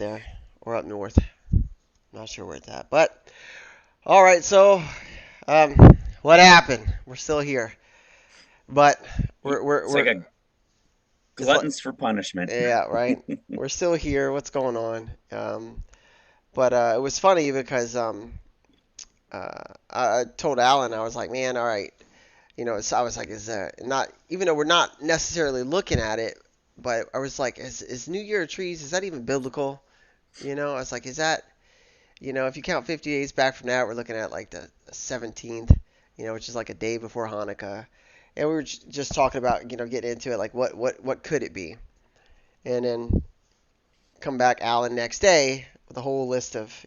there or up north. Not sure where it's at, but all right. So, um, what happened? We're still here, but It's like we're a it's like gluttons for punishment. yeah, right. We're still here. What's going on? But it was funny because I told Alan, I was like, man, all right, I was like, is that not, even though we're not necessarily looking at it, but I was like, is New Year of Trees, is that even biblical? I was like, is that, if you count 50 days back from now, we're looking at like the 17th, which is like a day before Hanukkah. And we were just talking about, getting into it, like what could it be? And then come back Alan next day with a whole list of,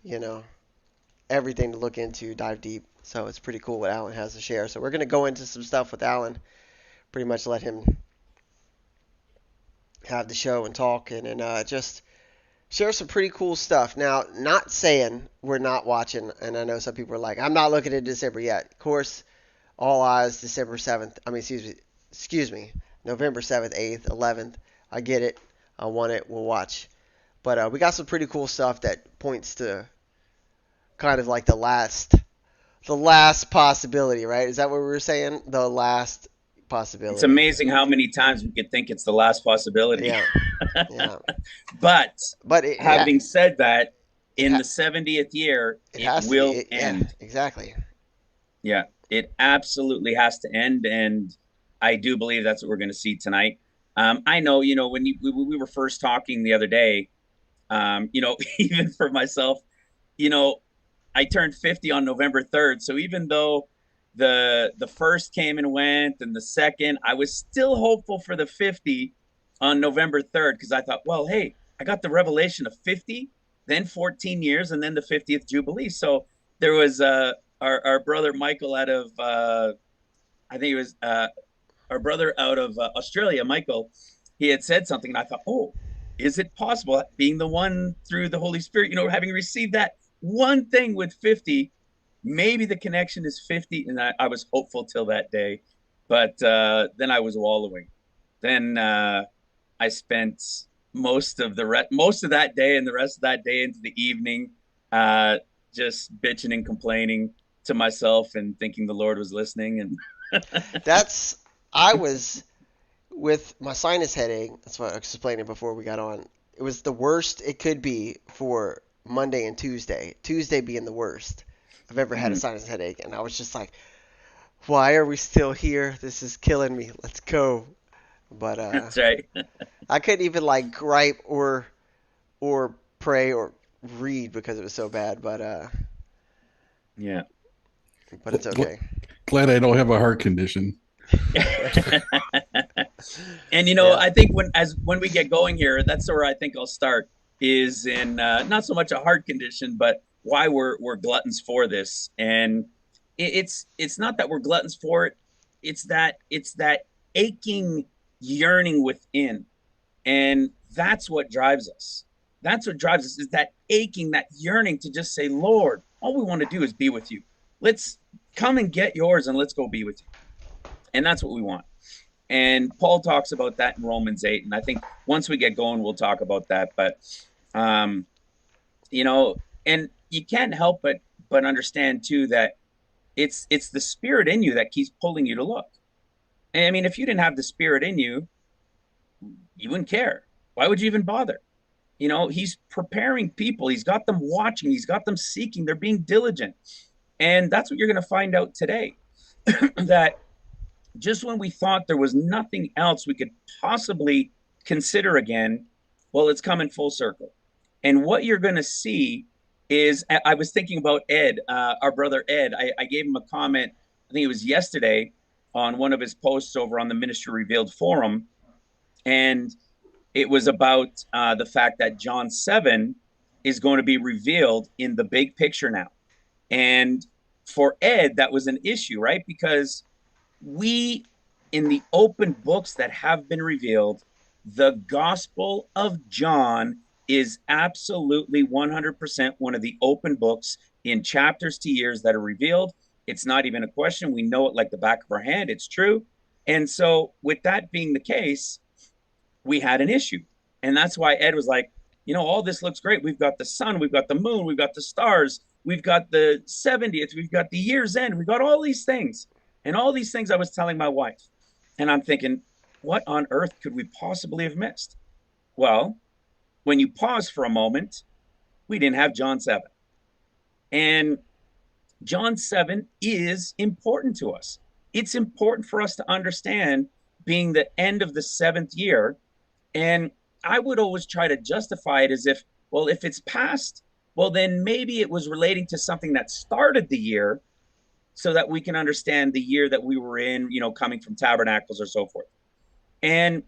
everything to look into, dive deep. So it's pretty cool what Alan has to share. So we're going to go into some stuff with Alan, pretty much let him have the show and talk, and then just share some pretty cool stuff. Now, not saying we're not watching, and I know some people are like, I'm not looking at December yet. Of course, all eyes December 7th. I mean, excuse me, November 7th, 8th, 11th. I get it. I want it. We'll watch. But we got some pretty cool stuff that points to kind of like the last possibility, right? Is that what we were saying? The last It's possibility. amazing how many times we could think it's the last possibility. Yeah, yeah. But But it having said that, it in the 70th year, it it has to be. will Yeah, end. exactly. Yeah, it absolutely has to end. And I do believe that's what we're going to see tonight. I know, when we were first talking the other day, even for myself, you know, I turned 50 on November 3rd. So even though the first came and went and the second, I was still hopeful for the 50 on November 3rd because I thought, well, hey, I got the revelation of 50, then 14 years, and then the 50th Jubilee. So there was our brother Michael out of, I think it was our brother out of Australia, Michael. He had said something, and I thought, oh, is it possible being the one through the Holy Spirit, having received that one thing with 50, maybe the connection is 50. And I was hopeful till that day. But then I was wallowing. Then I spent most of that day and the rest of that day into the evening uh, just bitching and complaining to myself and thinking the Lord was listening. And That's I was with my sinus headache. That's what I was explaining before we got on. It was the worst it could be for Monday and Tuesday. Tuesday being the worst I've ever had a sinus headache, and I was just like, why are we still here? This is killing me. Let's go. But That's right. I couldn't even like gripe or pray or read because it was so bad. Yeah. But it's okay. Glad I don't have a heart condition. And Yeah. I think when we get going here, that's where I think I'll start is in not so much a heart condition, but why we're gluttons for this. And it's not that we're gluttons for it. It's that aching yearning within, and that's what drives us. That's what drives us is that aching, that yearning to just say, Lord, all we want to do is be with you. Let's come and get yours and let's go be with you. And that's what we want. And Paul talks about that in Romans 8. And I think once we get going, we'll talk about that. But, um, you know, and you can't help but understand too that it's the spirit in you that keeps pulling you to look. And I mean, if you didn't have the spirit in you, you wouldn't care. Why would you even bother? He's preparing people. He's got them watching. He's got them seeking. They're being diligent. And that's what you're going to find out today. That just when we thought there was nothing else we could possibly consider again, well, it's coming full circle. And what you're going to see is, I was thinking about Ed, our brother Ed. I gave him a comment, I think it was yesterday, on one of his posts over on the Ministry Revealed forum. And it was about the fact that John 7 is going to be revealed in the big picture now. And for Ed, that was an issue, right? Because we, in the open books that have been revealed, the Gospel of John is absolutely 100% one of the open books in chapters to years that are revealed. It's not even a question. We know it like the back of our hand. It's true. And so, with that being the case, we had an issue. And that's why Ed was like, you know, all this looks great. We've got the sun, we've got the moon, we've got the stars, we've got the 70th, we've got the year's end, we've got all these things. And all these things I was telling my wife. And I'm thinking, what on earth could we possibly have missed? Well, when you pause for a moment, we didn't have John 7. And John 7 is important to us. It's important for us to understand being the end of the seventh year. And I would always try to justify it as if, well, if it's past, well, then maybe it was relating to something that started the year so that we can understand the year that we were in, you know, coming from tabernacles or so forth. And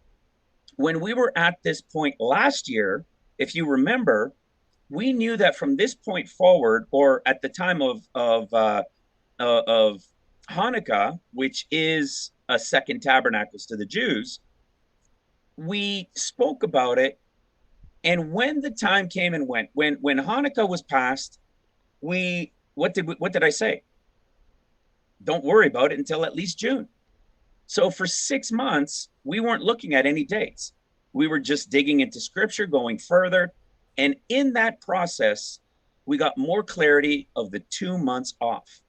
when we were at this point last year, if you remember, we knew that from this point forward, or at the time of Hanukkah, which is a second tabernacles to the Jews, we spoke about it. And when the time came and went, when Hanukkah was passed, what did I say? Don't worry about it until at least June. So for 6 months, we weren't looking at any dates. We were just digging into scripture, going further. And in that process, we got more clarity of the 2 months off.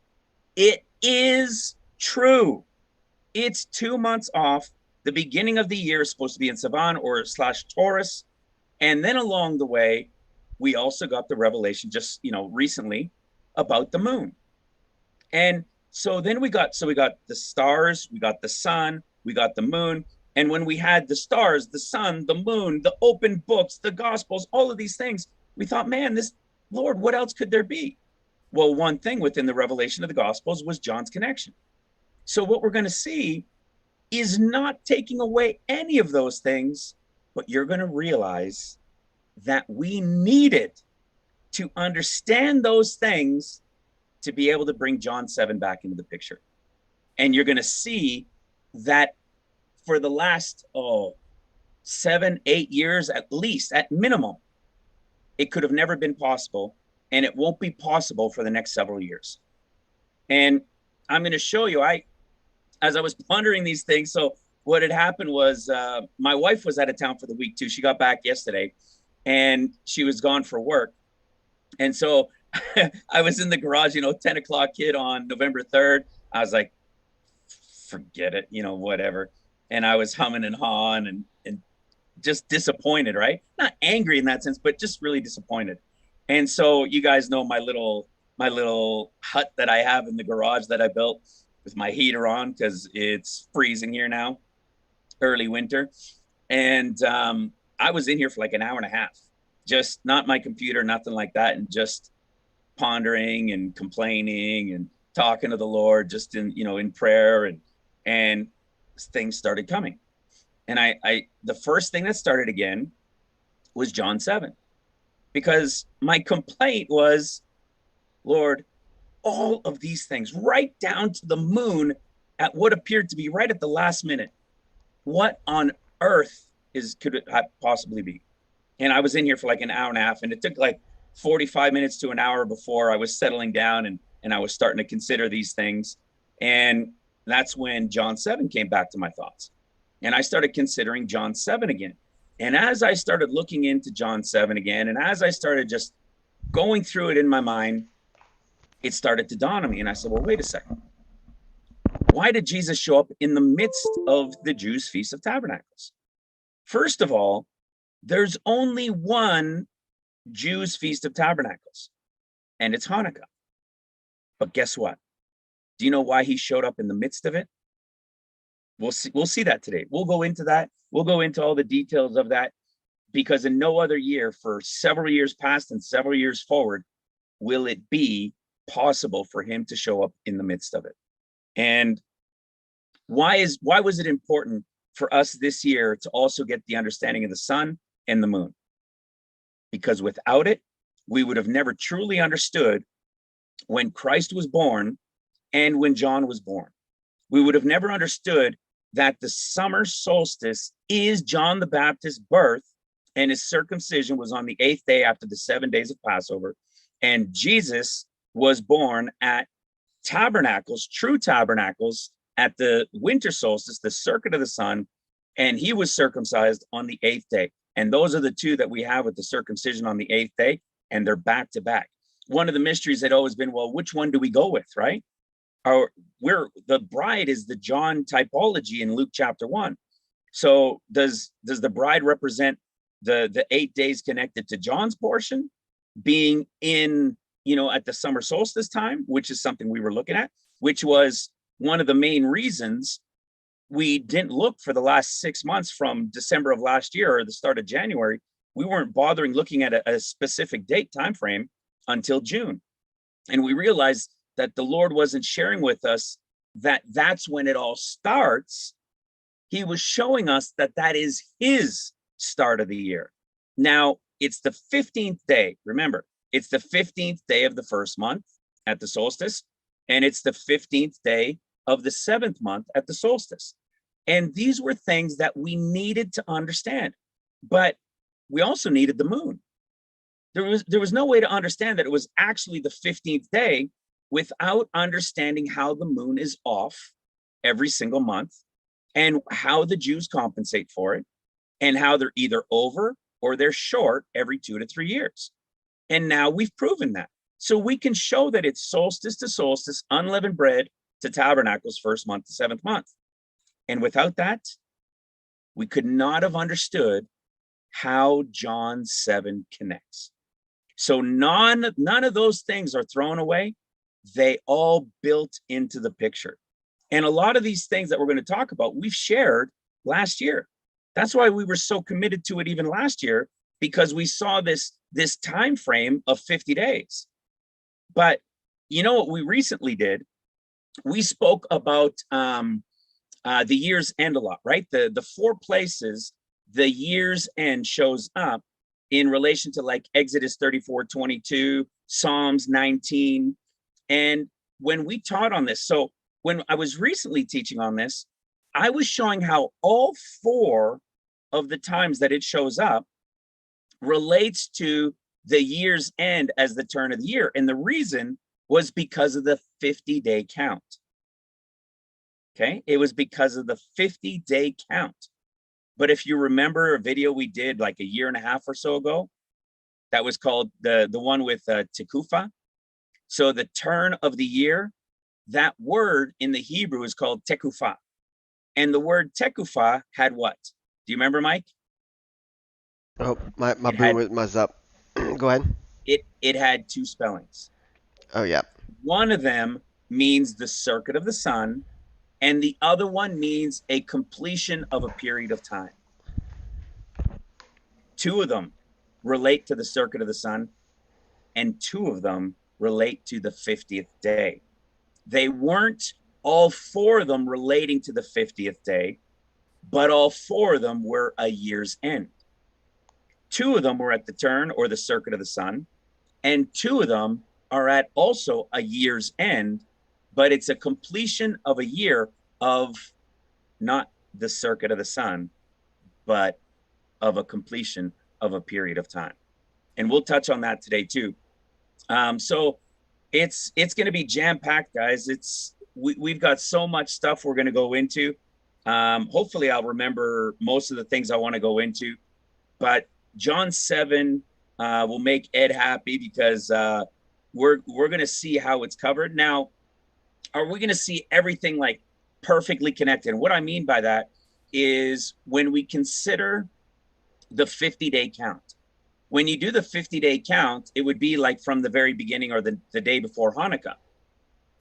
It is true. It's 2 months off. The beginning of the year is supposed to be in Sivan or / Taurus. And then along the way, we also got the revelation just, you know, recently about the moon. And so then we got the stars, we got the sun, we got the moon. And when we had the stars, the sun, the moon, the open books, the gospels, all of these things, we thought, man, this Lord, what else could there be? Well, one thing within the revelation of the gospels was John's connection. So what we're going to see is not taking away any of those things, but you're going to realize that we needed to understand those things to be able to bring John 7 back into the picture. And you're going to see that for the last 7, 8 years, at least, at minimum, it could have never been possible, and it won't be possible for the next several years. And I'm going to show you, as I was pondering these things, so what had happened was my wife was out of town for the week too. She got back yesterday, and she was gone for work. And so I was in the garage, 10 o'clock kid on November 3rd. I was like, forget it, whatever. And I was humming and hawing and just disappointed, right? Not angry in that sense, but just really disappointed. And so you guys know my little hut that I have in the garage that I built with my heater on because it's freezing here now, early winter. And I was in here for like an hour and a half, just not my computer, nothing like that, and just pondering and complaining and talking to the Lord, just in prayer, and things started coming. And I the first thing that started again was John 7, because my complaint was, Lord, all of these things, right down to the moon at what appeared to be right at the last minute. What on earth could it possibly be? And I was in here for like an hour and a half, and it took like 45 minutes to an hour before I was settling down and I was starting to consider these things. And that's when John 7 came back to my thoughts. And I started considering John 7 again. And as I started looking into John 7 again, and as I started just going through it in my mind, it started to dawn on me. And I said, well, wait a second. Why did Jesus show up in the midst of the Jews' Feast of Tabernacles? First of all, there's only one Jews' Feast of Tabernacles, and it's Hanukkah. But guess what? Do you know why he showed up in the midst of it? We'll see that today. We'll go into that. We'll go into all the details of that, because in no other year for several years past and several years forward will it be possible for him to show up in the midst of it. And why was it important for us this year to also get the understanding of the sun and the moon? Because without it, we would have never truly understood when Christ was born and when John was born. We would have never understood that the summer solstice is John the Baptist's birth, and his circumcision was on the 8th day after the 7 days of Passover. And Jesus was born at tabernacles, true tabernacles, at the winter solstice, the circuit of the sun, and he was circumcised on the 8th day. And those are the two that we have with the circumcision on the 8th day, and they're back to back. One of the mysteries had always been, well, which one do we go with, right? The bride is the John typology in Luke chapter 1. So does the bride represent the 8 days connected to John's portion being in, at the summer solstice time, which is something we were looking at, which was one of the main reasons we didn't look for the last 6 months from December of last year or the start of January. We weren't bothering looking at a specific date time frame until June. And we realized that the Lord wasn't sharing with us that that's when it all starts. He was showing us that that is his start of the year. Now, it's the 15th day. Remember, it's the 15th day of the first month at the solstice, and it's the 15th day of the 7th month at the solstice. And these were things that we needed to understand, but we also needed the moon. There was no way to understand that it was actually the 15th day without understanding how the moon is off every single month and how the Jews compensate for it and how they're either over or they're short every 2 to 3 years. And now we've proven that. So we can show that it's solstice to solstice, unleavened bread to tabernacles, first month to 7th month. And without that, we could not have understood how John 7 connects. So none of those things are thrown away. They all built into the picture. And a lot of these things that we're going to talk about, we've shared last year. That's why we were so committed to it even last year, because we saw this time frame of 50 days. But you know what we recently did? We spoke about the year's end a lot, right? The 4 places the year's end shows up in relation to, like, Exodus 34:22, Psalms 19. And when we taught on this, so when I was recently teaching on this, I was showing how all 4 of the times that it shows up relates to the year's end as the turn of the year. And the reason was because of the 50-day count. Okay, it was because of the 50-day count. But if you remember a video we did like a year and a half or so ago, that was called the one with Tekufa. So the turn of the year, that word in the Hebrew is called Tekufa. And the word Tekufa had what? Do you remember, Mike? Oh, my boom was up. Go ahead. It had 2 spellings. Oh, yeah. One of them means the circuit of the sun, and the other one means a completion of a period of time. 2 of them relate to the circuit of the sun, and 2 of them relate to the 50th day. They weren't all 4 of them relating to the 50th day, but all 4 of them were a year's end. 2 of them were at the turn or the circuit of the sun, and 2 of them are at also a year's end, but it's a completion of a year of not the circuit of the sun, but of a completion of a period of time. And we'll touch on that today too. So it's going to be jam-packed, guys. We've got so much stuff we're going to go into. Hopefully I'll remember most of the things I want to go into, but John 7 will make Ed happy because we're going to see how it's covered. Now, are we going to see everything like perfectly connected? And what I mean by that is when we consider the 50-day count. When you do the 50-day count, it would be like from the very beginning or the day before Hanukkah.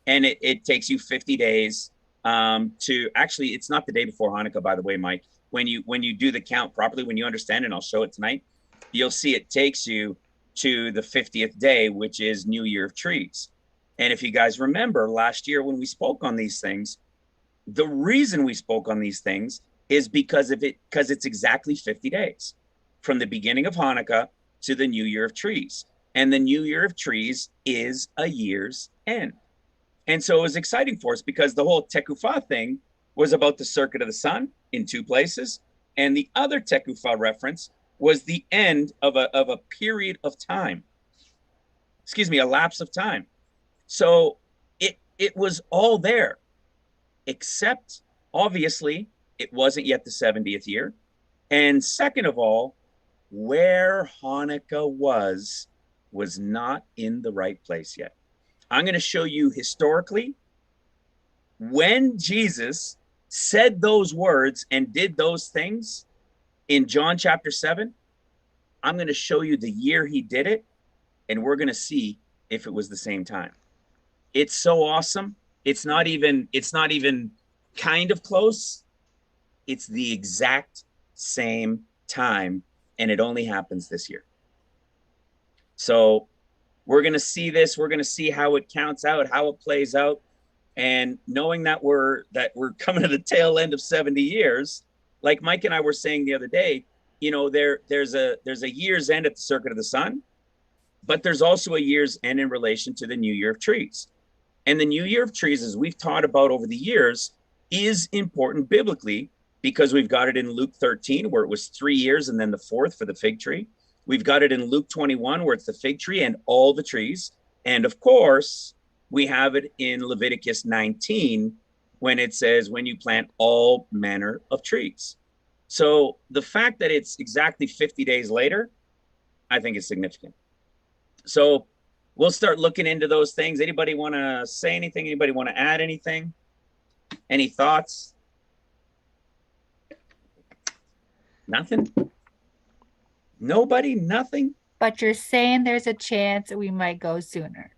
And it takes you 50 days to actually, it's not the day before Hanukkah, by the way, Mike. When you do the count properly, when you understand, and I'll show it tonight, you'll see it takes you to the 50th day, which is New Year of Trees. And if you guys remember last year when we spoke on these things, the reason we spoke on these things is because it's exactly 50 days from the beginning of Hanukkah to the New Year of Trees. And the New Year of Trees is a year's end. And so it was exciting for us because the whole Tekufa thing was about the circuit of the sun in 2 places. And the other Tekufa reference was the end of a period of time. Excuse me, a lapse of time. So it was all there, except obviously it wasn't yet the 70th year. And second of all, where Hanukkah was not in the right place yet. I'm going to show you historically when Jesus said those words and did those things in John chapter 7. I'm going to show you the year he did it, and we're going to see if it was the same time. It's so awesome. It's not even kind of close. It's the exact same time, and it only happens this year. So we're going to see this. We're going to see how it counts out, how it plays out. And knowing that we're coming to the tail end of 70 years, like Mike and I were saying the other day, you know, there's a year's end at the Circuit of the Sun, but there's also a year's end in relation to the New Year of Trees. And the New Year of Trees, as we've taught about over the years, is important biblically because we've got it in Luke 13, where it was 3 years and then the fourth for the fig tree. We've got it in Luke 21, where it's the fig tree and all the trees. And of course, we have it in Leviticus 19, when it says, when you plant all manner of trees. So the fact that it's exactly 50 days later, I think is significant. So we'll start looking into those things. Anybody want to say anything? Anybody want to add anything? Any thoughts? Nothing? Nobody? Nothing? But you're saying there's a chance we might go sooner.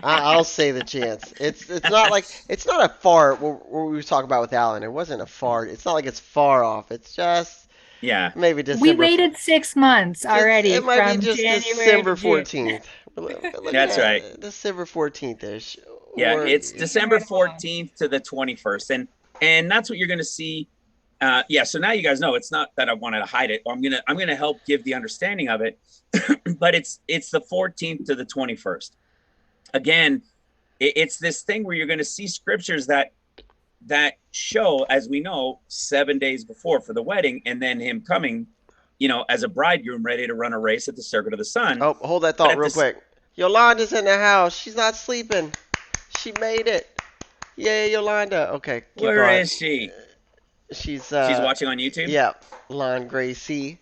I'll say the chance. It's not a far what we were talking about with Alan. It wasn't a far. It's not like it's far off. It's just Yeah. maybe December. We waited 6 months already It might from be just January December to June. 14th. That's right. December 14th-ish. Yeah, Or- it's December 14th to the 21st. And that's what you're going to see. Yeah, so now you guys know it's not that I wanted to hide it. I'm gonna help give the understanding of it, but it's the 14th to the 21st. Again, it's this thing where you're going to see scriptures that show, as we know, 7 days before for the wedding, and then him coming, you know, as a bridegroom ready to run a race at the Circuit of the Sun. Oh, hold that thought real quick. Yolanda's in the house. She's not sleeping. She made it. Yay, Yolanda. Okay. keep Where going. is she? She's She's watching on YouTube? Yeah, Lon Gracie.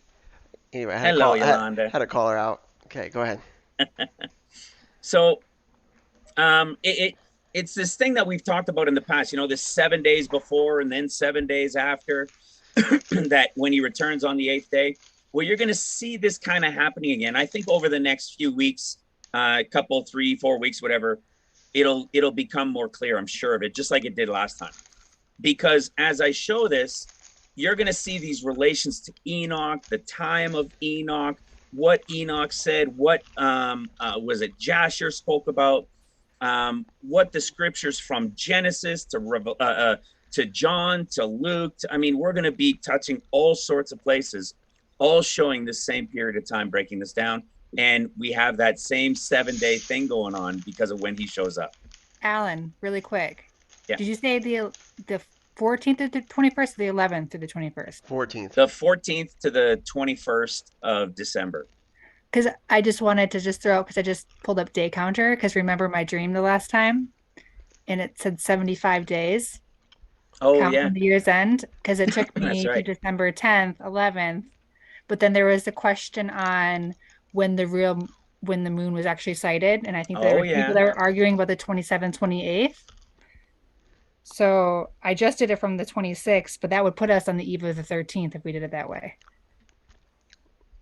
Anyway, Hello, Yolanda. had to call her out. Okay, go ahead. So it's this thing that we've talked about in the past, you know, this 7 days before and then 7 days after, that when he returns on the 8th day. Well, you're going to see this kind of happening again. I think over the next few weeks, couple, 3-4 weeks, whatever, it'll become more clear. I'm sure of it, just like it did last time. Because as I show this, you're going to see these relations to Enoch, the time of Enoch, what Enoch said, what was it Jasher spoke about, what the scriptures from Genesis to John to Luke. I mean, we're going to be touching all sorts of places, all showing the same period of time, breaking this down. And we have that same 7-day thing going on because of when he shows up. Alan, really quick. Yeah. Did you say the 14th to the 21st or the 11th to the 21st? 14th. The 14th to the 21st of December. Because I just wanted to just throw out, because I just pulled up day counter, because remember my dream the last time? And it said 75 days. Oh, count yeah. from the year's end, because it took me That's to right. December 10th, 11th. But then there was a question on when the moon was actually sighted. And I think there Oh, were yeah. people that were arguing about the 27th, 28th. So I just did it from the 26th, but that would put us on the eve of the 13th if we did it that way.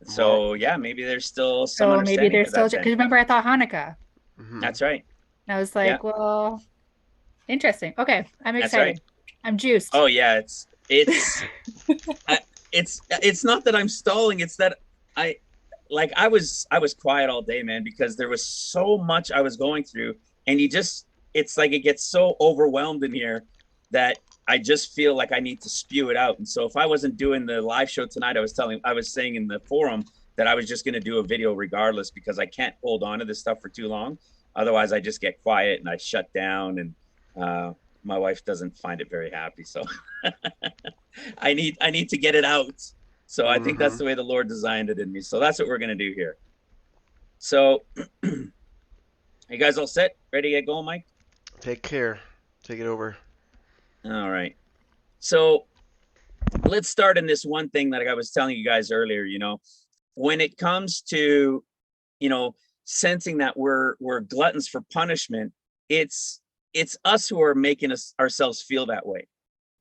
So, yeah, maybe there's still some So maybe understanding there's to still, that because then. remember I thought Hanukkah. Mhm. That's right. And I was like, Yeah. well, interesting. Okay, I'm That's excited. right. I'm juiced. Oh, yeah, it's not that I'm stalling. It's that I was quiet all day, man, because there was so much I was going through, and it's like it gets so overwhelmed in here that I just feel like I need to spew it out. And so if I wasn't doing the live show tonight, I was saying in the forum that I was just going to do a video regardless, because I can't hold on to this stuff for too long. Otherwise I just get quiet and I shut down, and my wife doesn't find it very happy. So I need to get it out. So I think that's the way the Lord designed it in me. So that's what we're going to do here. So you guys all set? Ready to get going, Mike? Take care. Take it over. All right. So let's start in this one thing that I was telling you guys earlier. When it comes to, sensing that we're gluttons for punishment, it's us who are making ourselves feel that way.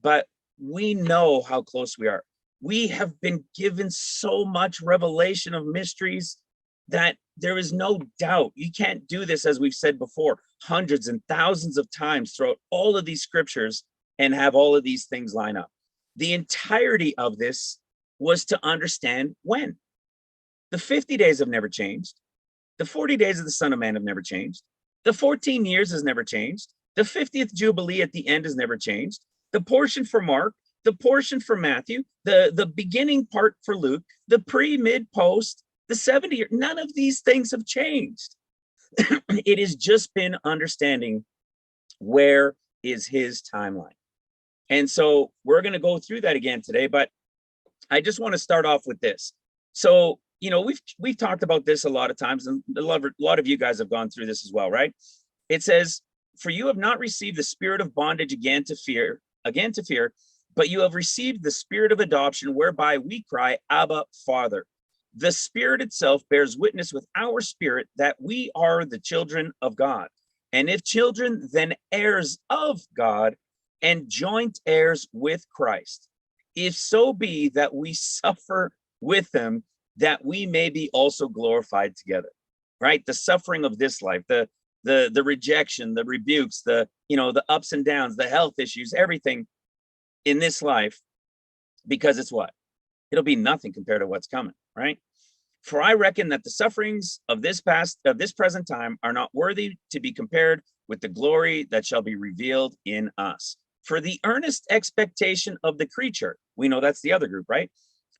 But we know how close we are. We have been given so much revelation of mysteries that there is no doubt. You can't do this, as we've said before, hundreds and thousands of times throughout all of these scriptures and have all of these things line up. The entirety of this was to understand when. The 50 days have never changed. The 40 days of the Son of Man have never changed. The 14 years has never changed. The 50th Jubilee at the end has never changed. The portion for Mark, the portion for Matthew, the beginning part for Luke, the pre, mid, post, the 70 year, none of these things have changed. It has just been understanding where is his timeline. And so we're going to go through that again today, but I just want to start off with this. So, we've talked about this a lot of times, and a lot of you guys have gone through this as well, right? It says, for you have not received the spirit of bondage again to fear, but you have received the spirit of adoption, whereby we cry, Abba, Father. The Spirit itself bears witness with our spirit that we are the children of God. And if children, then heirs of God, and joint heirs with Christ, if so be that we suffer with him, that we may be also glorified together. Right? The suffering of this life, the rejection, the rebukes, the ups and downs, the health issues, everything in this life, because it's what? It'll be nothing compared to what's coming, right? For I reckon that the sufferings of this present time are not worthy to be compared with the glory that shall be revealed in us. For the earnest expectation of the creature, we know that's the other group, right?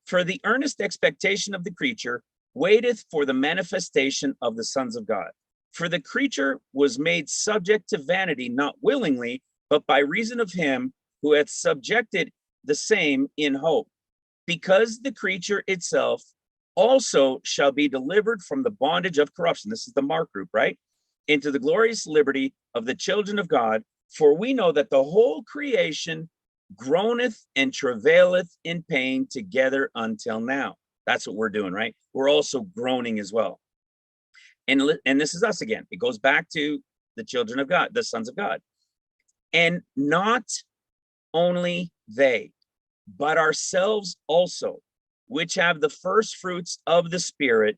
For the earnest expectation of the creature waiteth for the manifestation of the sons of God. For the creature was made subject to vanity, not willingly, but by reason of him who hath subjected the same in hope. Because the creature itself also shall be delivered from the bondage of corruption. This is the Mark group, right? Into the glorious liberty of the children of God. For we know that the whole creation groaneth and travaileth in pain together until now. That's what we're doing, right? We're also groaning as well. And this is us again. It goes back to the children of God, the sons of God. And not only they, but ourselves also, which have the first fruits of the Spirit,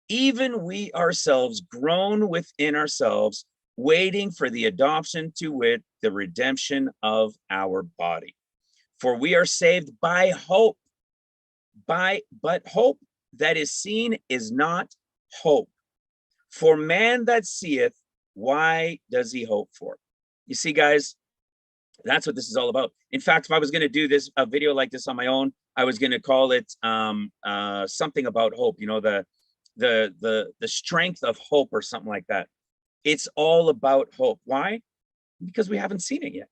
even we ourselves groan within ourselves, waiting for the adoption, to wit, the redemption of our body. For we are saved by hope, but hope that is seen is not hope. For man that seeth, why does he hope for? You see, guys, that's what this is all about. In fact, if I was going to do a video like this on my own, I was going to call it something about hope. The strength of hope, or something like that. It's all about hope. Why? Because we haven't seen it yet.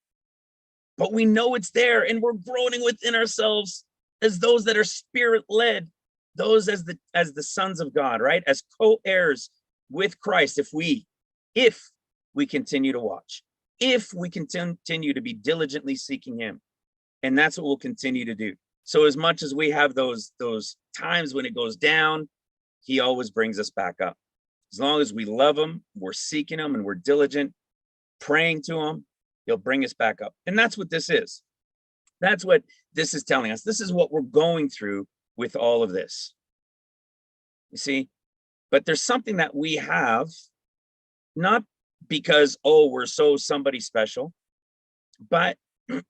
But we know it's there, and we're groaning within ourselves as those that are spirit-led, those as the sons of God, right? As co-heirs with Christ, if we continue to watch, if we continue to be diligently seeking him. And that's what we'll continue to do. So as much as we have those times when it goes down, he always brings us back up. As long as we love him, we're seeking him, and we're diligent, praying to him, he'll bring us back up. And that's what this is. That's what this is telling us. This is what we're going through with all of this. You see? But there's something that we have, not because, we're somebody special, but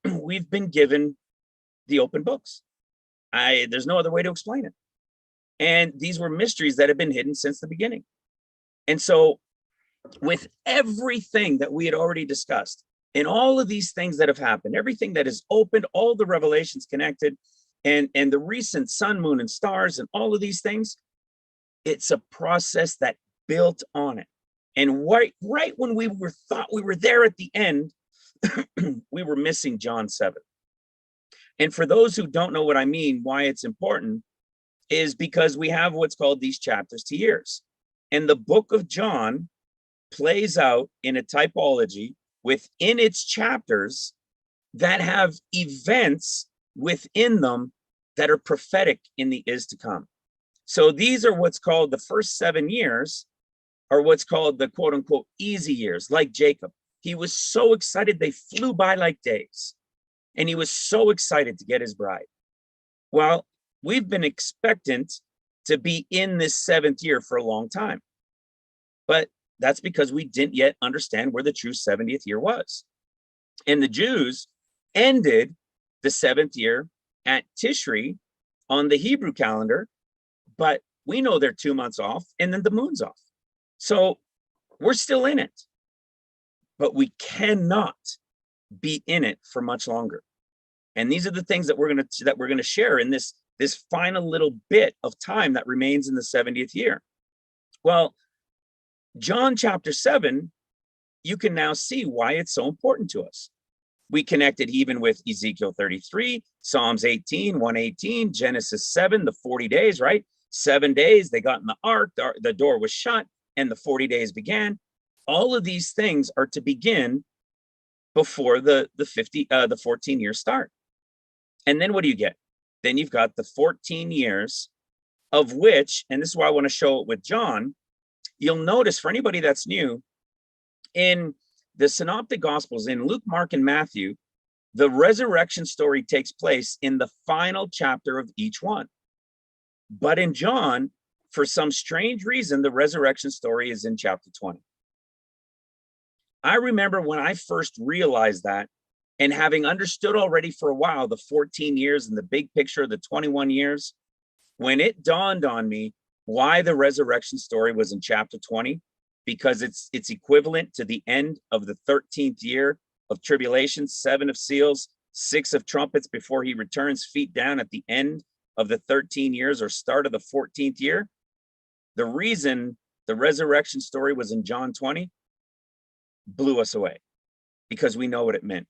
we've been given the open books. There's no other way to explain it. And these were mysteries that have been hidden since the beginning. And so with everything that we had already discussed, and all of these things that have happened, everything that is opened, all the revelations connected, and the recent sun, moon, and stars, and all of these things, it's a process that built on it. And right when we thought we were there at the end, we were missing John 7. And for those who don't know what I mean, why it's important is because we have what's called these chapters to years. And the book of John plays out in a typology within its chapters that have events within them that are prophetic in the is to come. So these are what's called the first 7 years, or what's called the quote unquote easy years, like Jacob. He was so excited, they flew by like days. And he was so excited to get his bride. Well, we've been expectant to be in this 7th year for a long time. But that's because we didn't yet understand where the true 70th year was. And the Jews ended the 7th year at Tishri on the Hebrew calendar, but we know they're 2 months off and then the moon's off. So we're still in it, but we cannot be in it for much longer. And these are the things that we're going to share in this final little bit of time that remains in the 70th year. Well, John chapter 7, you can now see why it's so important to us. We connected even with Ezekiel 33, Psalms 18, 118, Genesis 7, the 40 days, right? 7 days, they got in the ark, the door was shut, and the 40 days began. All of these things are to begin before the 14-year start. And then what do you get? Then you've got the 14 years of which, and this is why I want to show it with John, you'll notice for anybody that's new, in the Synoptic Gospels, in Luke, Mark, and Matthew, the resurrection story takes place in the final chapter of each one. But in John, for some strange reason, the resurrection story is in chapter 20. I remember when I first realized that, and having understood already for a while the 14 years and the big picture of the 21 years, when it dawned on me why the resurrection story was in chapter 20, because it's equivalent to the end of the 13th year of tribulation, 7 of seals, 6 of trumpets before he returns feet down at the end of the 13 years or start of the 14th year. The reason the resurrection story was in John 20 blew us away, because we know what it meant.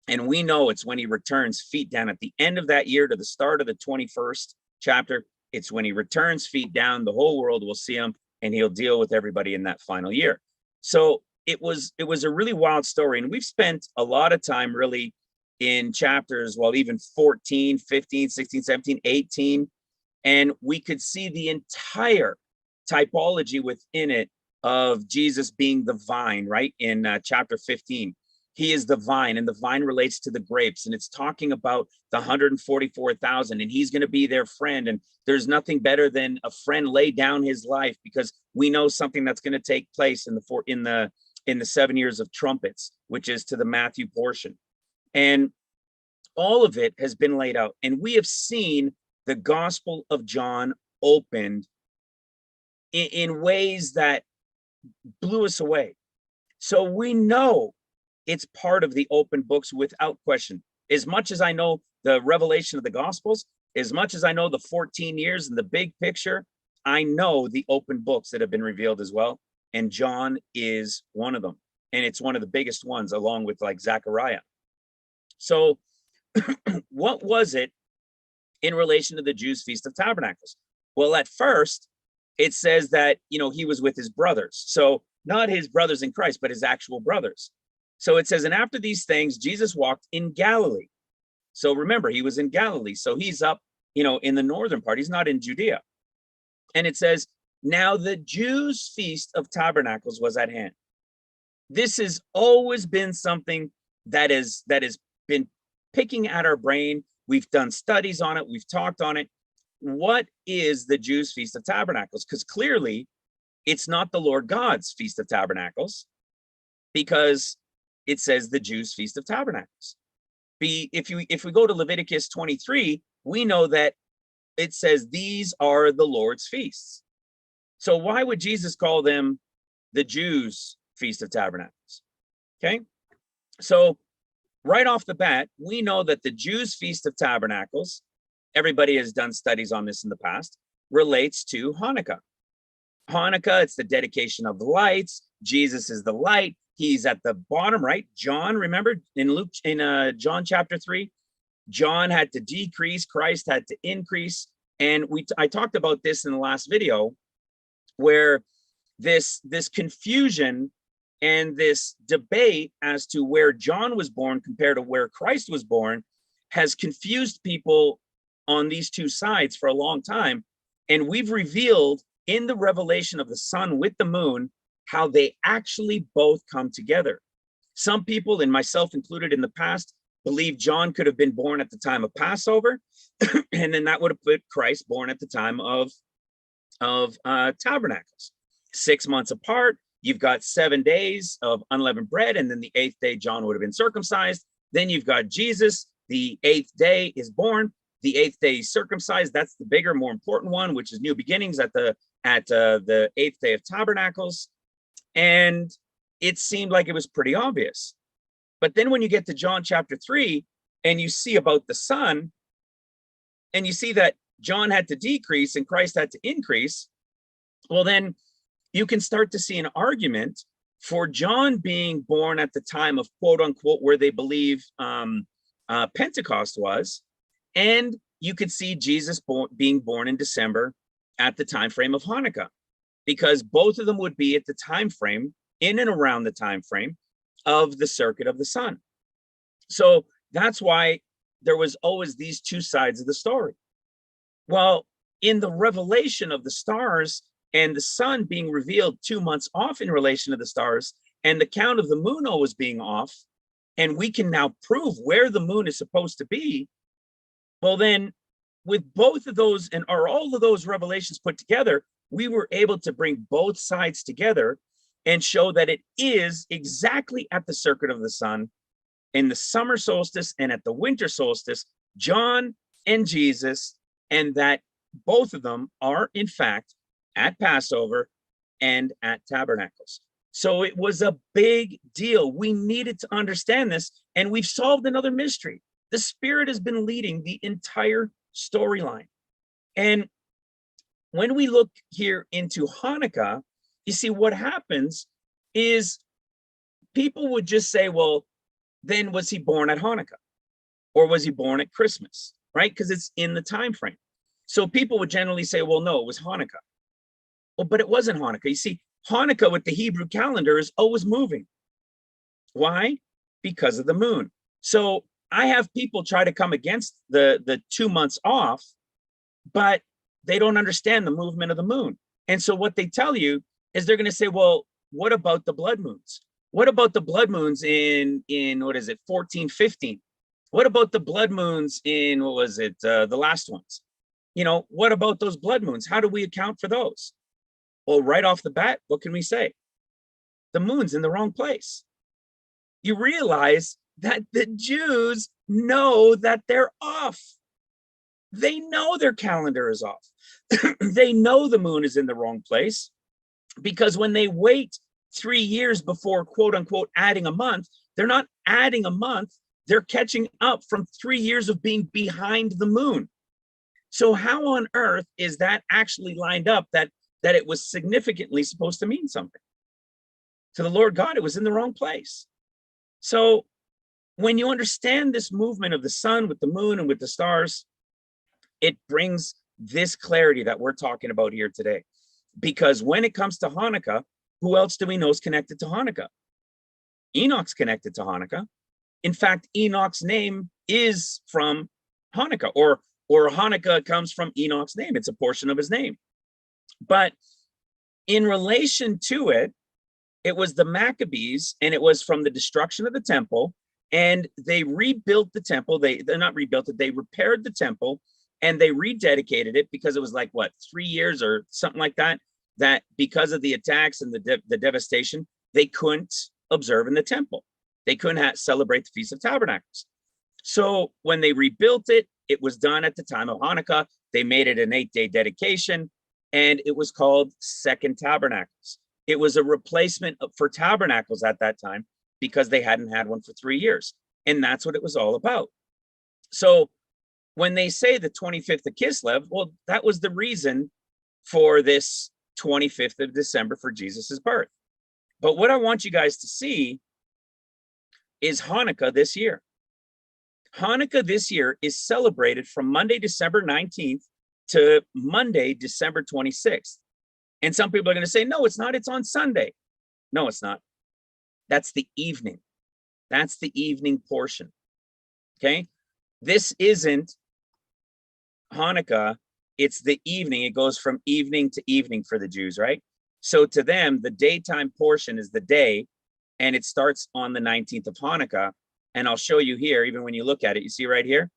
And we know it's when he returns feet down at the end of that year to the start of the 21st chapter. It's when he returns feet down, the whole world will see him, and he'll deal with everybody in that final year. So it was a really wild story. And we've spent a lot of time really in chapters, well, even 14, 15, 16, 17, 18. And we could see the entire typology within it of Jesus being the vine, right? In chapter 15. He is the vine, and the vine relates to the grapes, and it's talking about the 144,000, and he's going to be their friend. And there's nothing better than a friend lay down his life, because we know something that's going to take place in the 7 years of trumpets, which is to the Matthew portion. And all of it has been laid out, and we have seen the Gospel of John opened in ways that blew us away. So we know it's part of the open books without question. As much as I know the revelation of the Gospels, as much as I know the 14 years and the big picture, I know the open books that have been revealed as well. And John is one of them. And it's one of the biggest ones, along with like Zechariah. So what was it in relation to the Jews' Feast of Tabernacles? Well, at first, it says that, he was with his brothers. So not his brothers in Christ, but his actual brothers. So it says, and after these things, Jesus walked in Galilee. So remember, he was in Galilee. So he's up, in the northern part. He's not in Judea. And it says, now the Jews' Feast of Tabernacles was at hand. This has always been something that has been picking at our brain. We've done studies on it. We've talked on it. What is the Jews' Feast of Tabernacles? Because clearly it's not the Lord God's Feast of Tabernacles, because it says the Jews' Feast of Tabernacles. If we go to Leviticus 23, we know that it says these are the Lord's feasts. So why would Jesus call them the Jews' Feast of Tabernacles? Okay, so right off the bat, we know that the Jews' Feast of Tabernacles, everybody has done studies on this in the past, relates to Hanukkah. Hanukkah, it's the dedication of the lights. Jesus is the light. He's at the bottom, right? John, remember in John chapter 3, John had to decrease, Christ had to increase. And I talked about this in the last video, where this confusion and this debate as to where John was born compared to where Christ was born has confused people on these two sides for a long time. And we've revealed in the revelation of the sun with the moon how they actually both come together. Some people, and myself included in the past, believe John could have been born at the time of Passover, and then that would have put Christ born at the time of Tabernacles. 6 months apart, you've got 7 days of unleavened bread, and then the 8th day John would have been circumcised. Then you've got Jesus, the 8th day is born, the 8th day is circumcised. That's the bigger, more important one, which is new beginnings at the 8th day of Tabernacles. And it seemed like it was pretty obvious. But then when you get to John chapter 3 and you see about the sun, and you see that John had to decrease and Christ had to increase, well, then you can start to see an argument for John being born at the time of quote unquote where they believe Pentecost was, and you could see Jesus being born in December at the time frame of Hanukkah, because both of them would be at the time frame, in and around the time frame of the circuit of the sun. So that's why there was always these two sides of the story. Well, in the revelation of the stars and the sun being revealed 2 months off in relation to the stars, and the count of the moon always being off, and we can now prove where the moon is supposed to be, well then, with both of those or all of those revelations put together, we were able to bring both sides together and show that it is exactly at the circuit of the sun, in the summer solstice and at the winter solstice, John and Jesus, and that both of them are in fact at Passover and at Tabernacles. So it was a big deal. We needed to understand this, and we've solved another mystery. The Spirit has been leading the entire storyline. And when we look here into Hanukkah, you see what happens is people would just say, well, then was he born at Hanukkah? Or was he born at Christmas? Right? Because it's in the time frame. So people would generally say, well, no, it was Hanukkah. Well, but it wasn't Hanukkah. You see, Hanukkah with the Hebrew calendar is always moving. Why? Because of the moon. So I have people try to come against the 2 months off, but they don't understand the movement of the moon. And so what they tell you is they're going to say, well, what about the blood moons? What about the blood moons in what is it, 14, 15? What about the blood moons in, what was it, the last ones? You know, what about those blood moons? How do we account for those? Well, right off the bat, what can we say? The moon's in the wrong place. You realize that the Jews know that they're off. They know their calendar is off. They know the moon is in the wrong place, because when they wait 3 years before quote unquote adding a month, they're not adding a month, they're catching up from 3 years of being behind the moon. So how on earth is that actually lined up that it was significantly supposed to mean something? To the Lord God, it was in the wrong place. So when you understand this movement of the sun with the moon and with the stars, it brings this clarity that we're talking about here today. Because when it comes to Hanukkah, who else do we know is connected to Hanukkah? Enoch's connected to Hanukkah. In fact, Enoch's name is from Hanukkah, or Hanukkah comes from Enoch's name. It's a portion of his name. But in relation to it, it was the Maccabees, and it was from the destruction of the temple, and they rebuilt the temple. They're not rebuilt it, they repaired the temple, and they rededicated it, because it was like, what, 3 years or something like that, that because of the attacks and the devastation, they couldn't observe in the temple. They couldn't celebrate the Feast of Tabernacles. So when they rebuilt it, it was done at the time of Hanukkah. They made it an 8-day dedication, and it was called Second Tabernacles. It was a replacement for Tabernacles at that time, because they hadn't had one for 3 years. And that's what it was all about. So when they say the 25th of Kislev, well, that was the reason for this 25th of December for Jesus's birth. But what I want you guys to see is Hanukkah this year. Hanukkah this year is celebrated from Monday, December 19th to Monday, December 26th. And some people are going to say, no, it's not. It's on Sunday. No, it's not. That's the evening. That's the evening portion. Okay. This isn't Hanukkah. It's the evening. It goes from evening to evening for the Jews, right? So to them, the daytime portion is the day, and it starts on the 19th of Hanukkah. And I'll show you here, even when you look at it, you see right here.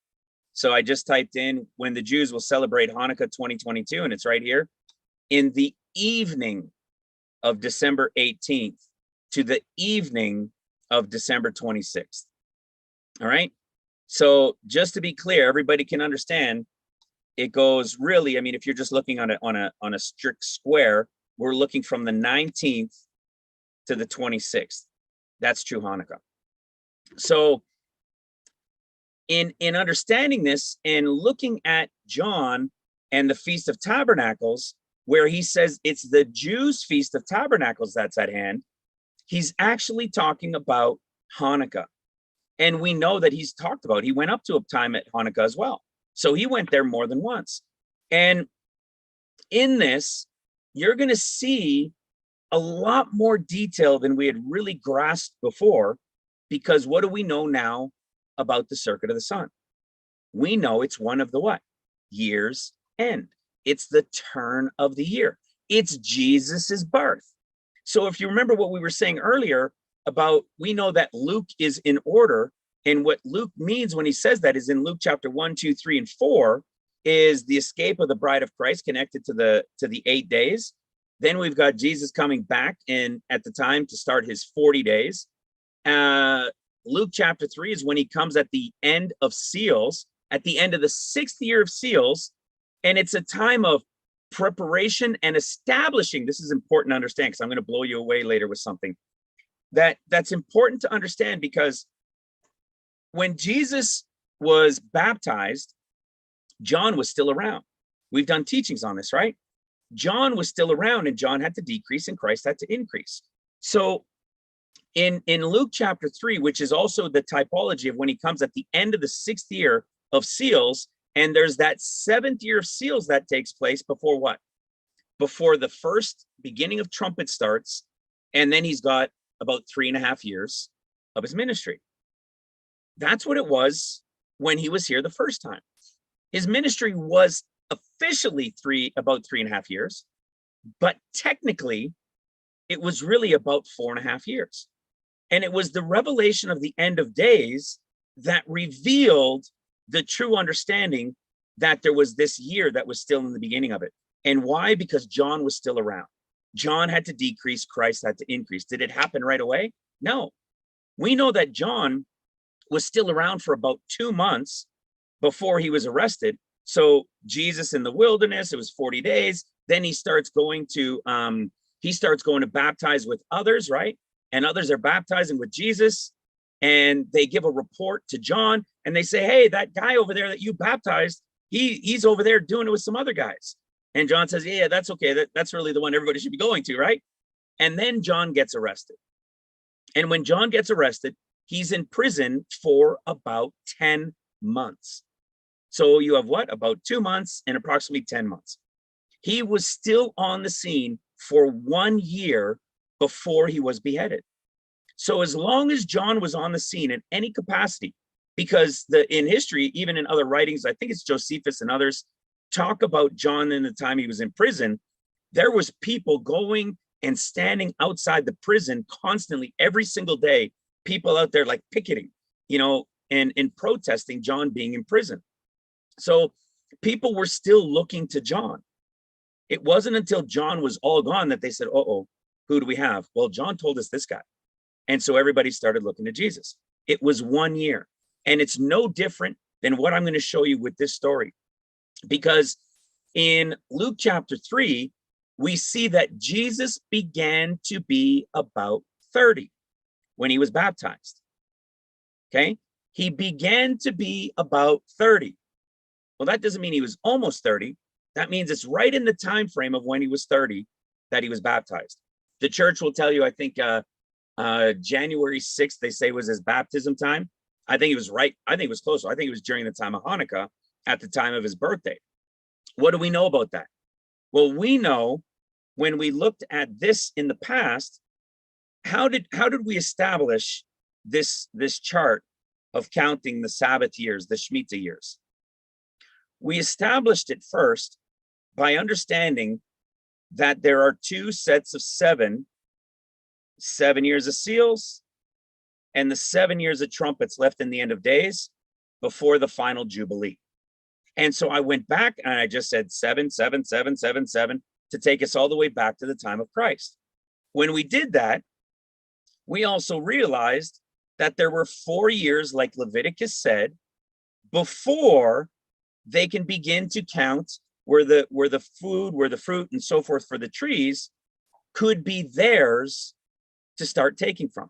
So I just typed in when the Jews will celebrate Hanukkah 2022, and it's right here. In the evening of December 18th to the evening of December 26th. All right. So just to be clear, everybody can understand, it goes really, I mean, if you're just looking on a strict square, we're looking from the 19th to the 26th. That's true Hanukkah. So in understanding this and looking at John and the Feast of Tabernacles, where he says it's the Jews' Feast of Tabernacles that's at hand, he's actually talking about Hanukkah. And we know that he's talked about, he went up to a time at Hanukkah as well. So he went there more than once. And in this, you're going to see a lot more detail than we had really grasped before, because what do we know now about the circuit of the sun? We know it's one of the what? Year's end. It's the turn of the year. It's Jesus's birth. So if you remember what we were saying earlier about, we know that Luke is in order, and what Luke means when he says that is in Luke chapter 1, 2, 3, and 4 is the escape of the bride of Christ connected to the 8 days. Then we've got Jesus coming back in at the time to start his 40 days. Luke chapter 3 is when he comes at the end of seals, at the end of the 6th year of seals, and it's a time of preparation and establishing. This is important to understand, because I'm going to blow you away later with something that's important to understand, because when Jesus was baptized, John was still around. We've done teachings on this, right? John was still around, and John had to decrease and Christ had to increase. So in Luke chapter 3, which is also the typology of when he comes at the end of the 6th year of seals, and there's that 7th year of seals that takes place before what? Before the first beginning of trumpet starts, and then he's got about 3.5 years of his ministry. That's what it was when he was here the first time. His ministry was officially about 3.5 years, but technically it was really about 4.5 years. And it was the revelation of the end of days that revealed the true understanding that there was this year that was still in the beginning of it. And why? Because John was still around. John had to decrease, Christ had to increase. Did it happen right away? No. We know that John was still around for about 2 months before he was arrested. So Jesus in the wilderness, it was 40 days. Then he starts going to baptize with others, right? And others are baptizing with Jesus. And they give a report to John, and they say, hey, that guy over there that you baptized, he's over there doing it with some other guys. And John says, yeah, that's okay. That's really the one everybody should be going to, right? And then John gets arrested. And when John gets arrested, he's in prison for about 10 months. So you have what? About 2 months and approximately 10 months. He was still on the scene for 1 year before he was beheaded. So as long as John was on the scene in any capacity, because in history, even in other writings, I think it's Josephus and others talk about John in the time he was in prison, there was people going and standing outside the prison constantly every single day, people out there like picketing, and protesting John being in prison. So people were still looking to John. It wasn't until John was all gone that they said, uh-oh, who do we have? Well, John told us this guy. And so everybody started looking to Jesus. It was 1 year. And it's no different than what I'm going to show you with this story. Because in Luke chapter 3, we see that Jesus began to be about 30 when he was baptized. Okay? He began to be about 30. Well, that doesn't mean he was almost 30. That means it's right in the time frame of when he was 30 that he was baptized. The church will tell you, I think, January 6th, they say, was his baptism time. I think it was right. I think it was closer. I think it was during the time of Hanukkah, at the time of his birthday. What do we know about that? Well, we know when we looked at this in the past, how did we establish this chart of counting the Sabbath years, the Shemitah years. We established it first by understanding that there are two sets of 7 years of seals and the 7 years of trumpets left in the end of days before the final Jubilee. And so I went back and I just said 7, 7, 7, 7, 7 to take us all the way back to the time of Christ. When we did that, we also realized that there were 4 years, like Leviticus said, before they can begin to count where the food, where the fruit and so forth for the trees could be theirs to start taking from.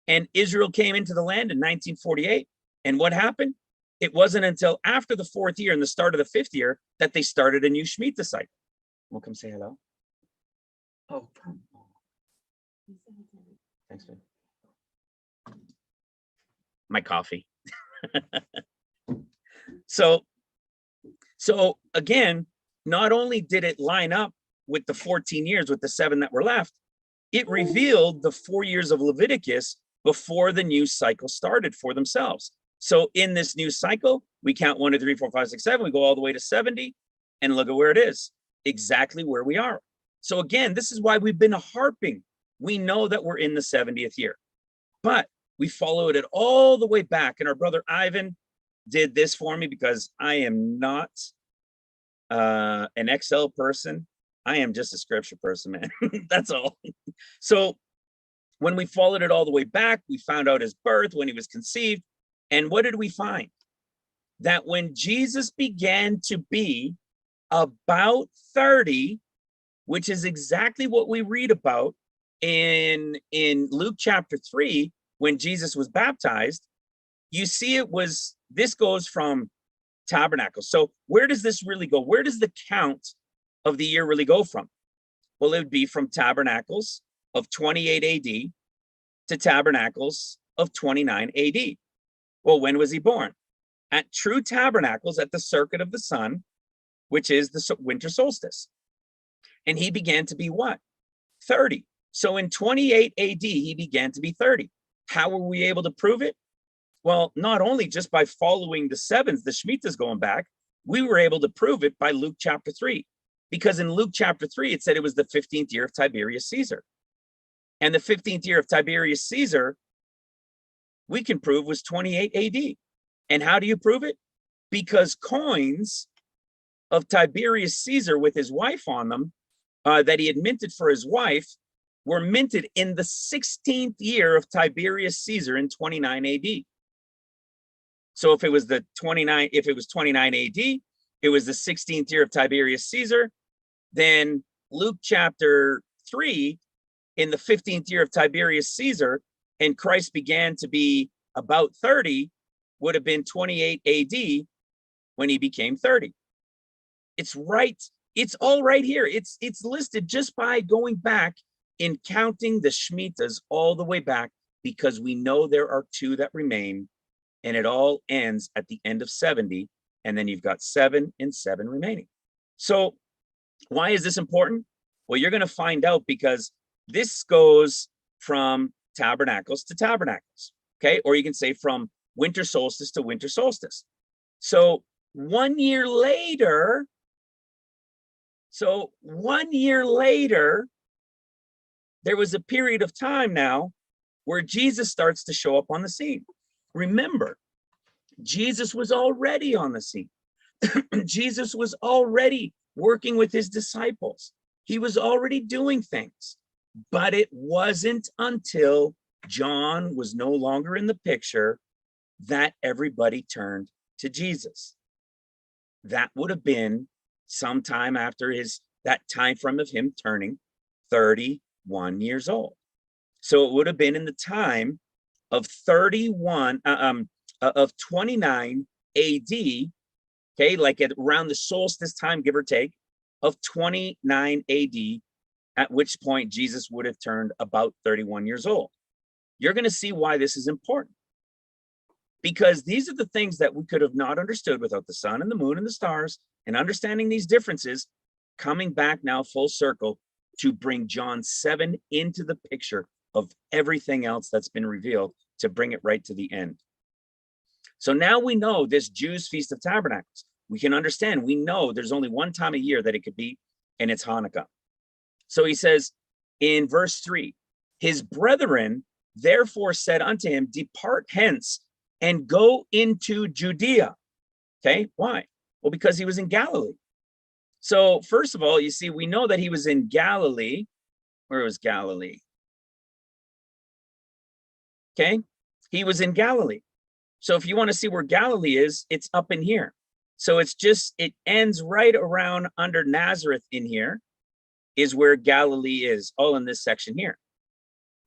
And Israel came into the land in 1948. And what happened? It wasn't until after the 4th year and the start of the 5th year that they started a new Shemitah cycle. We'll come say hello. Oh, thanks, man. My coffee. So again, not only did it line up with the 14 years, with the 7 that were left, it revealed the 4 years of Leviticus before the new cycle started for themselves. So in this new cycle, we count 1, 2, 3, 4, 5, 6, 7. We go all the way to 70, and look at where it is, exactly where we are. So again, this is why we've been harping. We know that we're in the 70th year, but we followed it all the way back. And our brother Ivan did this for me because I am not an Excel person. I am just a scripture person, man. That's all. So when we followed it all the way back, we found out his birth, when he was conceived. And what did we find? That when Jesus began to be about 30, which is exactly what we read about in Luke chapter 3, when Jesus was baptized, you see this goes from Tabernacles. So where does this really go? Where does the count of the year really go from? Well, it would be from Tabernacles of 28 AD to Tabernacles of 29 AD. Well, when was he born? At True Tabernacles at the circuit of the sun, which is the winter solstice. And he began to be what? 30. So in 28 AD, he began to be 30. How were we able to prove it? Well, not only just by following the 7s, the Shemitahs going back, we were able to prove it by Luke chapter 3. Because in Luke chapter 3, it said it was the 15th year of Tiberius Caesar. And the 15th year of Tiberius Caesar, we can prove was 28 AD. And how do you prove it? Because coins of Tiberius Caesar with his wife on them, that he had minted for his wife, were minted in the 16th year of Tiberius Caesar in 29 AD. So if it was 29 AD, it was the 16th year of Tiberius Caesar. Then Luke chapter 3, in the 15th year of Tiberius Caesar, and Christ began to be about 30, would have been 28 AD when he became 30. It's right. It's all right here. It's listed just by going back in counting the Shemitahs all the way back, because we know there are 2 that remain, and it all ends at the end of 70, and then you've got 7 and 7 remaining. So why is this important? Well, you're going to find out, because this goes from Tabernacles to Tabernacles, okay? Or you can say from winter solstice to winter solstice. So 1 year later, there was a period of time now where Jesus starts to show up on the scene. Remember, Jesus was already on the scene. Jesus was already working with his disciples. He was already doing things, but it wasn't until John was no longer in the picture that everybody turned to Jesus. That would have been sometime after that time frame of him turning 31 years old. So it would have been in the time of 29 AD, okay, like around the solstice time, give or take, of 29 AD, at which point Jesus would have turned about 31 years old. You're going to see why this is important, because these are the things that we could have not understood without the sun and the moon and the stars, and understanding these differences, coming back now full circle to bring John 7 into the picture of everything else that's been revealed, to bring it right to the end. So now we know this Jews' Feast of Tabernacles. We can understand, we know there's only one time a year that it could be, and it's Hanukkah. So he says in verse 3, his brethren therefore said unto him, depart hence and go into Judea. Okay, why? Well, because he was in Galilee. So first of all, you see, we know that he was in Galilee. Where was Galilee? Okay, he was in Galilee. So if you want to see where Galilee is, it's up in here. So it's just, it ends right around under Nazareth in here is where Galilee is, all in this section here.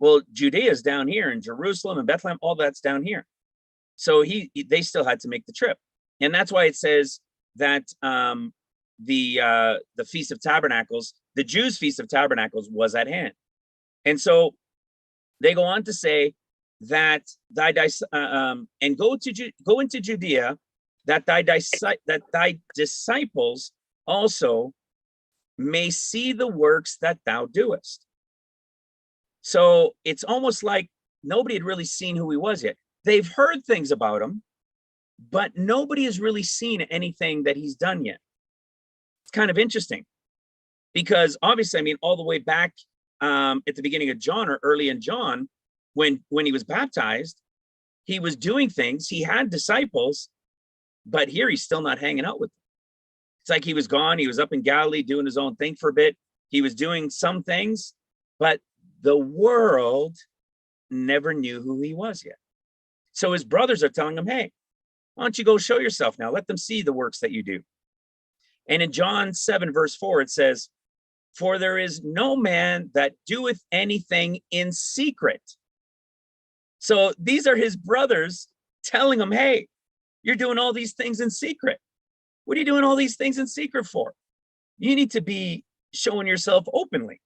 Well, Judea is down here, and Jerusalem and Bethlehem, all that's down here. So they still had to make the trip. And that's why it says that the Feast of Tabernacles, the Jews' Feast of Tabernacles was at hand. And so they go on to say that and go into Judea, that thy disciples also may see the works that thou doest. So it's almost like nobody had really seen who he was yet. They've heard things about him, but nobody has really seen anything that he's done yet. It's kind of interesting because obviously, I mean, all the way back at the beginning of John, or early in John, when he was baptized, he was doing things. He had disciples, but here he's still not hanging out with them. It's like he was gone. He was up in Galilee doing his own thing for a bit. He was doing some things, but the world never knew who he was yet. So his brothers are telling him, hey, why don't you go show yourself now? Let them see the works that you do. And in John 7, verse 4, it says, for there is no man that doeth anything in secret. So these are his brothers telling him, hey, you're doing all these things in secret. What are you doing all these things in secret for? You need to be showing yourself openly.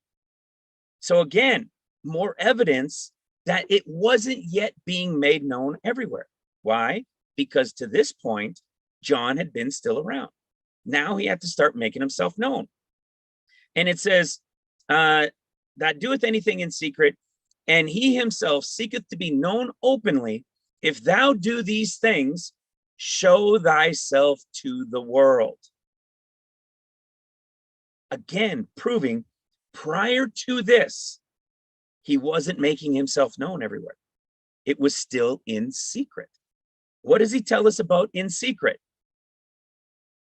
So again, more evidence that it wasn't yet being made known everywhere. Why? Because to this point, John had been still around. Now he had to start making himself known. And it says, that doeth anything in secret, and he himself seeketh to be known openly. If thou do these things, show thyself to the world. Again, proving prior to this, he wasn't making himself known everywhere. It was still in secret. What does he tell us about in secret?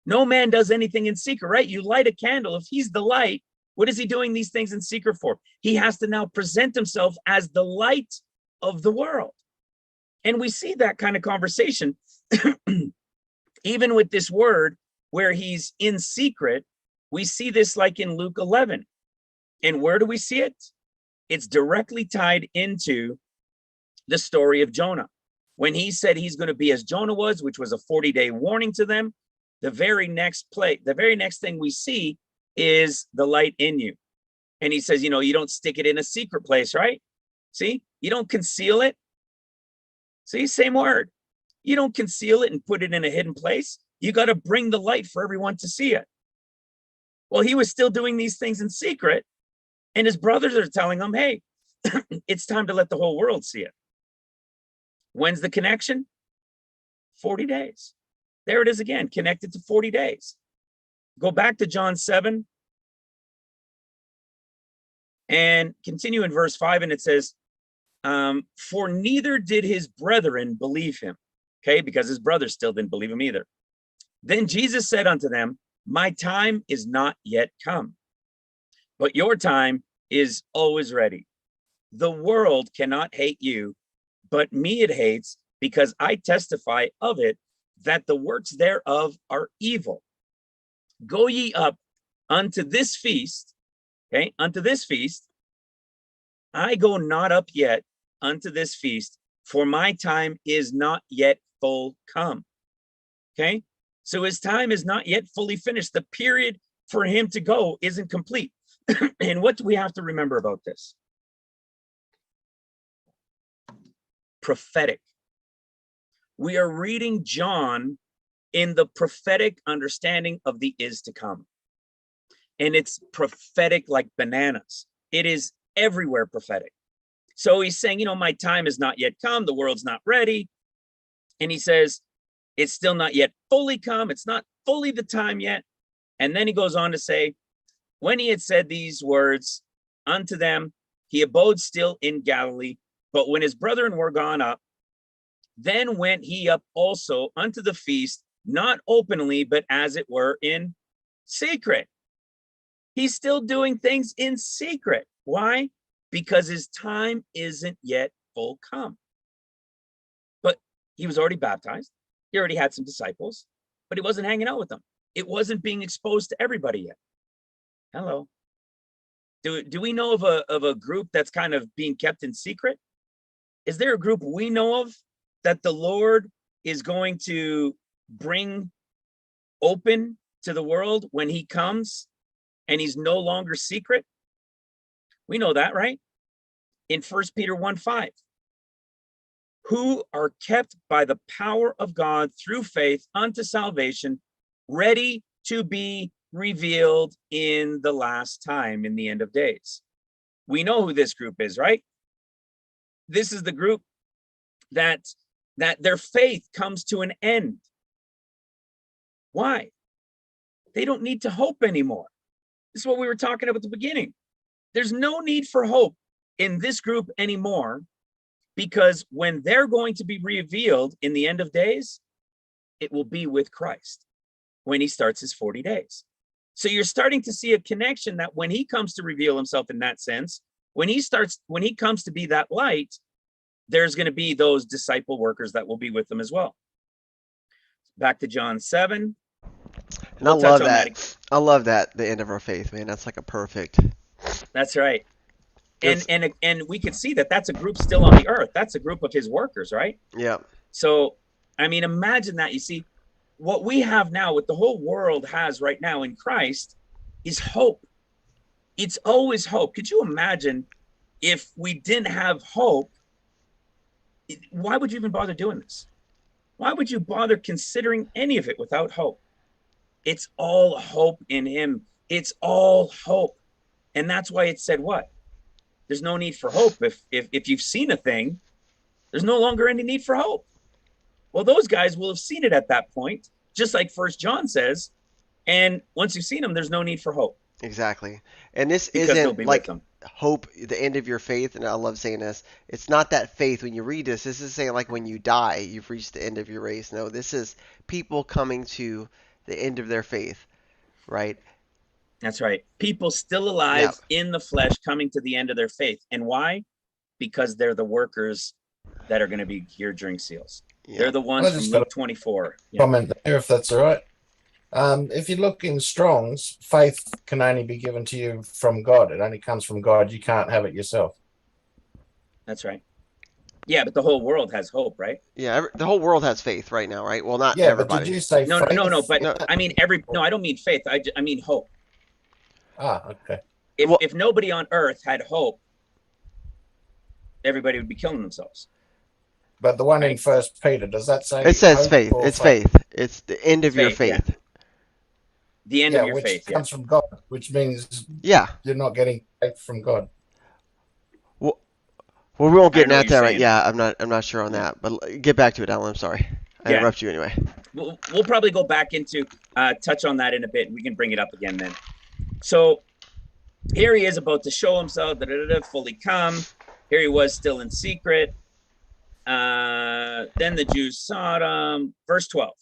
No man does anything in secret, right? You light a candle. If he's the light, what is he doing these things in secret for? He has to now present himself as the light of the world. And we see that kind of conversation even with this word where he's in secret. We see this like in Luke 11. And where do we see it? It's directly tied into the story of Jonah. When he said he's going to be as Jonah was, which was a 40-day warning to them, the very next thing we see is the light in you. And he says, you don't stick it in a secret place, right? See, you don't conceal it. See, same word. You don't conceal it and put it in a hidden place. You got to bring the light for everyone to see it. Well, he was still doing these things in secret, and his brothers are telling him, hey, it's time to let the whole world see it. When's the connection? 40 days. There it is again, connected to 40 days. Go back to John 7 and continue in verse 5, and it says, for neither did his brethren believe him. Okay, because his brothers still didn't believe him either. Then Jesus said unto them, my time is not yet come, but your time is always ready. The world cannot hate you, but me it hates, because I testify of it, that the works thereof are evil. Go ye up unto this feast, okay, unto this feast. I go not up yet unto this feast, for my time is not yet full come. Okay, so his time is not yet fully finished. The period for him to go isn't complete. And what do we have to remember about this? Prophetic. We are reading John in the prophetic understanding of the is to come. And it's prophetic like bananas. It is everywhere prophetic. So he's saying, my time is not yet come. The world's not ready. And he says, It's still not yet fully come. It's not fully the time yet. And then he goes on to say, when he had said these words unto them, he abode still in Galilee. But when his brethren were gone up, then went he up also unto the feast, not openly, but as it were in secret. He's still doing things in secret. Why? Because his time isn't yet full come. But he was already baptized. He already had some disciples, but he wasn't hanging out with them. It wasn't being exposed to everybody yet. Hello. Do we know of a group that's kind of being kept in secret? Is there a group we know of that the Lord is going to bring open to the world when he comes and he's no longer secret? We know that, right? In 1 Peter 1:5, who are kept by the power of God through faith unto salvation, ready to be revealed in the last time, in the end of days. We know who this group is, right? This is the group that their faith comes to an end. Why? They don't need to hope anymore. This is what we were talking about at the beginning. There's no need for hope in this group anymore, because when they're going to be revealed in the end of days, it will be with Christ when he starts his 40 days. So you're starting to see a connection that when he comes to reveal himself in that sense, when he comes to be that light, there's going to be those disciple workers that will be with them as well. Back to John 7. And I love that. I love that, the end of our faith, man. That's like a perfect. That's right. And we could see that that's a group still on the earth. That's a group of his workers, right? Yeah. So, I mean, imagine that. You see, what we have now, what the whole world has right now in Christ, is hope. It's always hope. Could you imagine if we didn't have hope? Why would you even bother doing this? Why would you bother considering any of it without hope? It's all hope in him. It's all hope. And that's why it said what? There's no need for hope. If you've seen a thing, there's no longer any need for hope. Well, those guys will have seen it at that point, just like 1 John says. And once you've seen them, there's no need for hope. Exactly. And this Because they'll isn't be like with them. hope, the end of your faith. And I love saying this. It's not that faith when you read this. This is saying like when you die, you've reached the end of your race. No, this is people coming to the end of their faith, right? That's right. People still alive in the flesh coming to the end of their faith. And why? Because they're the workers that are going to be here during seals. Yeah. They're the ones from Luke 24. Comment there, if that's all right. If you look in Strong's, faith can only be given to you from God. It only comes from God. You can't have it yourself. That's right. Yeah, but the whole world has hope, right? Yeah, the whole world has faith right now, right? Well, not everybody. But did you say no, faith? No, but no. I mean no, I don't mean faith. I mean hope. Okay. If nobody on earth had hope, everybody would be killing themselves. But the one in 1 Peter, does that say? It says faith. It's faith. It's the end of your faith. Yeah. The end of your faith. Which comes from God, which means you're not getting faith from God. Well, we won't get into that right. Yeah, I'm not sure on that. But get back to it, Alan. I'm sorry. I interrupt you anyway. We'll probably go back into touch on that in a bit. We can bring it up again then. So here he is about to show himself, fully come. Here he was still in secret. Then the Jews sought him. Verse 12.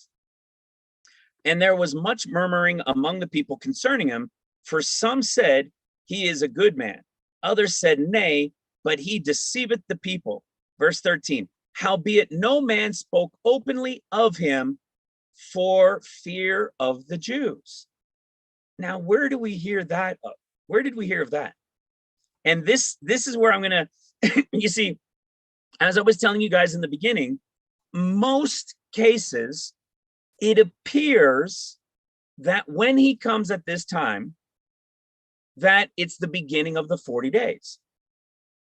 And there was much murmuring among the people concerning him, for some said, he is a good man. Others said, nay, but he deceiveth the people. Verse 13. Howbeit no man spoke openly of him for fear of the Jews. Now, where do we hear that of? Where did we hear of that? And this is where I'm going to, you see, as I was telling you guys in the beginning, most cases, it appears that when he comes at this time, that it's the beginning of the 40 days.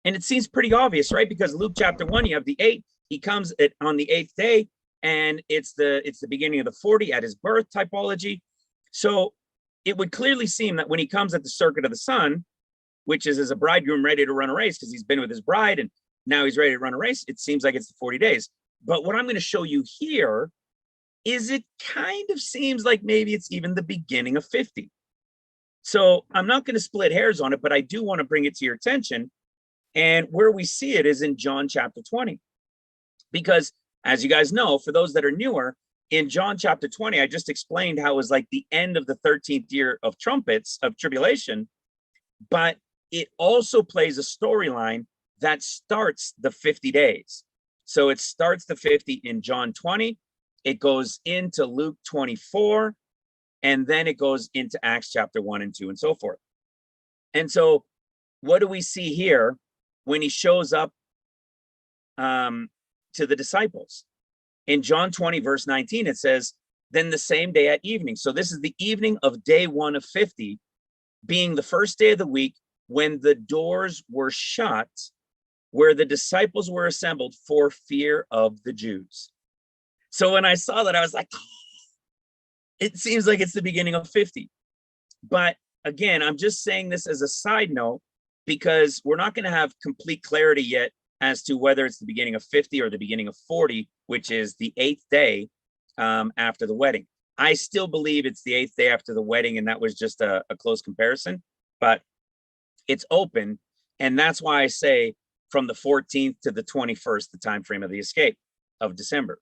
And it seems pretty obvious, right? Because Luke chapter 1, you have the 8, he comes on the 8th day, and it's the beginning of the 40 at his birth typology. So it would clearly seem that when he comes at the circuit of the sun, which is as a bridegroom ready to run a race because he's been with his bride and now he's ready to run a race, it seems like it's the 40 days. But what I'm going to show you here is it kind of seems like maybe it's even the beginning of 50. So I'm not going to split hairs on it, but I do want to bring it to your attention. And where we see it is in John chapter 20. Because as you guys know, for those that are newer, in John chapter 20, I just explained how it was like the end of the 13th year of trumpets, of tribulation, but it also plays a storyline that starts the 50 days. So it starts the 50 in John 20, it goes into Luke 24, and then it goes into Acts chapter 1 and 2 and so forth. And so what do we see here when he shows up to the disciples? In John 20, verse 19, it says, then the same day at evening. So this is the evening of day 1 of 50, being the first day of the week, when the doors were shut, where the disciples were assembled for fear of the Jews. So when I saw that, I was like, it seems like it's the beginning of 50. But again, I'm just saying this as a side note, because we're not going to have complete clarity yet as to whether it's the beginning of 50 or the beginning of 40, which is the 8th day after the wedding. I still believe it's the 8th day after the wedding, and that was just a close comparison, but it's open. And that's why I say from the 14th to the 21st, the time frame of the escape of December.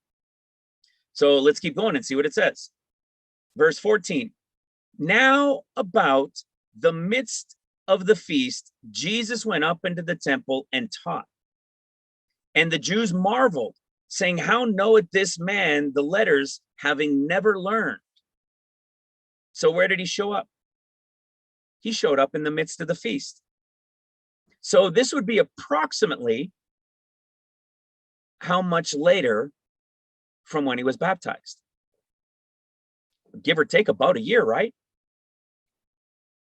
So let's keep going and see what it says. Verse 14, now about the midst of the feast, Jesus went up into the temple and taught. And the Jews marveled, saying, how knoweth this man the letters, having never learned? So where did he show up? He showed up in the midst of the feast. So this would be approximately how much later from when he was baptized? Give or take about a year, right?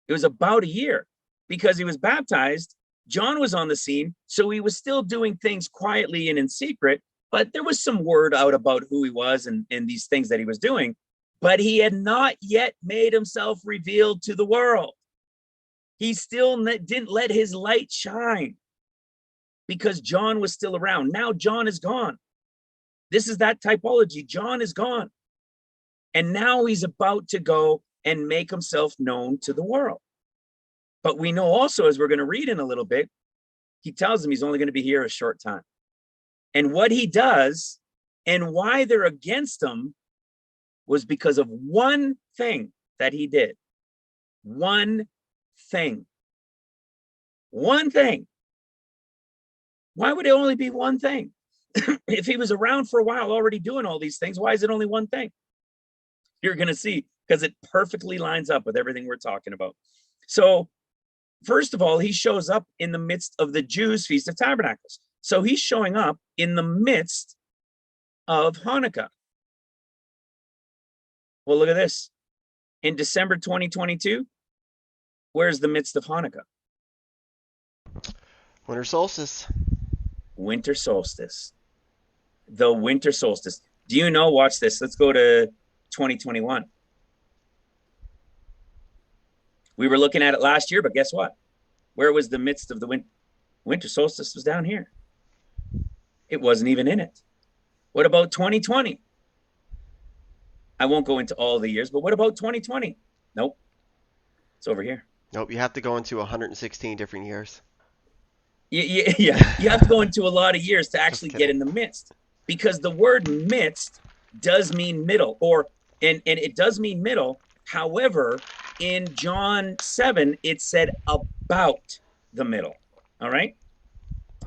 It was about a year, because he was baptized. John was on the scene, so he was still doing things quietly and in secret, but there was some word out about who he was and these things that he was doing, but he had not yet made himself revealed to the world. He still didn't let his light shine because John was still around. Now John is gone. This is that typology. John is gone. And now he's about to go and make himself known to the world. But we know also, as we're going to read in a little bit, he tells them he's only going to be here a short time. And what he does and why they're against him was because of one thing that he did. One thing. One thing. Why would it only be one thing? If he was around for a while already doing all these things, why is it only one thing? You're going to see, because it perfectly lines up with everything we're talking about. So first of all, he shows up in the midst of the Jews' Feast of Tabernacles. So he's showing up in the midst of Hanukkah. Well, look at this. In December 2022, where's the midst of Hanukkah? Winter solstice. Winter solstice. The winter solstice. Do you know, watch this. Let's go to 2021. We were looking at it last year, but guess what? Where was the midst of the winter solstice? Was down here. It wasn't even in it. What about 2020? I won't go into all the years, but what about 2020? Nope. It's over here. Nope, you have to go into 116 different years. Yeah. You have to go into a lot of years to actually get in the midst, because the word midst does mean middle, and it does mean middle. However, in John 7, it said about the middle. All right.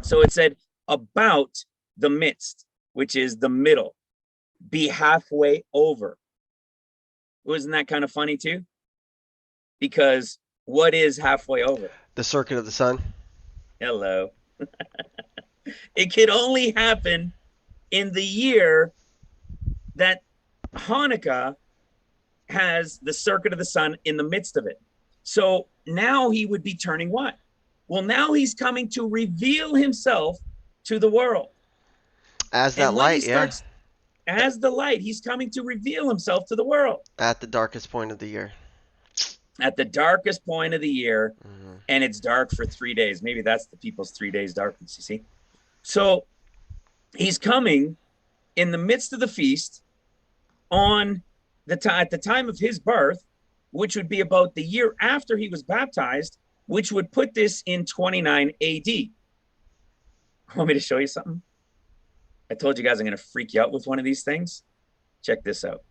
So it said about the midst, which is the middle, be halfway over. Wasn't that kind of funny too? Because what is halfway over? The circuit of the sun. Hello. It could only happen in the year that Hanukkah has the circuit of the sun in the midst of it. So now he would be turning what? Well, now he's coming to reveal himself to the world. As that light, yeah. As the light, he's coming to reveal himself to the world. At the darkest point of the year. At the darkest point of the year, Mm-hmm. and it's dark for 3 days. Maybe that's the people's 3 days darkness, you see? So he's coming in the midst of the feast, on at the time of his birth, which would be about the year after he was baptized, which would put this in 29 AD. Want me to show you something? I told you guys I'm going to freak you out with one of these things. Check this out.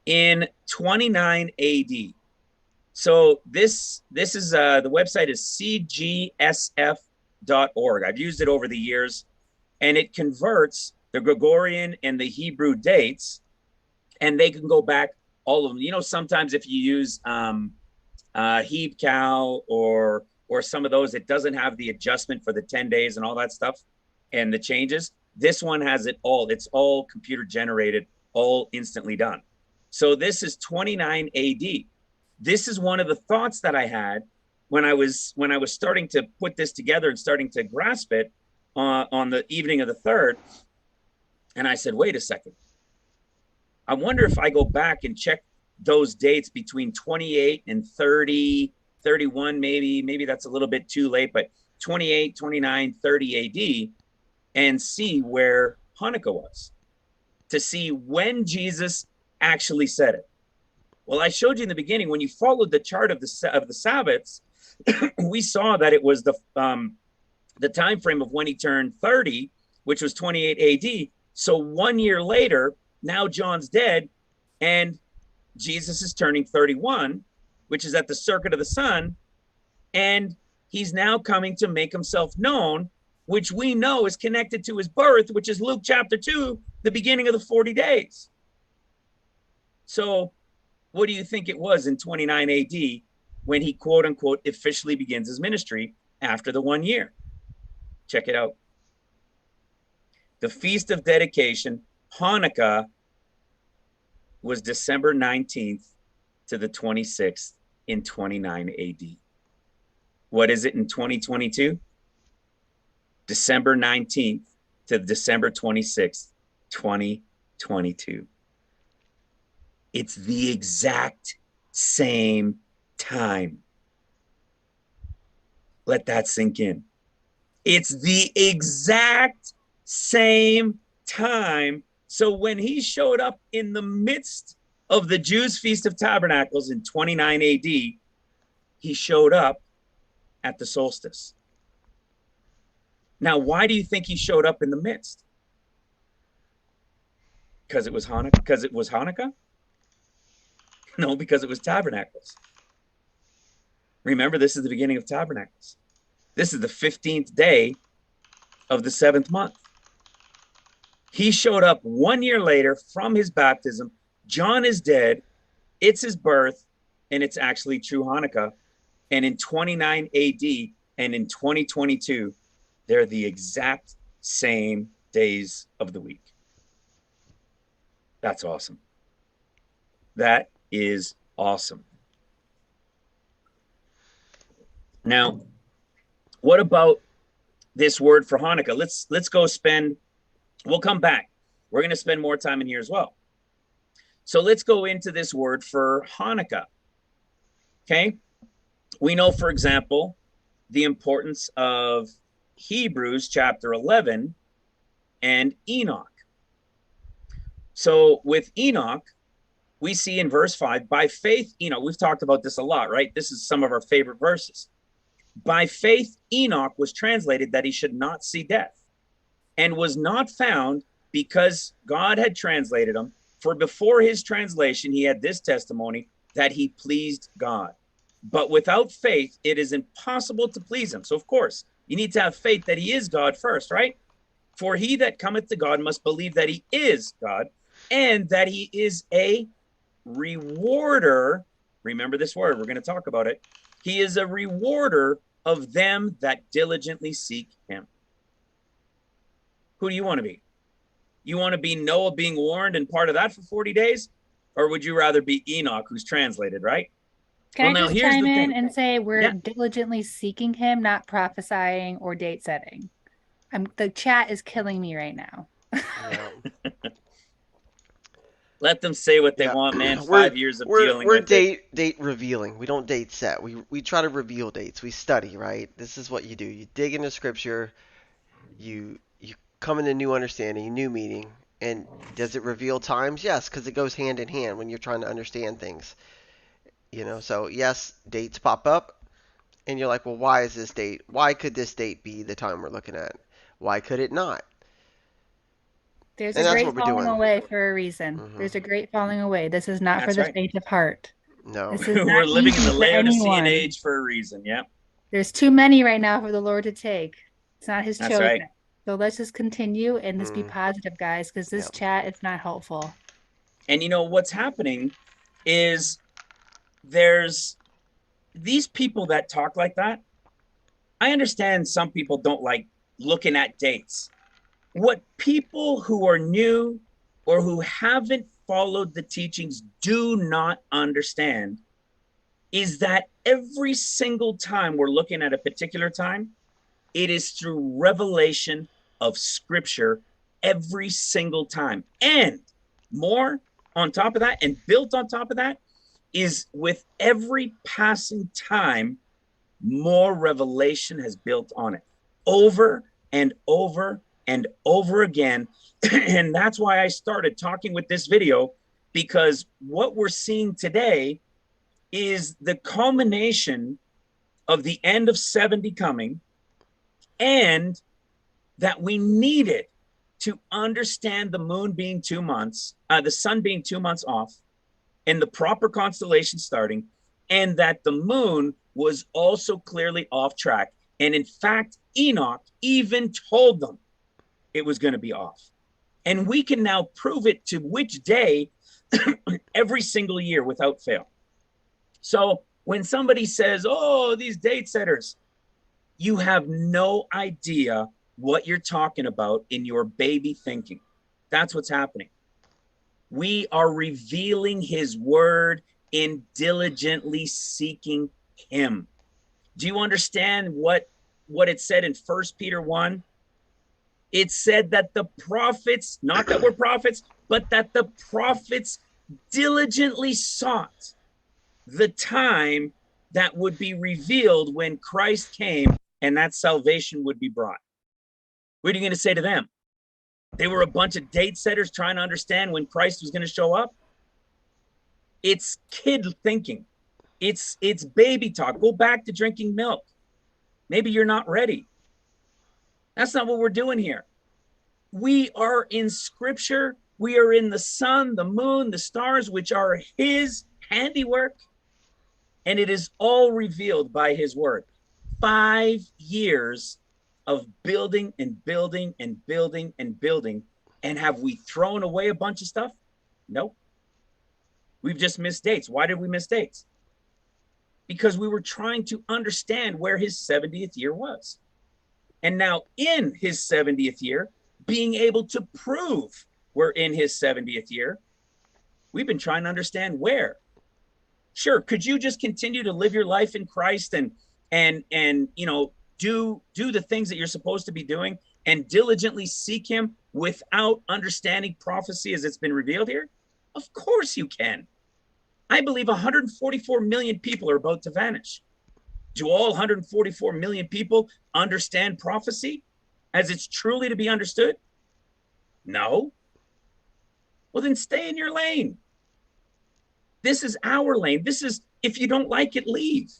In 29 AD, so this is the website is cgsf.org. I've used it over the years, and it converts the Gregorian and the Hebrew dates, and they can go back all of them. You know, sometimes if you use HeebCal or some of those, it doesn't have the adjustment for the 10 days and all that stuff and the changes. This one has it all. It's all computer generated, all instantly done. So this is 29 AD. This is one of the thoughts that I had when I was starting to put this together and starting to grasp it on the evening of the 3rd. And I said, wait a second. I wonder if I go back and check those dates between 28 and 30, 31, maybe that's a little bit too late, but 28, 29, 30 AD, and see where Hanukkah was, to see when Jesus actually said it. Well, I showed you in the beginning, when you followed the chart of the Sabbaths, we saw that it was the time frame of when he turned 30, which was 28 AD. So 1 year later, now John's dead, and Jesus is turning 31, which is at the circuit of the sun, and he's now coming to make himself known, which we know is connected to his birth, which is Luke chapter 2, the beginning of the 40 days. So what do you think it was in 29 AD when he, quote unquote, officially begins his ministry after the 1 year? Check it out. The Feast of Dedication, Hanukkah, was December 19th to the 26th in 29 AD. What is it in 2022? December 19th to December 26th, 2022. It's the exact same time. Let that sink in. It's the exact same time. So when he showed up in the midst of the Jews' Feast of Tabernacles in 29 AD, he showed up at the solstice. Now, why do you think he showed up in the midst? Because it was Hanukkah? Because it was Hanukkah? No, because it was Tabernacles. Remember, this is the beginning of Tabernacles. This is the 15th day of the 7th month. He showed up 1 year later from his baptism. John is dead. It's his birth, and it's actually true Hanukkah. And in 29 AD and in 2022, they're the exact same days of the week. That's awesome. That is awesome. Now, what about this word for Hanukkah? Let's go spend, we'll come back. We're going to spend more time in here as well. So let's go into this word for Hanukkah. Okay? We know, for example, the importance of Hebrews chapter 11 and Enoch. So with Enoch, we see in verse 5, by faith, Enoch, we've talked about this a lot, right? This is some of our favorite verses. By faith, Enoch was translated that he should not see death, and was not found because God had translated him. For before his translation, he had this testimony that he pleased God. But without faith, it is impossible to please him. So, of course, you need to have faith that he is God first, right? For he that cometh to God must believe that he is God, and that he is a rewarder. Remember this word, we're going to talk about it. He is a rewarder of them that diligently seek him. Who do you want to be? You want to be Noah being warned and part of that for 40 days? Or would you rather be Enoch, who's translated, right? Can Well, I now just here's chime the in thing. and say we're Yeah. diligently seeking him, not prophesying or date setting? The chat is killing me right now. Yeah. Let them say what they Yeah. want, man. We're 5 years of we're dealing we're with it. date revealing. We don't date set. We try to reveal dates. We study, right? This is what you do. You dig into scripture. You come into new understanding, new meaning, And does it reveal times? Yes, because it goes hand in hand when you're trying to understand things. So yes, dates pop up, and you're like, well, why is this date? Why could this date be the time we're looking at? Why could it not? There's And a that's great what we're falling doing. away for a reason. Hmm. There's a great falling away. This is not for That's the right. faint of heart. No. This is We're not living in easy the for Laodicean anyone. age for a reason. Yeah, There's too many right now for the Lord to take. It's not his that's chosen. right. So let's just continue and just be Mm, positive, guys, because this yep. chat is not helpful. And what's happening is there's these people that talk like that. I understand some people don't like looking at dates. What people who are new or who haven't followed the teachings do not understand is that every single time we're looking at a particular time, it is through revelation of scripture every single time. And more on top of that, and built on top of that, is with every passing time, more revelation has built on it over and over and over again. And that's why I started talking with this video, because what we're seeing today is the culmination of the end of 70 coming, and that we needed to understand the moon being 2 months, the sun being 2 months off, and the proper constellation starting, and that the moon was also clearly off track. And in fact, Enoch even told them it was going to be off. And we can now prove it to which day every single year without fail. So when somebody says, oh, these date setters, you have no idea what you're talking about in your baby thinking. That's what's happening. We are revealing his word in diligently seeking him. Do you understand what it said in 1 Peter 1? It said that the prophets, not that we're prophets, but that the prophets diligently sought the time that would be revealed when Christ came and that salvation would be brought. What are you going to say to them? They were a bunch of date setters trying to understand when Christ was going to show up. It's kid thinking. It's baby talk. Go back to drinking milk. Maybe you're not ready. That's not what we're doing here. We are in scripture. We are in the sun, the moon, the stars, which are his handiwork. And it is all revealed by his word. 5 years of building and building and building and building. And have we thrown away a bunch of stuff? Nope. We've just missed dates. Why did we miss dates? Because we were trying to understand where his 70th year was. And now in his 70th year, being able to prove we're in his 70th year, we've been trying to understand where. Sure, could you just continue to live your life in Christ and do the things that you're supposed to be doing and diligently seek him without understanding prophecy as it's been revealed here? Of course you can. I believe 144 million people are about to vanish. Do all 144 million people understand prophecy as it's truly to be understood? No. Well, then stay in your lane. This is our lane. This is, if you don't like it, leave.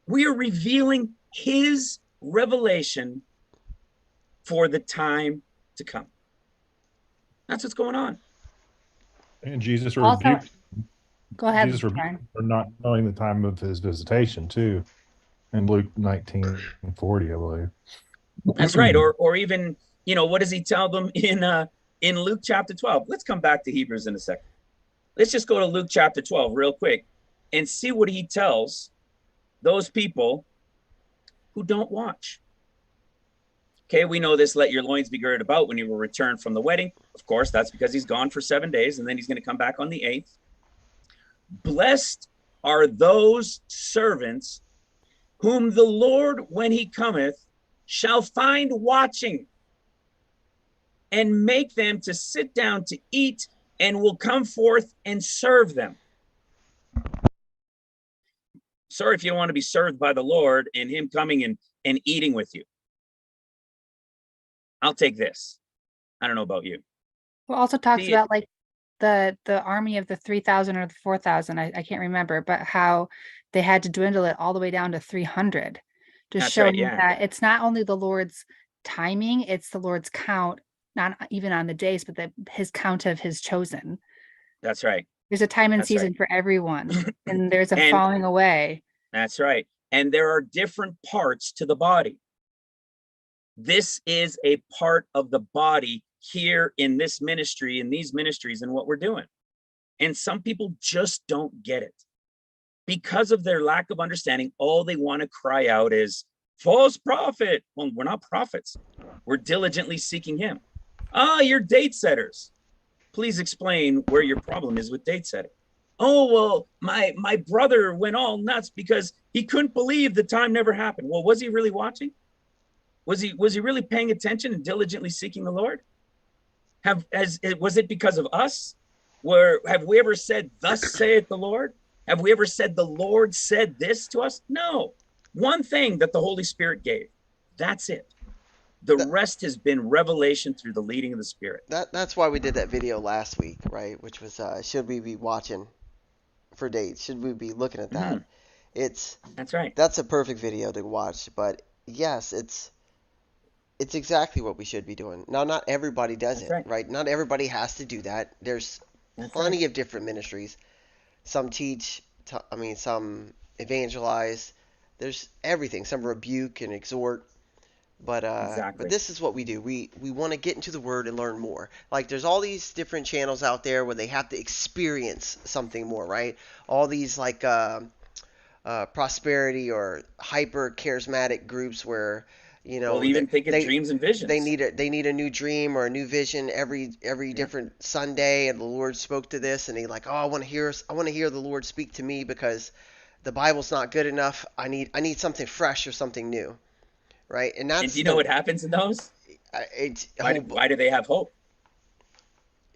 We are revealing his revelation for the time to come. That's what's going on. And Jesus Also, rebuked go ahead, Jesus rebuked Brian. him for not knowing the time of his visitation too, in Luke 19:40, I believe. That's right. Or even, what does he tell them in Luke chapter 12? Let's come back to Hebrews in a second. Let's just go to Luke chapter 12 real quick and see what he tells those people who don't watch. Okay, we know this, let your loins be girded about when you will return from the wedding. Of course, that's because he's gone for 7 days and then he's going to come back on the 8th. Blessed are those servants whom the Lord, when he cometh, shall find watching, and make them to sit down to eat, and will come forth and serve them. Sorry if you don't want to be served by the Lord and him coming and eating with you. I'll take this. I don't know about you. Well, also talks See, about like the army of the 3,000 or the 4,000. I can't remember, but how they had to dwindle it all the way down to 300, just that's right. showing Yeah, that it's not only the Lord's timing, it's the Lord's count, not even on the days, but his count of his chosen. that's right. There's a time and That's right. season for everyone, and there's a And falling away. that's right. And there are different parts to the body. This is a part of the body here in this ministry, in these ministries, and what we're doing. And some people just don't get it. Because of their lack of understanding, all they want to cry out is false prophet. Well, we're not prophets. We're diligently seeking him. You're date setters. Please explain where your problem is with date setting. Oh, well, my brother went all nuts because he couldn't believe the time never happened. Well, was he really watching? Was he really paying attention and diligently seeking the Lord? Was it because of us? Have we ever said, thus saith the Lord? Have we ever said the Lord said this to us? No. One thing that the Holy Spirit gave. That's it. The rest has been revelation through the leading of the Spirit. That's why we did that video last week, right? Which was should we be watching for dates? Should we be looking at that? That's right. That's a perfect video to watch. But yes, it's exactly what we should be doing. Now, not everybody does That's it, right. right? Not everybody has to do that. There's That's plenty right. of different ministries. Some teach, some evangelize. There's everything. Some rebuke and exhort. But Exactly. but this is what we do. We want to get into the Word and learn more. Like there's all these different channels out there where they have to experience something more, right? All these like prosperity or hyper charismatic groups where Well, even think of dreams and visions. they need a new dream or a new vision every different Sunday, and the Lord spoke to this, and they like, oh, I want to hear the Lord speak to me because the Bible's not good enough. I need something fresh or something new, right? And that's do you know what happens in those? Why do they have hope?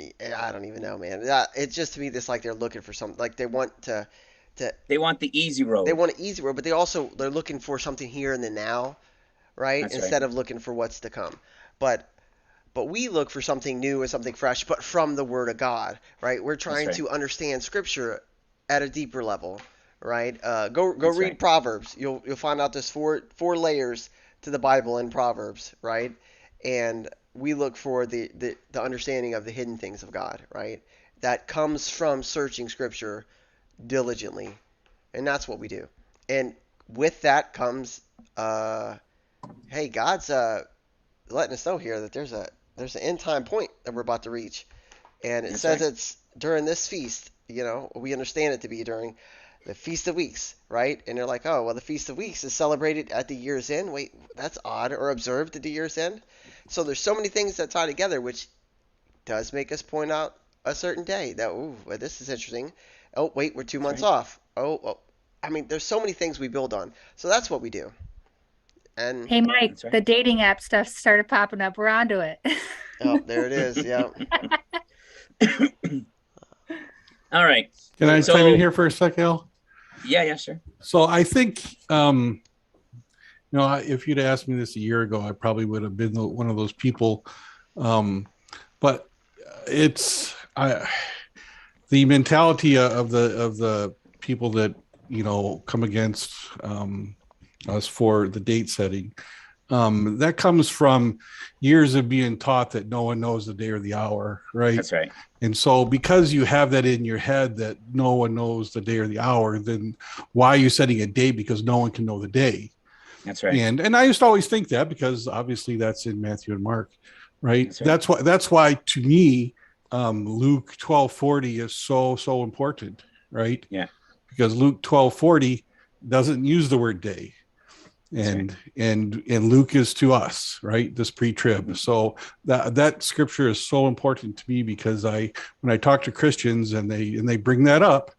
I don't even know, man. It's just to me this like they're looking for something, like they want They want the easy road. they want an easy road, but they're looking for something here in the now, right? That's Instead right. of looking for what's to come. But we look for something new and something fresh, but from the Word of God, right? We're trying right. to understand Scripture at a deeper level, right? Go That's read right. Proverbs. You'll find out there's four layers to the Bible in Proverbs, right? And we look for the understanding of the hidden things of God, right? That comes from searching Scripture diligently, and that's what we do. And with that comes, hey, God's letting us know here that there's an end time point that we're about to reach, and it That's says right. it's during this feast. We understand it to be during the Feast of Weeks, right? And they're like, oh, well, the Feast of Weeks is celebrated at the year's end. Wait, that's odd, or observed at the year's end. So there's so many things that tie together, which does make us point out a certain day that, ooh, well, this is interesting. Oh, wait, we're 2 months right. off. Oh, I mean, there's so many things we build on. So that's what we do. And Hey, Mike, That's right. the dating app stuff started popping up. We're onto it. oh, there it is. Yeah. All right. Can I So- chime in here for a sec, Al? Yeah, sure. So I think, if you'd asked me this a year ago, I probably would have been one of those people. But it's the mentality of the people that come against us for the date setting. That comes from years of being taught that no one knows the day or the hour, right? That's right. And so because you have that in your head that no one knows the day or the hour, then why are you setting a date? Because no one can know the day. That's right. And I used to always think that because obviously that's in Matthew and Mark, right? That's right. That's why to me, Luke 12:40 is so important, right? Yeah. Because Luke 12:40 doesn't use the word day. And Luke is to us, right? This pre-trib. So that scripture is so important to me because when I talk to Christians and they bring that up,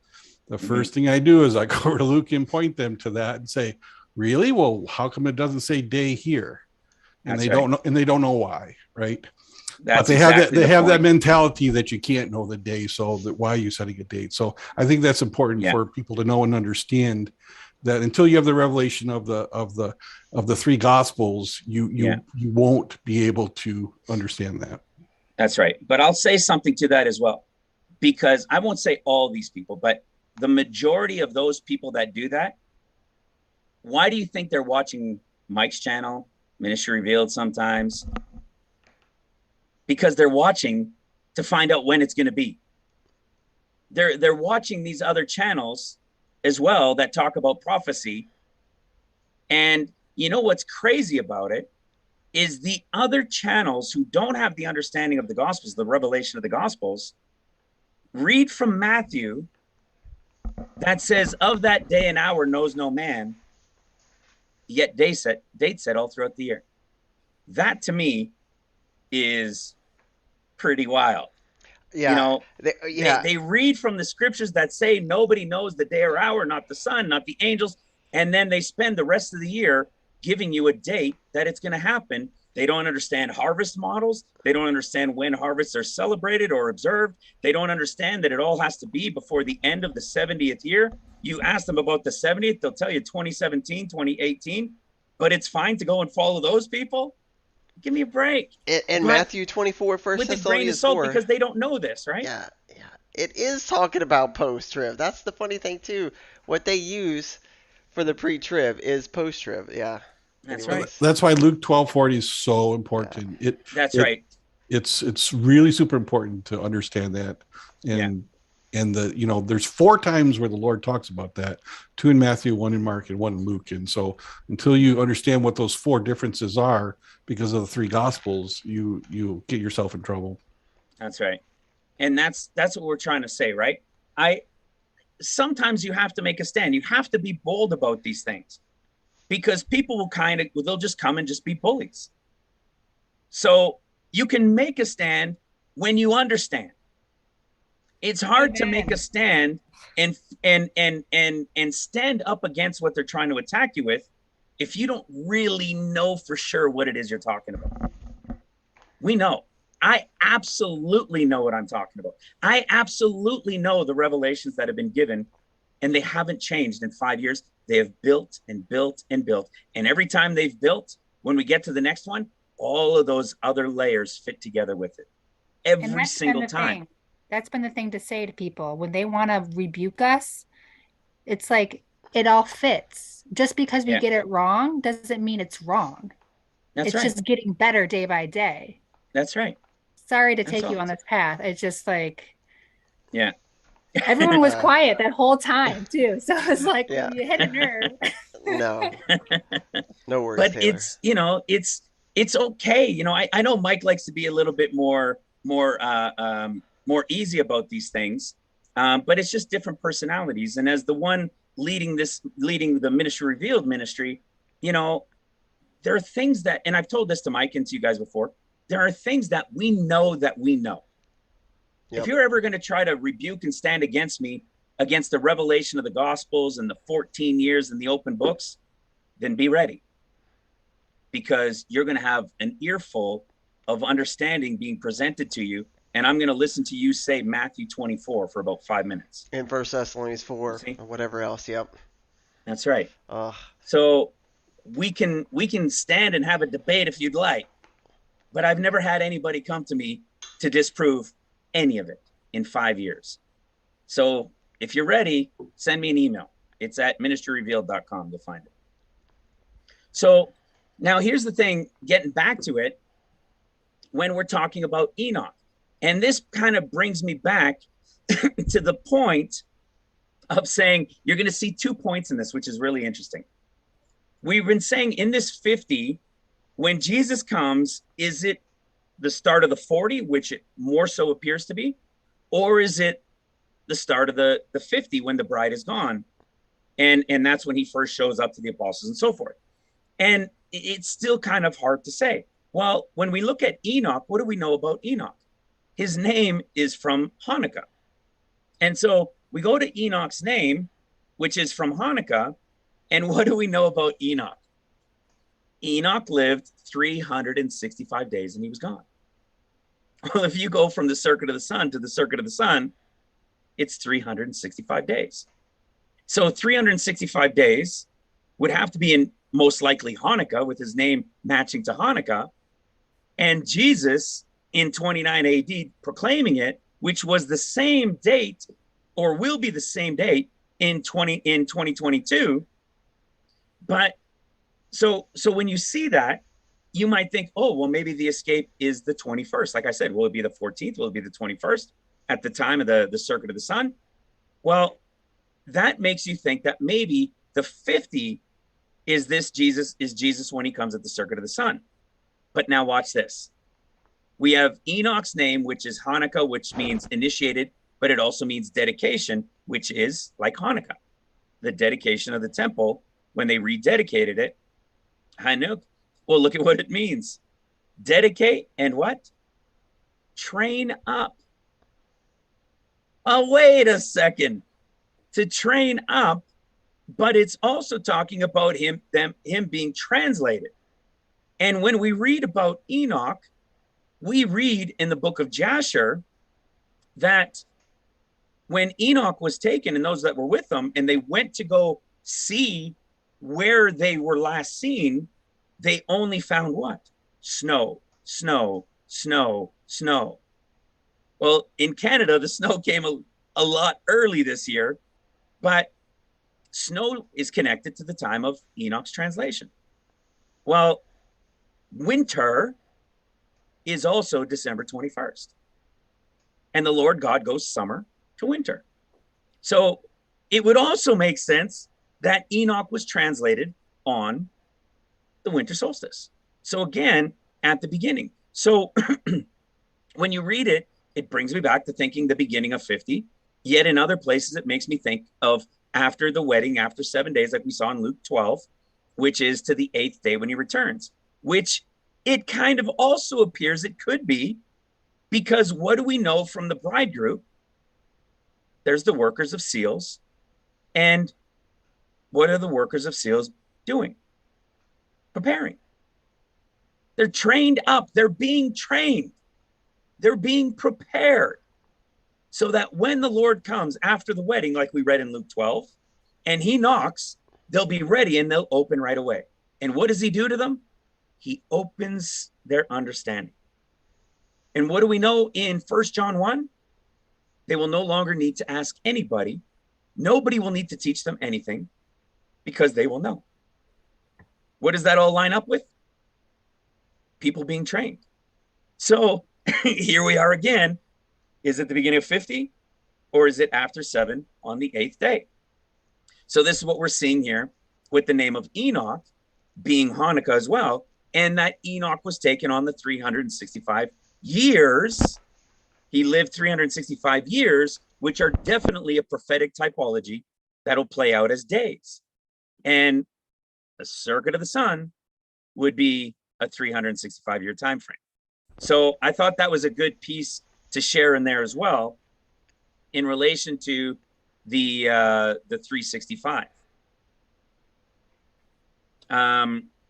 the first thing I do is I go over to Luke and point them to that and say, really? Well, how come it doesn't say day here? And That's they right. don't know, and they don't know why, right? That's But they have exactly that the that point. mentality that you can't know the day, so that why are you setting a date? So I think that's important Yeah. for people to know and understand that until you have the revelation of the three gospels, you won't be able to understand that. That's right. But I'll say something to that as well, because I won't say all these people, but the majority of those people that do that, why do you think they're watching Mike's channel, Ministry Revealed sometimes? Because they're watching to find out when it's going to be. They're watching these other channels as well that talk about prophecy. And you know what's crazy about it is the other channels who don't have the understanding of the Gospels, the revelation of the Gospels, read from Matthew that says, of that day and hour knows no man, yet date set all throughout the year. That to me is pretty wild. Yeah. You know, Yeah. they read from the scriptures that say nobody knows the day or hour, not the Son, not the angels. And then they spend the rest of the year giving you a date that it's going to happen. They don't understand harvest models. They don't understand when harvests are celebrated or observed. They don't understand that it all has to be before the end of the 70th year. You ask them about the 70th, they'll tell you 2017, 2018, but it's fine to go and follow those people. Give me a break. And But Matthew 24, First with a grain of Thessalonians salt, 4. because they don't know this, right? Yeah, yeah. It is talking about post-trib. That's the funny thing too. What they use for the pre-trib is post-trib. Yeah. That's Anyways. right. That's why Luke 12:40 is so important. That's it- right. It's really super important to understand that. And there's 4 times where the Lord talks about that, 2 in Matthew, 1 in Mark, and 1 in Luke. And so until you understand what those 4 differences are because of the 3 gospels, you get yourself in trouble. That's right. And that's what we're trying to say, right? Sometimes you have to make a stand. You have to be bold about these things, because people will they'll just come and just be bullies. So you can make a stand when you understand. It's hard to make a stand and stand up against what they're trying to attack you with if you don't really know for sure what it is you're talking about. We know. I absolutely know what I'm talking about. I absolutely know the revelations that have been given, and they haven't changed in 5 years. They have built and built and built. And every time they've built, when we get to the next one, all of those other layers fit together with it. And Every that's single been the time. thing. That's been the thing to say to people when they want to rebuke us. It's like it all fits. Just because we Yeah. get it wrong doesn't mean it's wrong. That's It's right. just getting better day by day. That's right. Sorry to That's take all. you on this path. It's just like Yeah. everyone was Uh, quiet that whole time too. So it's like Yeah. you hit a nerve. No. No worries, But Taylor. it's okay. I know Mike likes to be a little bit more easy about these things, but it's just different personalities. And as the one leading the Ministry Revealed ministry, there are things that, and I've told this to Mike and to you guys before, there are things that we know that we know. Yep. If you're ever going to try to rebuke and stand against me, against the revelation of the Gospels and the 14 years in the open books, then be ready. Because you're going to have an earful of understanding being presented to you. And I'm going to listen to you say Matthew 24 for about 5 minutes. In First Thessalonians 4 See? or whatever else. Yep. That's right. Ugh. So we can stand and have a debate if you'd like. But I've never had anybody come to me to disprove any of it in 5 years. So if you're ready, send me an email. It's at ministryrevealed.com. You'll find it. So now here's the thing, getting back to it, when we're talking about Enoch. And this kind of brings me back to the point of saying you're going to see 2 points in this, which is really interesting. We've been saying in this 50, when Jesus comes, is it the start of the 40, which it more so appears to be, or is it the start of the 50 when the bride is gone? And that's when he first shows up to the apostles and so forth. And it's still kind of hard to say. Well, when we look at Enoch, what do we know about Enoch? His name is from Hanukkah. And so we go to Enoch's name, which is from Hanukkah. And what do we know about Enoch? Enoch lived 365 days and he was gone. Well, if you go from the circuit of the sun to the circuit of the sun, it's 365 days. So 365 days would have to be in most likely Hanukkah, with his name matching to Hanukkah. And Jesus in 29 AD proclaiming it, which was the same date or will be the same date in 2022. But so when you see that, you might think, oh, well, maybe the escape is the 21st. Like I said, will it be the 14th? Will it be the 21st at the time of the circuit of the sun? Well, that makes you think that maybe the 50 is Jesus when he comes at the circuit of the sun. But now watch this. We have Enoch's name, which is Hanukkah, which means initiated, but it also means dedication, which is like Hanukkah, the dedication of the temple when they rededicated it. Hanukkah. Well, look at what it means. Dedicate and what? Train up. Oh, wait a second. To train up, but it's also talking about him being translated. And when we read about Enoch, we read in the book of Jasher that when Enoch was taken and those that were with him, and they went to go see where they were last seen, they only found what? Snow, snow, snow, snow. Well, in Canada, the snow came a lot early this year, but snow is connected to the time of Enoch's translation. Well, winter is also December 21st. And the Lord God goes summer to winter. So it would also make sense that Enoch was translated on the winter solstice. So again, at the beginning. So when you read it, it brings me back to thinking the beginning of 50. Yet in other places, it makes me think of after the wedding, after 7 days, like we saw in Luke 12, which is to the 8th day when he returns, which it kind of also appears it could be, because what do we know from the bride group? There's the workers of seals. And what are the workers of seals doing? Preparing. They're trained up. They're being trained. They're being prepared so that when the Lord comes after the wedding, like we read in Luke 12, and he knocks, they'll be ready and they'll open right away. And what does he do to them? He opens their understanding. And what do we know in 1 John 1? They will no longer need to ask anybody. Nobody will need to teach them anything because they will know. What does that all line up with? People being trained. So here we are again. Is it the beginning of 50 or is it after 7 on the 8th day? So this is what we're seeing here with the name of Enoch being Hanukkah as well. And that Enoch was taken on the 365 years. He lived 365 years, which are definitely a prophetic typology that'll play out as days. And the circuit of the sun would be a 365-year time frame. So I thought that was a good piece to share in there as well in relation to the 365.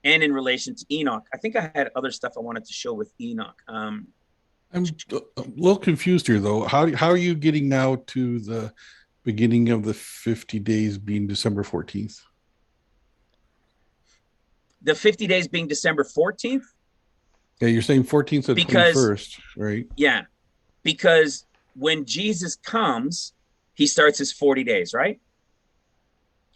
And in relation to Enoch. I think I had other stuff I wanted to show with Enoch. I'm a little confused here, though. How are you getting now to the beginning of the 50 days being December 14th? The 50 days being December 14th? Yeah, you're saying 14th to 21st, right? Yeah, because when Jesus comes, he starts his 40 days, right?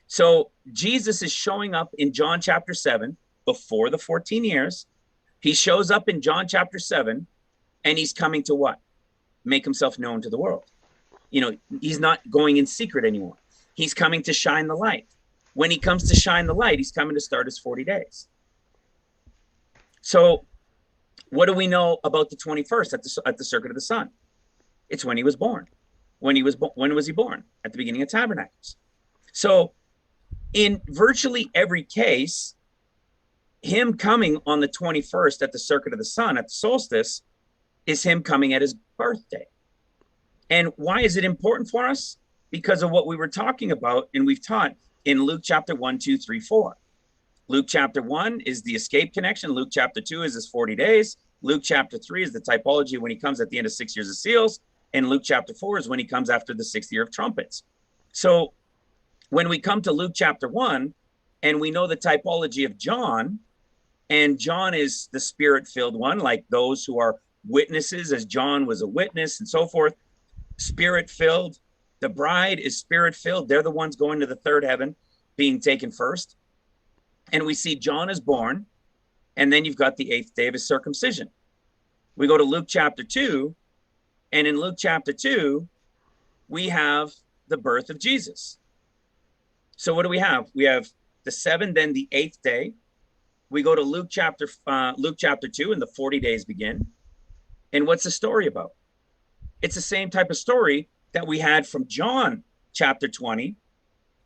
So Jesus is showing up in John chapter 7 before the 14 years. He shows up in John chapter 7 and he's coming to what? Make himself known to the world. You know, he's not going in secret anymore. He's coming to shine the light. When he comes to shine the light, he's coming to start his 40 days. So what do we know about the 21st at the circuit of the sun? It's when he was born. When was he born? At the beginning of Tabernacles. So in virtually every case, him coming on the 21st at the circuit of the sun, at the solstice, is him coming at his birthday. And why is it important for us? Because of what we were talking about and we've taught in Luke chapter 1, 2, 3, 4. Luke chapter 1 is the escape connection. Luke chapter 2 is his 40 days. Luke chapter 3 is the typology when he comes at the end of 6 years of seals. And Luke chapter 4 is when he comes after the 6th year of trumpets. So when we come to Luke chapter 1, and we know the typology of John, and John is the spirit-filled one, like those who are witnesses, as John was a witness and so forth, spirit filled. The bride is spirit filled. They're the ones going to the third heaven, being taken first. And we see John is born, and then you've got the 8th day of his circumcision. We go to Luke chapter 2, and in Luke chapter 2, we have the birth of Jesus. So what do we have? We have the 7th, then the 8th day. We go to Luke chapter 2, and the 40 days begin. And what's the story about? It's the same type of story that we had from John chapter 20.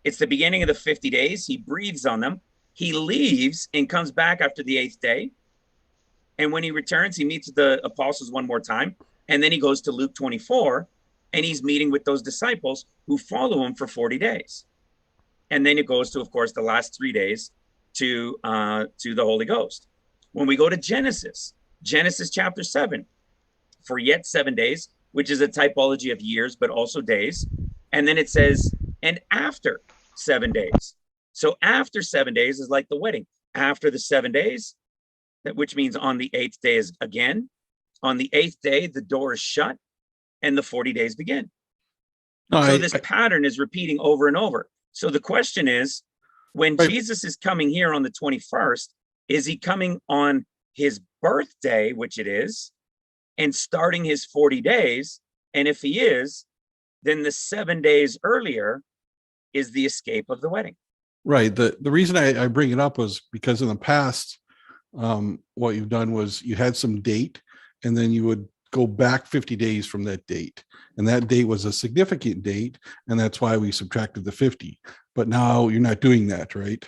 It's the beginning of the 50 days. He breathes on them. He leaves and comes back after the 8th day. And when he returns, he meets the apostles one more time. And then he goes to Luke 24, and he's meeting with those disciples who follow him for 40 days. And then it goes to, of course, the last 3 days to the Holy Ghost. When we go to Genesis chapter 7, for yet 7 days, which is a typology of years, but also days. And then it says, and after 7 days. So after 7 days is like the wedding. After the 7 days, which means on the 8th day is again. On the 8th day, the door is shut and the 40 days begin. So this pattern is repeating over and over. So the question is, when Jesus is coming here on the 21st, is he coming on his birthday, which it is, and starting his 40 days? And if he is, then the 7 days earlier is the escape of the wedding. Right. The reason I bring it up was because in the past, what you've done was you had some date, and then you would go back 50 days from that date. And that date was a significant date, and that's why we subtracted the 50. But now you're not doing that, right?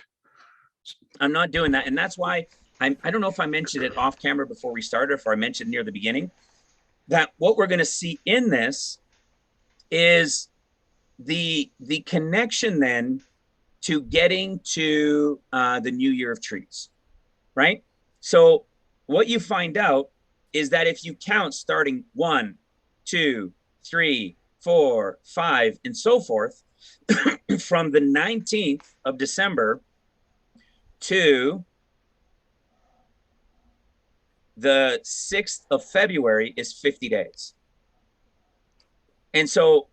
I'm not doing that. And that's why I don't know if I mentioned it off camera before we started, or if I mentioned near the beginning, that what we're going to see in this is the connection then to getting to the New Year of Trees, right? So what you find out is that if you count starting 1, 2, 3, 4, 5, and so forth, from the 19th of December to the 6th of February is 50 days. And so,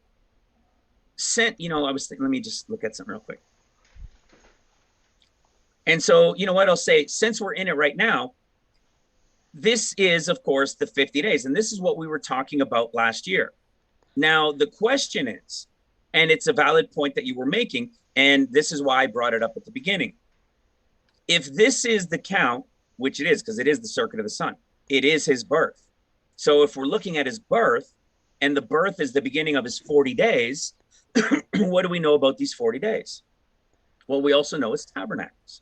I was thinking, let me just look at something real quick. And so, you know what I'll say, since we're in it right now, this is, of course, the 50 days. And this is what we were talking about last year. Now, the question is, and it's a valid point that you were making, and this is why I brought it up at the beginning. If this is the count, which it is, because it is the circuit of the sun, it is his birth. So if we're looking at his birth, and the birth is the beginning of his 40 days, what do we know about these 40 days? Well, we also know it's tabernacles.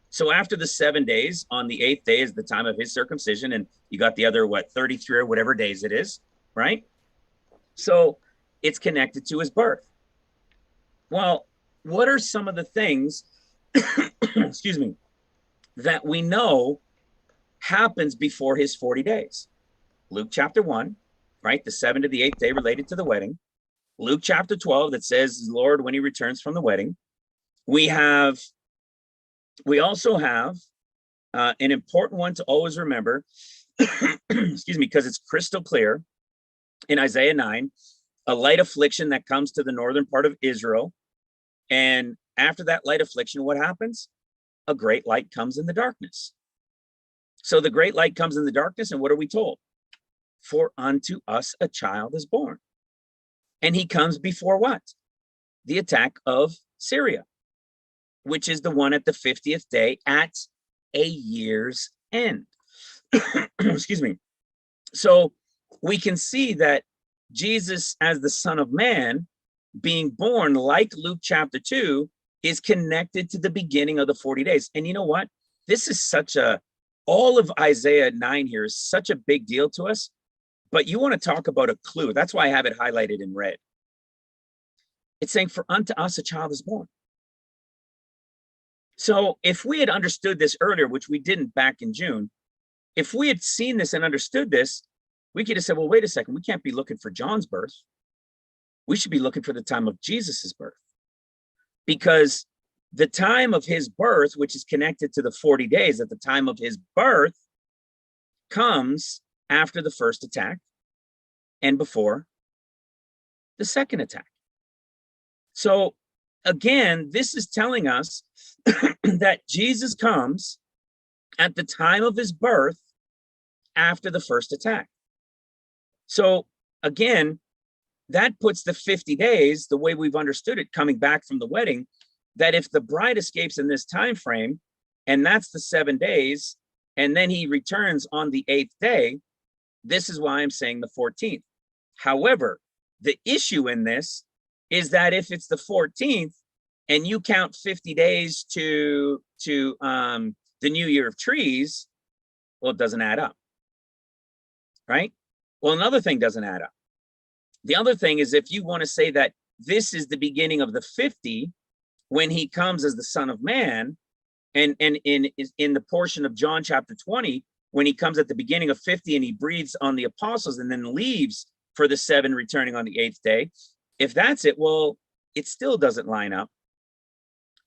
So after the 7 days, on the 8th day is the time of his circumcision, and you got the other, 33 or whatever days it is, right? So it's connected to his birth. Well, what are some of the things, excuse me, that we know happens before his 40 days? Luke chapter 1, right? The 7th to the 8th day related to the wedding. Luke chapter 12 that says, Lord, when he returns from the wedding. We also have an important one to always remember, excuse me, because it's crystal clear in Isaiah 9, a light affliction that comes to the northern part of Israel. And after that light affliction, what happens? A great light comes in the darkness. So the great light comes in the darkness, and what are we told? For unto us a child is born. And he comes before what? The attack of Syria, which is the one at the 50th day at a year's end. Excuse me. So we can see that Jesus, as the Son of Man, being born, like Luke chapter 2, is connected to the beginning of the 40 days. And you know what? This is all of Isaiah 9 here is such a big deal to us. But you want to talk about a clue. That's why I have it highlighted in red. It's saying, for unto us a child is born. So if we had understood this earlier, which we didn't back in June, if we had seen this and understood this, we could have said, well, wait a second, we can't be looking for John's birth. We should be looking for the time of Jesus's birth. Because the time of his birth, which is connected to the 40 days at the time of his birth, comes after the first attack and before the second attack. So again, this is telling us that Jesus comes at the time of his birth after the first attack. So again, that puts the 50 days, the way we've understood it, coming back from the wedding, that if the bride escapes in this time frame, and that's the 7 days, and then he returns on the 8th day, this is why I'm saying the 14th. However, the issue in this is that if it's the 14th and you count 50 days to the New Year of Trees, well, it doesn't add up, right? Well, another thing doesn't add up. The other thing is, if you want to say that this is the beginning of the 50 when he comes as the Son of Man, and in the portion of John chapter 20, when he comes at the beginning of 50 and he breathes on the apostles and then leaves for the 7, returning on the 8th day, if that's it, well, it still doesn't line up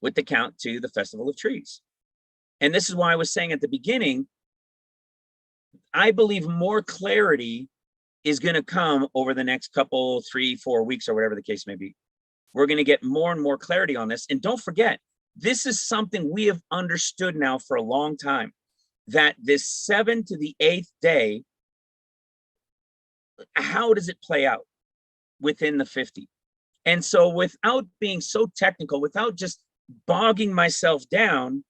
with the count to the Festival of Trees. And this is why I was saying at the beginning, I believe more clarity is going to come over the next couple, 3-4 weeks, or whatever the case may be. We're going to get more and more clarity on this. And don't forget, this is something we have understood now for a long time, that this 7 to the 8th day, how does it play out within the 50? And so without being so technical, without just bogging myself down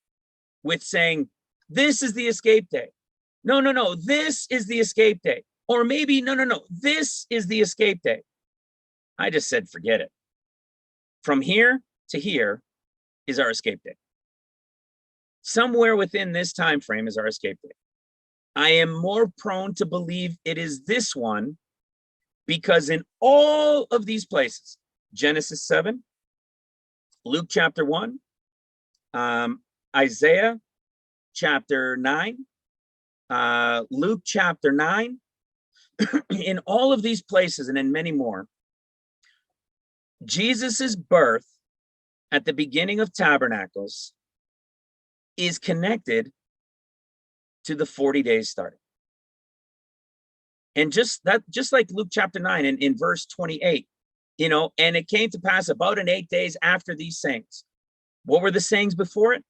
with saying, this is the escape day. No, this is the escape day. Or maybe, no, this is the escape day. I just said, forget it. From here to here is our escape day. Somewhere within this time frame is our escape day. I am more prone to believe it is this one, because in all of these places, Genesis 7, Luke chapter 1, Isaiah chapter 9, Luke chapter 9, in all of these places and in many more, Jesus's birth at the beginning of Tabernacles is connected to the 40 days starting. And just like Luke chapter 9 in verse 28, and it came to pass about in 8 days after these sayings. What were the sayings before it?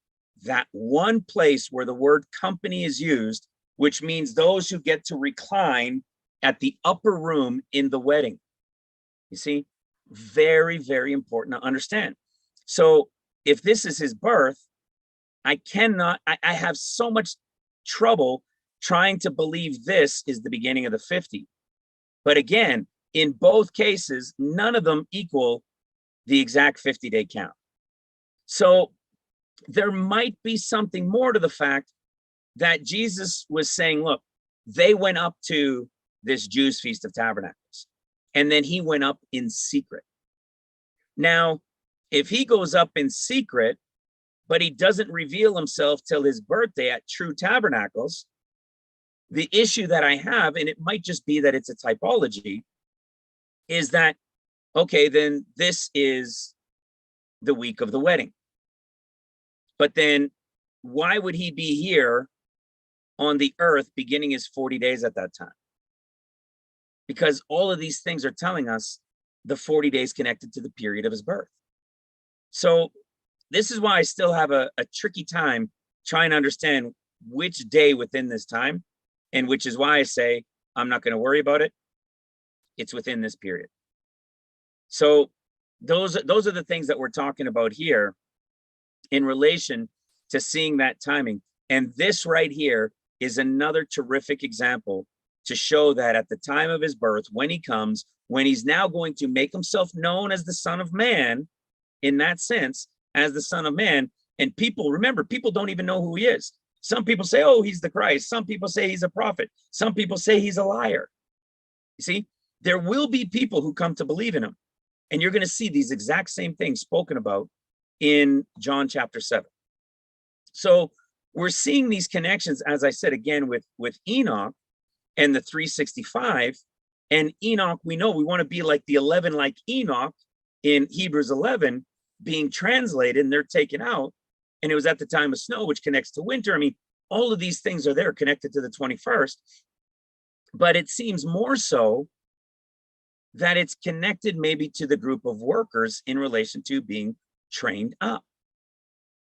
That one place where the word company is used, which means those who get to recline at the upper room in the wedding. You see, very, very important to understand. So if this is his birth, I have so much trouble trying to believe this is the beginning of the 50. But again, in both cases, none of them equal the exact 50-day count. So there might be something more to the fact that Jesus was saying, look, they went up to this Jews' Feast of Tabernacles, and then he went up in secret. Now, if he goes up in secret, but he doesn't reveal himself till his birthday at True Tabernacles, the issue that I have, and it might just be that it's a typology, is that, okay, then this is the week of the wedding. But then why would he be here on the earth beginning his 40 days at that time? Because all of these things are telling us the 40 days connected to the period of his birth. So this is why I still have a tricky time trying to understand which day within this time, and which is why I say I'm not going to worry about it. It's within this period. So those are the things that we're talking about here in relation to seeing that timing. And this right here is another terrific example to show that at the time of his birth, when he comes, when he's now going to make himself known as the Son of Man, in that sense, as the Son of Man. And people, remember, people don't even know who he is. Some people say, oh, he's the Christ. Some people say he's a prophet. Some people say he's a liar. You see, there will be people who come to believe in him. And you're going to see these exact same things spoken about in John chapter 7. So we're seeing these connections, as I said, again, with Enoch and the 365. And Enoch, we know we want to be like the 11, like Enoch in Hebrews 11, being translated, and they're taken out. And it was at the time of snow, which connects to winter. I mean, all of these things are there connected to the 21st. But it seems more so that it's connected maybe to the group of workers in relation to being trained up.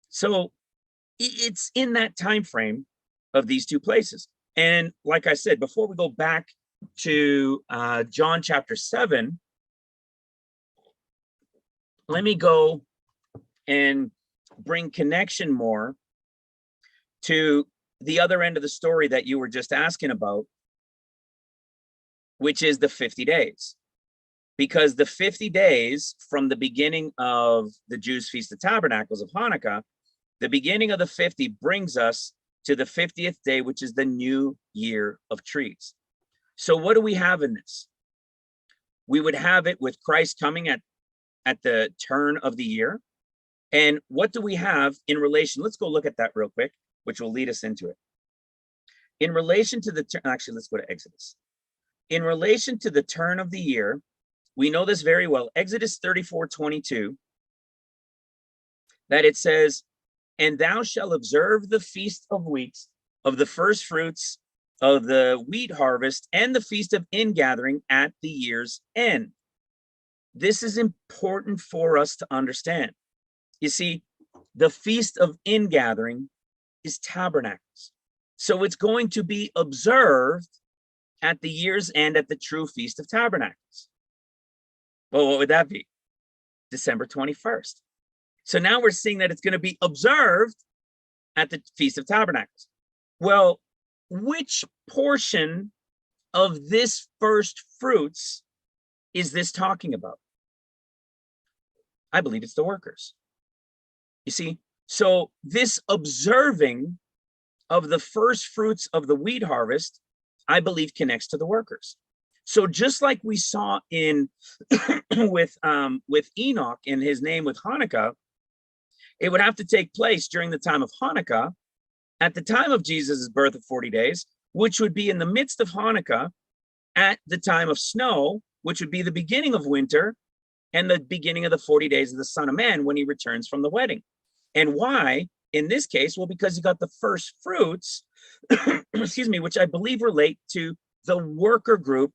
So it's in that time frame of these two places. And like I said, before we go back to John chapter 7, let me go and bring connection more to the other end of the story that you were just asking about, which is the 50 days. Because the 50 days from the beginning of the Jews' Feast of Tabernacles of Hanukkah, the beginning of the 50 brings us to the 50th day, which is the new year of trees. So what do we have in this? We would have it with Christ coming at the turn of the year. And what do we have in relation? Let's go look at that real quick, which will lead us into it. In relation to the, actually, let's go to Exodus. In relation to the turn of the year, we know this very well. Exodus 34:22, that it says, and thou shalt observe the feast of weeks, of the first fruits of the wheat harvest, and the feast of ingathering at the year's end. This is important for us to understand. You see, the feast of ingathering is tabernacles. So it's going to be observed at the year's end at the true Feast of Tabernacles. Well, what would that be? December 21st. So now we're seeing that it's going to be observed at the Feast of Tabernacles. Well, which portion of this first fruits is this talking about? I believe it's the workers. You see, so this observing of the first fruits of the wheat harvest, I believe connects to the workers. So just like we saw in with Enoch in his name with Hanukkah, it would have to take place during the time of Hanukkah, at the time of Jesus' birth of 40 days, which would be in the midst of Hanukkah, at the time of snow, which would be the beginning of winter, and the beginning of the 40 days of the Son of Man when he returns from the wedding. And why? In this case, well, because you got the first fruits, excuse me, which I believe relate to the worker group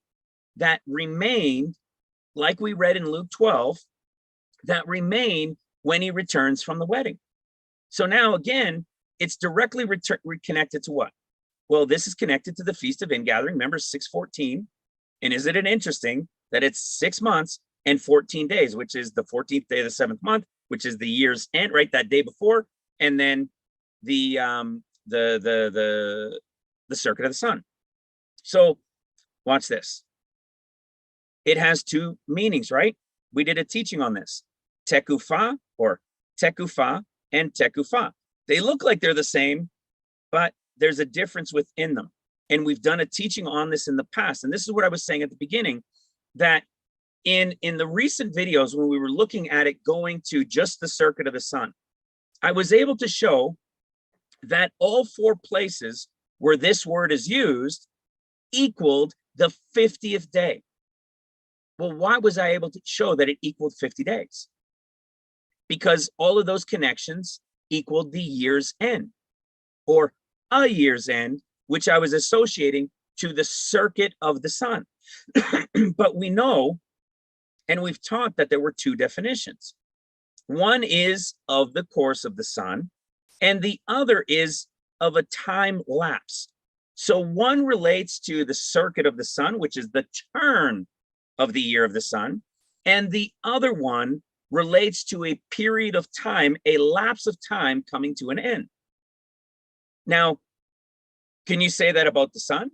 that remained, like we read in Luke 12, that remain when he returns from the wedding. So now again, it's directly connected to what? Well, this is connected to the Feast of Ingathering, remember 6:14. And isn't it interesting that it's 6 months and 14 days, which is the 14th day of the 7th month, which is the year's end, right? That day before, and then the circuit of the sun. So watch this. It has two meanings, right? We did a teaching on this. Tekufa or tekufa and tekufa. They look like they're the same, but there's a difference within them. And we've done a teaching on this in the past. And this is what I was saying at the beginning, that in the recent videos, when we were looking at it going to just the circuit of the sun, I was able to show that all 4 places where this word is used equaled the 50th day. Well, why was I able to show that it equaled 50 days? Because all of those connections equaled the year's end, or a year's end, which I was associating to the circuit of the sun. But we know, and we've taught, that there were 2 definitions. One is of the course of the sun, and the other is of a time lapse. So one relates to the circuit of the sun, which is the turn of the year of the sun, and the other one relates to a period of time, a lapse of time coming to an end. Now, can you say that about the sun?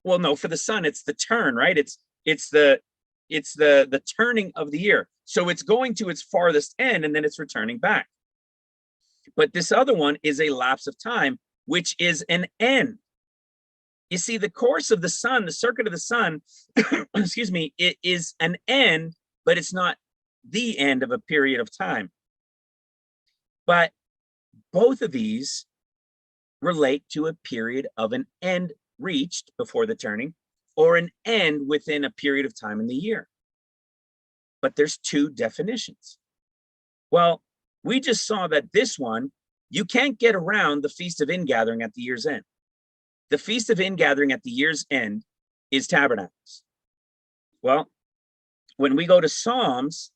Well, no, for the sun, it's the turn, right? It's the turning of the year. So it's going to its farthest end and then it's returning back. But this other one is a lapse of time, which is an end. You see, the course of the sun, the circuit of the sun, excuse me, it is an end, but it's not the end of a period of time. But both of these relate to a period of an end reached before the turning, or an end within a period of time in the year. But there's 2 definitions. Well, we just saw that this one, you can't get around the Feast of Ingathering at the year's end. The Feast of Ingathering at the year's end is Tabernacles. Well, when we go to Psalms,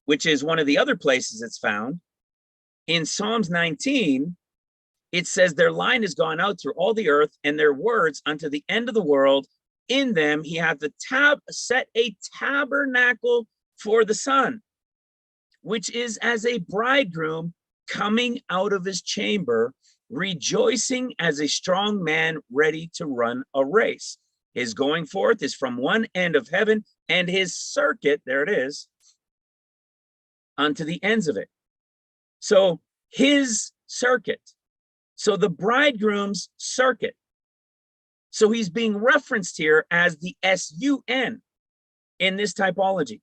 which is one of the other places it's found, in Psalms 19, it says their line has gone out through all the earth, and their words unto the end of the world. In them he hath set a tabernacle for the sun, which is as a bridegroom coming out of his chamber, rejoicing as a strong man ready to run a race. His going forth is from one end of heaven, and his circuit, there it is, unto the ends of it. So his circuit. So the bridegroom's circuit. So he's being referenced here as the SUN in this typology.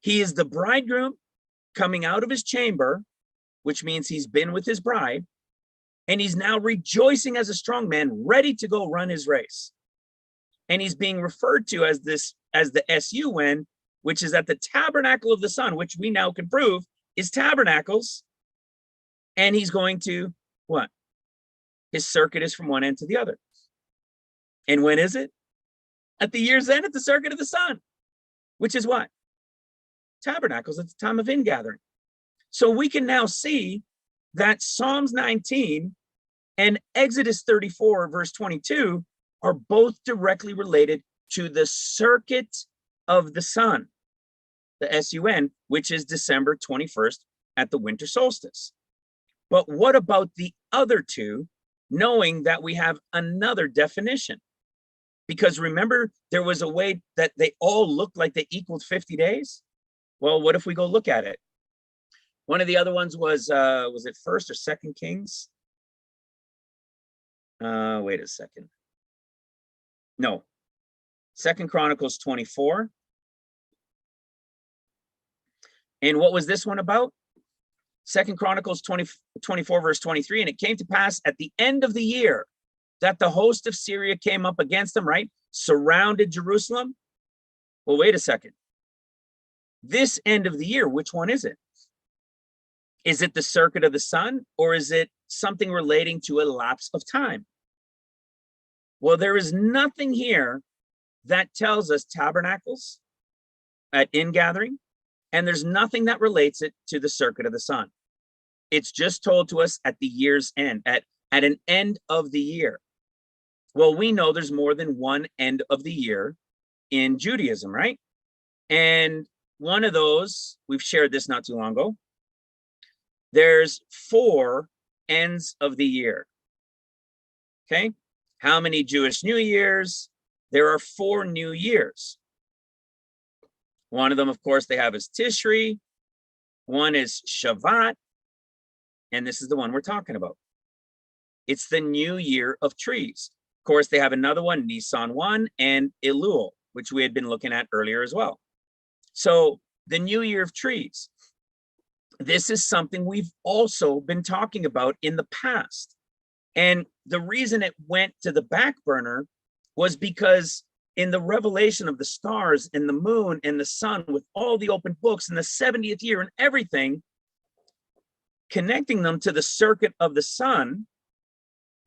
He is the bridegroom coming out of his chamber, which means he's been with his bride, and he's now rejoicing as a strong man, ready to go run his race. And he's being referred to as the SUN, which is at the tabernacle of the sun, which we now can prove is tabernacles. And he's going to what? His circuit is from one end to the other. And when is it? At the year's end, at the circuit of the sun, which is what? Tabernacles at the time of ingathering. So we can now see that Psalms 19 and Exodus 34, verse 22, are both directly related to the circuit of the sun, the SUN, which is December 21st at the winter solstice. But what about the other two, knowing that we have another definition? Because remember, there was a way that they all looked like they equaled 50 days. Well, what if we go look at it? One of the other ones was it First or Second Kings? Wait a second. No, Second Chronicles 24. And what was this one about? Second Chronicles 24, verse 23. And it came to pass at the end of the year that the host of Syria came up against them, right? Surrounded Jerusalem. Well, wait a second. This end of the year, which one is it? Is it the circuit of the sun, or is it something relating to a lapse of time? Well, there is nothing here that tells us tabernacles at ingathering, and there's nothing that relates it to the circuit of the sun. It's just told to us at the year's end, at an end of the year. Well, we know there's more than one end of the year in Judaism, right? And one of those, we've shared this not too long ago, there's 4 ends of the year. Okay? How many Jewish New Years? There are 4 New Years. One of them, of course, they have is Tishri. One is Shavat. And this is the one we're talking about. It's the New Year of Trees. Of course, they have another one, Nisan 1 and Elul, which we had been looking at earlier as well. So the New Year of Trees. This is something we've also been talking about in the past. And the reason it went to the back burner was because in the revelation of the stars and the moon and the sun with all the open books and the 70th year and everything, connecting them to the circuit of the sun,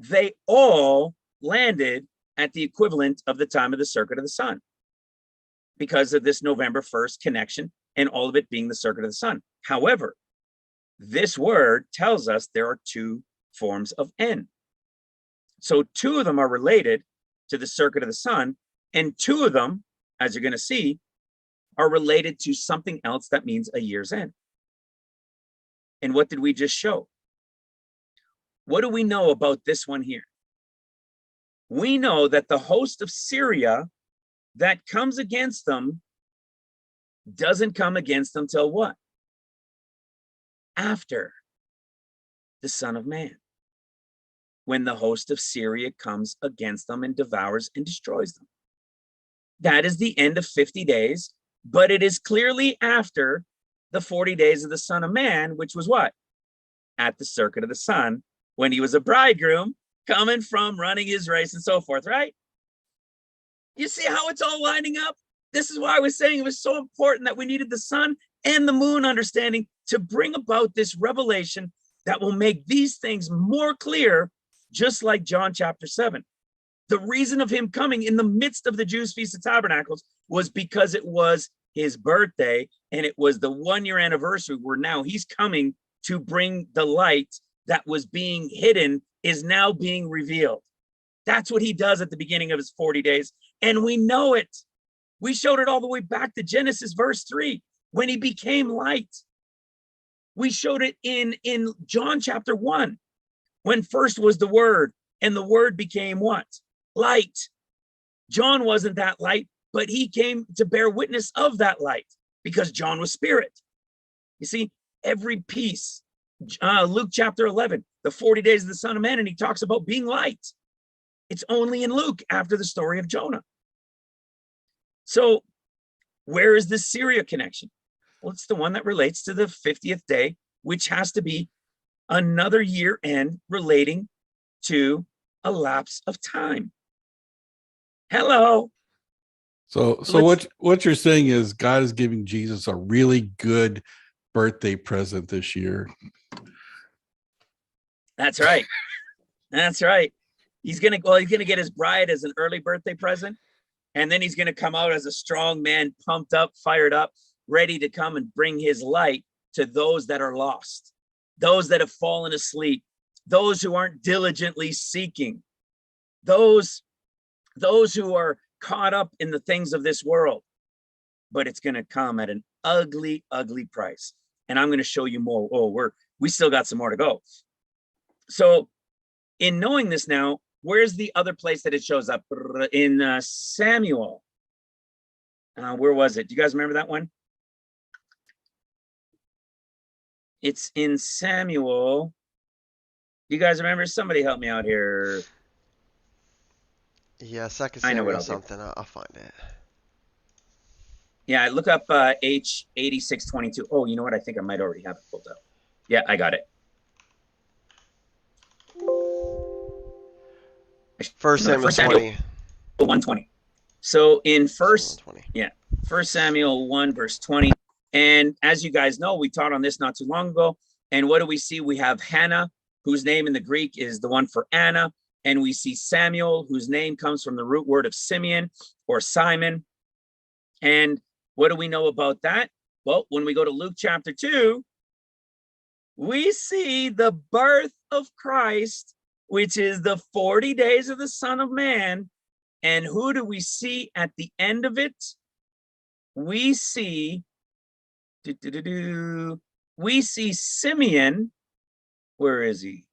they all landed at the equivalent of the time of the circuit of the sun because of this November 1st connection and all of it being the circuit of the sun. However, this word tells us there are 2 forms of N. So 2 of them are related to the circuit of the sun, and 2 of them, as you're going to see, are related to something else that means a year's end. And what did we just show? What do we know about this one here? We know that the host of Syria that comes against them doesn't come against them till what? After the Son of Man, when the host of Syria comes against them and devours and destroys them. That is the end of 50 days, but it is clearly after the 40 days of the Son of Man, which was what? At the circuit of the sun, when he was a bridegroom coming from running his race and so forth, right? You see how it's all lining up? This is why I was saying it was so important that we needed the sun and the moon understanding to bring about this revelation that will make these things more clear, just like John chapter 7. The reason of him coming in the midst of the Jews' Feast of Tabernacles was because it was his birthday, and it was the 1 year anniversary where now he's coming to bring the light that was being hidden is now being revealed. That's what he does at the beginning of his 40 days. And we know it. We showed it all the way back to Genesis verse 3 when he became light. We showed it in John chapter 1 when first was the Word, and the Word became what? Light. John wasn't that light, but he came to bear witness of that light because John was spirit. You see, every piece, Luke chapter 11, the 40 days of the Son of Man, and he talks about being light. It's only in Luke after the story of Jonah. So where is this Syria connection? Well, it's the one that relates to the 50th day, which has to be another year end relating to a lapse of time. Hello. So what you're saying is God is giving Jesus a really good birthday present this year. That's right. That's right. He's gonna get his bride as an early birthday present, and then he's gonna come out as a strong man, pumped up, fired up, ready to come and bring his light to those that are lost, those that have fallen asleep, those who aren't diligently seeking, those who are caught up in the things of this world. But it's going to come at an ugly, ugly price. And I'm going to show you more. Oh, we still got some more to go. So in knowing this now, where's the other place that it shows up? In Samuel. Where was it? Do you guys remember that one? It's in Samuel. Do you guys remember? Somebody help me out here. Yeah, second I know Samuel what I'll do. something. I'll find it. Yeah, look up H8622. Oh, you know what? I think I might already have it pulled up. Yeah, I got it. First Samuel 20. 120. So in First First Samuel 1 verse 20. And as you guys know, we taught on this not too long ago. And what do we see? We have Hannah, whose name in the Greek is the one for Anna. And we see Samuel, whose name comes from the root word of Simeon or Simon. And what do we know about that? Well, when we go to Luke chapter 2, we see the birth of Christ, which is the 40 days of the Son of Man. And who do we see at the end of it? We see, we see Simeon. Where is he?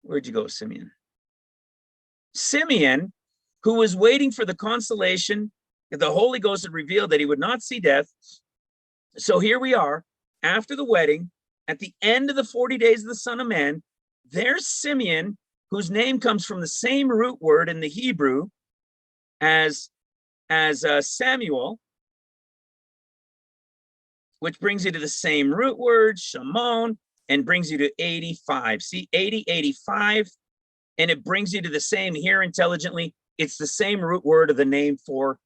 Where'd you go, Simeon? Simeon, who was waiting for the consolation. The Holy Ghost had revealed that he would not see death. So here we are, after the wedding, at the end of the 40 days of the Son of Man. There's Simeon, whose name comes from the same root word in the Hebrew as Samuel, which brings you to the same root word, Shimon, and brings you to 85. See, 80, 85, and it brings you to the same here intelligently. It's the same root word of the name for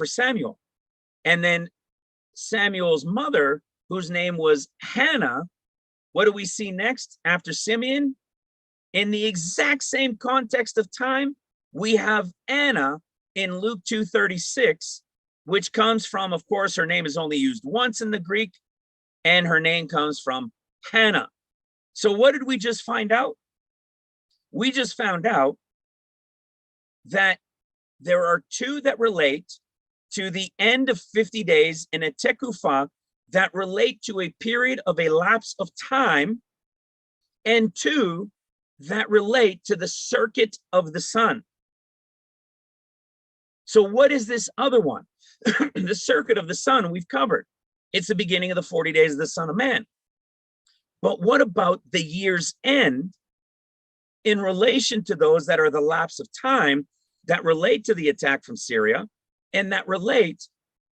Samuel. And then Samuel's mother, whose name was Hannah, what do we see next after Simeon? In the exact same context of time, we have Anna in Luke 2:36, which comes from, of course, her name is only used once in the Greek, and her name comes from Hannah. So what did we just find out? We just found out that there are two that relate to the end of 50 days in a tekufa that relate to a period of a lapse of time, and two that relate to the circuit of the sun. So what is this other one? The circuit of the sun we've covered. It's the beginning of the 40 days of the Son of Man. But what about the year's end in relation to those that are the lapse of time that relate to the attack from Syria and that relate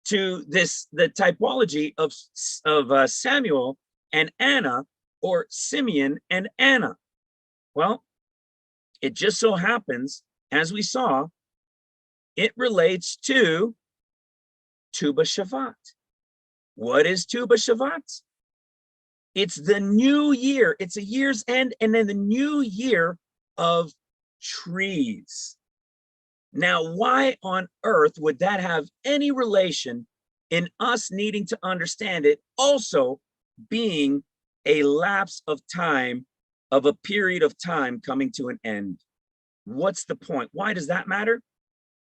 to the typology of Samuel and Anna, or Simeon and Anna? Well, it just so happens, as we saw, it relates to Tu B'Shavat. What is Tu B'Shavat? It's the new year. It's a year's end, and then the new year of trees. Now, why on earth would that have any relation in us needing to understand it also being a lapse of time, of a period of time coming to an end? What's the point? Why does that matter?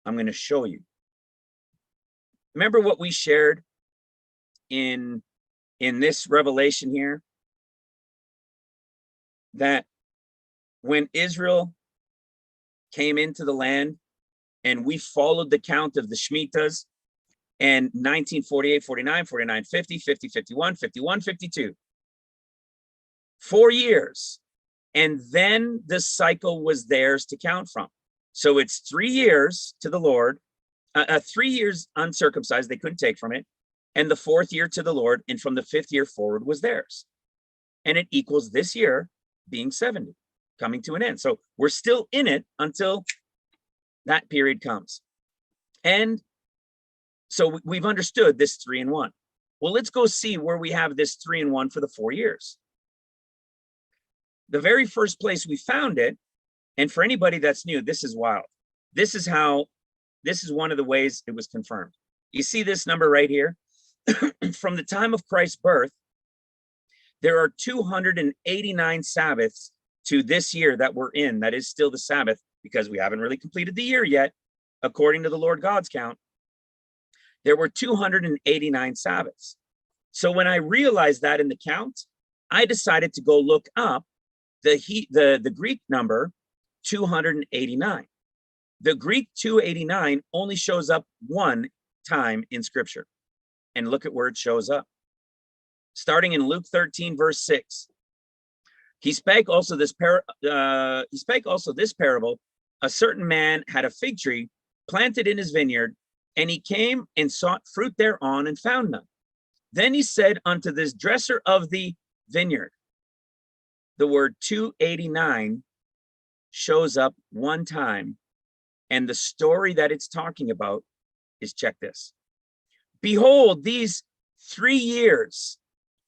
I'm going to show you. Remember what we shared in this revelation here? That when Israel came into the land and we followed the count of the Shemitas, and 1948, 49, 49, 50, 50, 51, 51, 52. 4 years. And then the cycle was theirs to count from. So it's 3 years to the Lord, 3 years uncircumcised, they couldn't take from it. And the 4th year to the Lord, and from the 5th year forward was theirs. And it equals this year being 70, coming to an end. So we're still in it until that period comes. And so we've understood this 3 and 1. Well, let's go see where we have this 3 and 1 for the 4 years. The very first place we found it, and for anybody that's new, this is wild. This is one of the ways it was confirmed. You see this number right here? From the time of Christ's birth, there are 289 Sabbaths to this year that we're in. That is still the Sabbath, because we haven't really completed the year yet, according to the Lord God's count. There were 289 Sabbaths. So when I realized that in the count, I decided to go look up the Greek number 289. The Greek 289 only shows up one time in Scripture. And look at where it shows up. Starting in Luke 13, verse 6. He spake also this parable. A certain man had a fig tree planted in his vineyard, and he came and sought fruit thereon and found none. Then he said unto this dresser of the vineyard, the word 289 shows up one time, and the story that it's talking about is, check this. Behold, these 3 years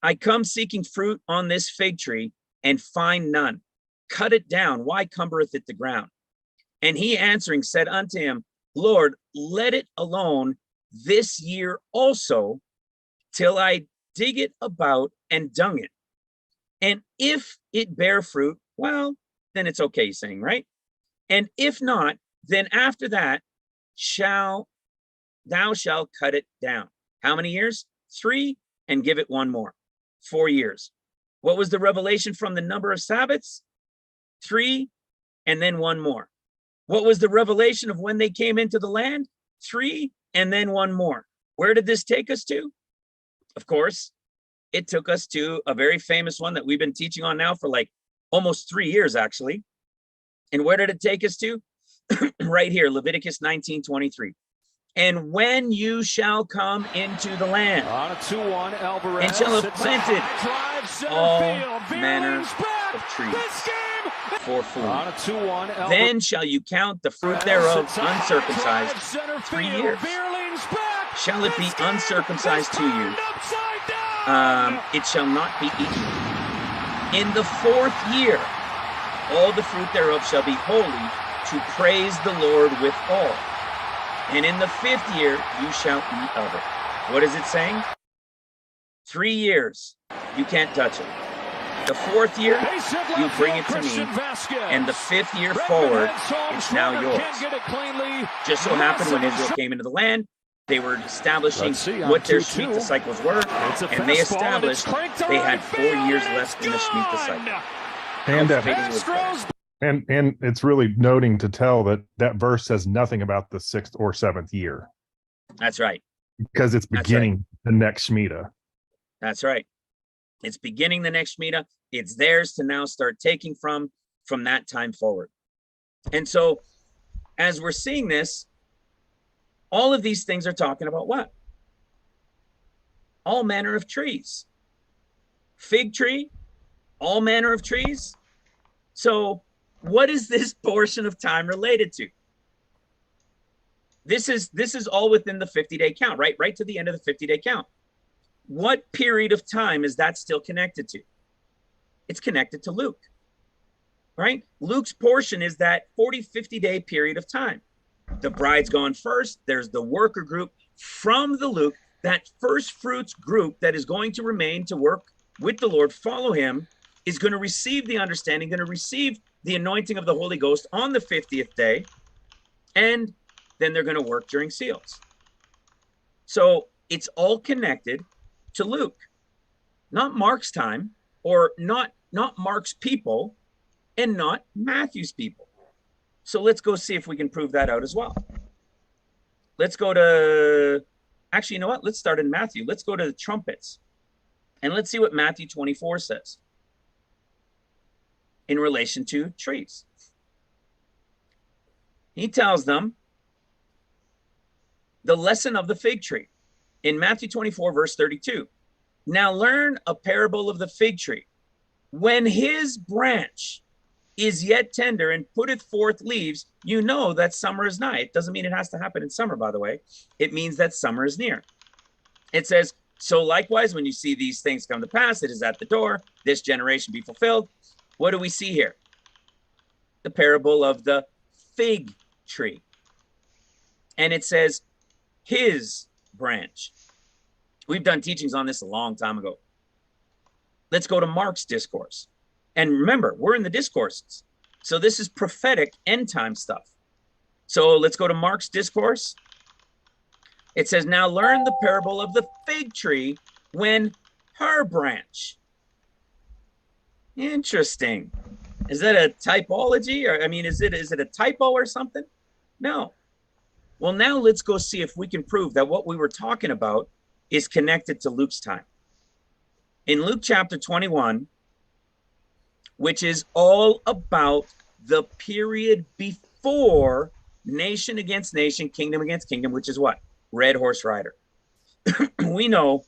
I come seeking fruit on this fig tree and find none. Cut it down. Why cumbereth it the ground? And he answering said unto him, Lord, let it alone this year also, till I dig it about and dung it. And if it bear fruit, well, then it's okay, saying, right? And if not, then after that thou shalt cut it down. How many years? 3, and give it 1 more. 4 years. What was the revelation from the number of Sabbaths? 3, and then 1 more. What was the revelation of when they came into the land? 3, and then 1 more. Where did this take us to? Of course, it took us to a very famous one that we've been teaching on now for like almost 3 years, actually. And where did it take us to? Right here, Leviticus 19:23. And when you shall come into the land, on a 2-1, Alvarez, and shall have planted all manner of trees for food, on a 2-1, then shall you count the fruit thereof uncircumcised 3 years. Shall it be uncircumcised to you? It shall not be eaten. In the 4th year, all the fruit thereof shall be holy, to praise the Lord withal. And in the 5th year, you shall eat of it. What is it saying? 3 years, you can't touch it. The 4th year, you bring it to me. And the 5th year forward, it's now yours. Just so happened when Israel came into the land, they were establishing what their Shemitah cycles were. And they established they had 4 years left in the Shemitah cycle. And it's really noting to tell that that verse says nothing about the 6th or 7th year. That's right. Because it's beginning the next Shemitah. That's right. It's beginning the next Shemitah. It's theirs to now start taking from that time forward. And so as we're seeing this, all of these things are talking about what? All manner of trees. Fig tree, all manner of trees. So what is this portion of time related to? This is all within the 50-day count, right? Right to the end of the 50-day count. What period of time is that still connected to? It's connected to Luke. right? Luke's portion is that 40, 50-day period of time. The bride's gone first. There's the worker group from the Luke, that first fruits group that is going to remain to work with the Lord, follow him, is going to receive the understanding, going to receive the anointing of the Holy Ghost on the 50th day, and then they're going to work during seals. So it's all connected to Luke, not Mark's time, or not Mark's people, and not Matthew's people. So let's go see if we can prove that out as well. Let's go to, actually, you know what? Let's start in Matthew. Let's go to the trumpets, and let's see what Matthew 24 says in relation to trees. He tells them the lesson of the fig tree in Matthew 24, verse 32. Now learn a parable of the fig tree. When his branch is yet tender and putteth forth leaves, you know that summer is nigh. It doesn't mean it has to happen in summer, by the way. It means that summer is near. It says, so likewise, when you see these things come to pass, it is at the door, this generation be fulfilled. What do we see here? The parable of the fig tree. And it says, his branch. We've done teachings on this a long time ago. Let's go to Mark's discourse. And remember, we're in the discourses. So this is prophetic end time stuff. So let's go to Mark's discourse. It says, now learn the parable of the fig tree when her branch. Interesting. Is that a typology? Or I mean, is it a typo or something? No. Well, now let's go see if we can prove that what we were talking about is connected to Luke's time. In Luke chapter 21, which is all about the period before nation against nation, kingdom against kingdom, which is what? Red horse rider. We know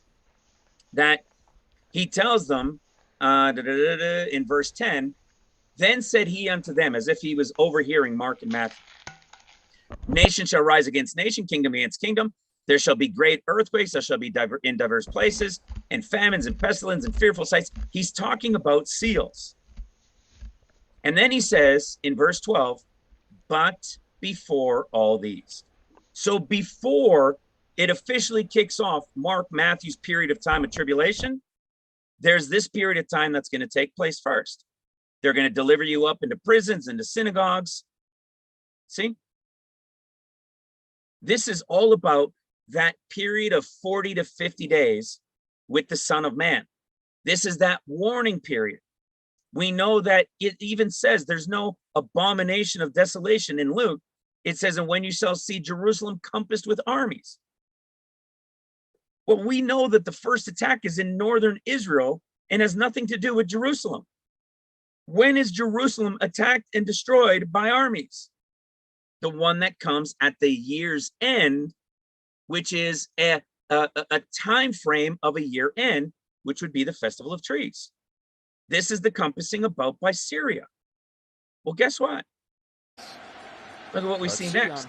that he tells them in verse 10, then said he unto them, as if he was overhearing Mark and Matthew, nation shall rise against nation, kingdom against kingdom. There shall be great earthquakes. There shall be in diverse places, and famines and pestilence and fearful sights. He's talking about seals. And then he says in verse 12, but before all these. So before it officially kicks off Mark, Matthew's period of time of tribulation, there's this period of time that's going to take place first. They're going to deliver you up into prisons, into synagogues. See? This is all about that period of 40 to 50 days with the Son of Man. This is that warning period. We know that it even says there's no abomination of desolation in Luke. It says, and when you shall see Jerusalem compassed with armies. Well, we know that the first attack is in northern Israel and has nothing to do with Jerusalem. When is Jerusalem attacked and destroyed by armies? The one that comes at the year's end, which is a time frame of a year end, which would be the Festival of Trees. This is the compassing about by Syria. Well, guess what? Look at what we see next.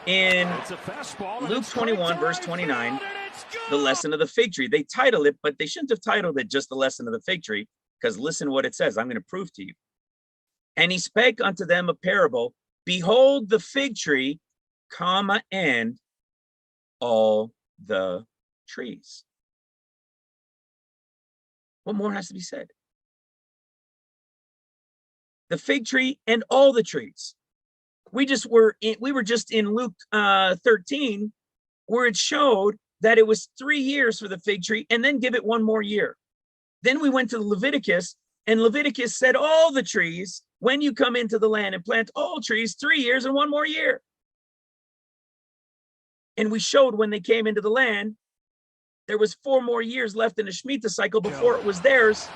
In Luke 21, verse 29, the lesson of the fig tree. They title it, but they shouldn't have titled it just the lesson of the fig tree, because listen what it says. I'm going to prove to you. And he spake unto them a parable. Behold the fig tree, comma, and all the trees. What more has to be said? The fig tree and all the trees. We were just in Luke 13, where it showed that it was 3 years for the fig tree and then give it 1 more year. Then we went to Leviticus, and Leviticus said all the trees, when you come into the land and plant all trees, 3 years and 1 more year. And we showed when they came into the land, there was 4 more years left in the Shemitah cycle before it was theirs.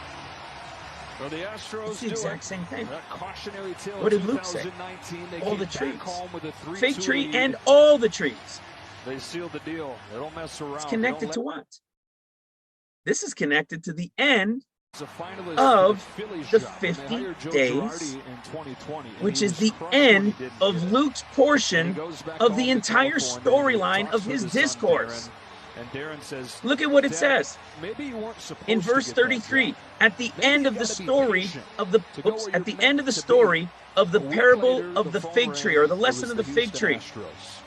So the Astros it's the exact same thing. What did Luke say? All the trees. Fig tree and all the trees. They sealed the deal. They don't mess around. It's connected to what? This is connected to the end of the 50 days, which is the end of Luke's portion of the entire storyline of his discourse. And Darren says, Look at what it Dad, says maybe you weren't supposed in to verse get that 33 job. at the Maybe end you of the gotta be story patient of the to go oops, where at the you're end of the meant to story be. of the A week parable later, of the phone fig tree, or the rang. It lesson was of the the fig Houston tree. Astros.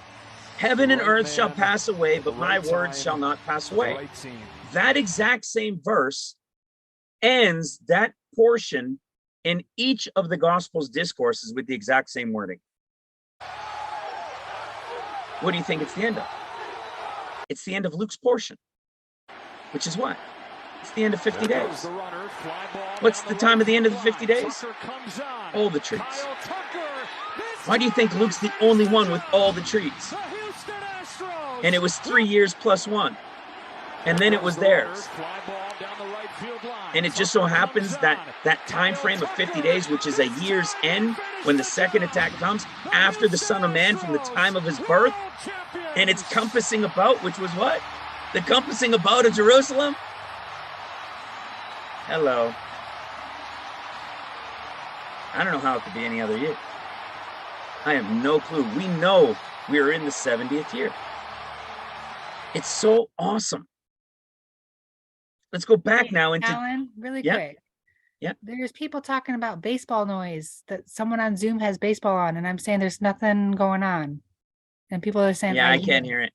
Heaven and The right earth shall man pass away, at the but my right words time shall not pass with the away. right team. That exact same verse ends that portion in each of the Gospels discourses with the exact same wording. What do you think it's the end of? It's the end of Luke's portion, which is what? It's the end of 50 There goes days. the runner, fly ball What's down the the time right of the end of the field 50 line. days? Tucker comes on. All the trees. Kyle Tucker, this Why do you think time Luke's the he only gets one the with job. all the trees? The Houston Astros. And it was 3 years plus 1. And then it was Goes the runner, theirs. fly ball down the right field line. And it just so Tucker happens comes that on. that time Kyle frame of 50 Tucker, days, which is a this year's time he end, finished when the the second job. attack comes The after the Houston Son of Man from the Astros, time of his birth, world champions. and it's compassing about, which was what? The compassing about of Jerusalem? Hello. I don't know how it could be any other year. I have no clue. We know we are in the 70th year. It's so awesome. Let's go back now into Alan, really Yeah. quick. Yeah. There's people talking about baseball noise, that someone on Zoom has baseball on, and I'm saying there's nothing going on. And people are saying, yeah, I can't hear it.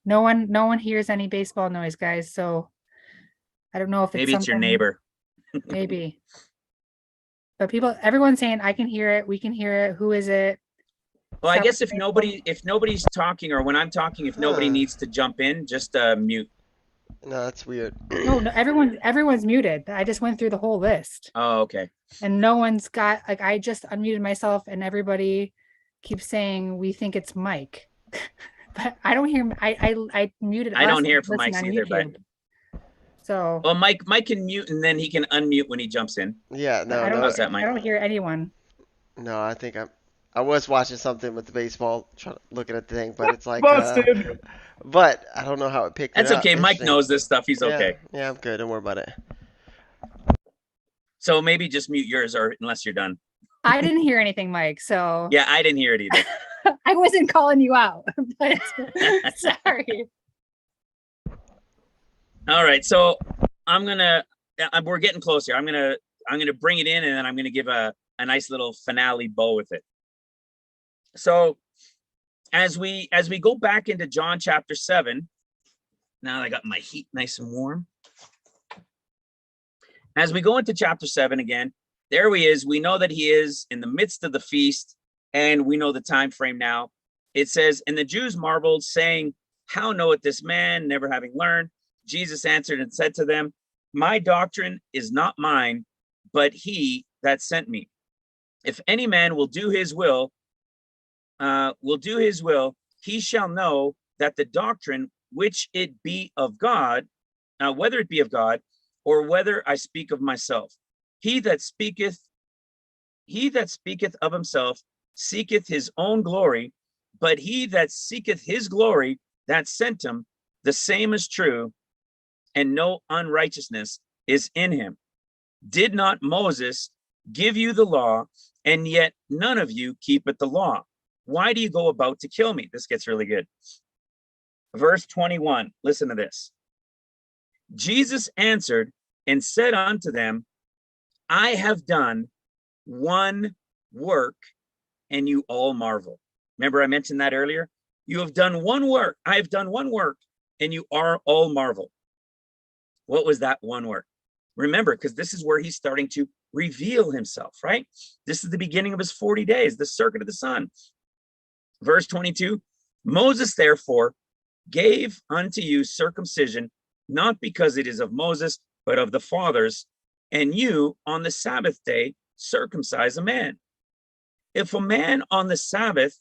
No one hears any baseball noise, guys. So I don't know if Maybe it's your something- neighbor. Maybe. But everyone's saying, I can hear it. We can hear it. Who is it? Well, I So- guess if nobody's talking, or when I'm talking, if nobody Huh. needs to jump in, just mute. No, that's weird. No, everyone's muted. I just went through the whole list. Oh, okay. And no one's got, like, I just unmuted myself and everybody keeps saying we think it's Mike. But I don't hear, I muted. I don't us hear to from listen Mike's on either, but- YouTube. So Well, Mike can mute, and then he can unmute when he jumps in. Yeah, no, I don't, no, How's that, Mike? I don't hear anyone. no. I think I was watching something with the baseball, looking at the thing, but it's like, Busted. but I don't know how it picked That's it up. okay. Mike Interesting. knows this stuff. He's Yeah, okay. Yeah, I'm good. Don't worry about it. So maybe just mute yours, or unless you're done. I didn't hear anything, Mike. So Yeah, I didn't hear it either. I wasn't calling you out. But sorry. All right, so we're getting close here. I'm gonna bring it in, and then I'm gonna give a nice little finale bow with it. So as we go back into John chapter 7, now that I got my heat nice and warm. As we go into chapter 7 again, there he is. We know that he is in the midst of the feast, and we know the time frame now. It says, and the Jews marveled, saying, how knoweth this man, never having learned? Jesus answered and said to them, my doctrine is not mine, but he that sent me. If any man will do his will, he shall know that the doctrine which it be of God, whether it be of God, or whether I speak of myself. He that speaketh of himself seeketh his own glory, but he that seeketh his glory that sent him, the same is true, and no unrighteousness is in him. Did not Moses give you the law, and yet none of you keepeth the law? Why do you go about to kill me? This gets really good. Verse 21, listen to this. Jesus answered and said unto them, I have done one work, and you all marvel. Remember I mentioned that earlier? You have done one work. I have done one work, and you are all marvel. What was that one work? Remember, because this is where he's starting to reveal himself, right? This is the beginning of his 40 days, the circuit of the sun. Verse 22, Moses therefore gave unto you circumcision, not because it is of Moses, but of the fathers, and you on the Sabbath day circumcise a man. If a man on the Sabbath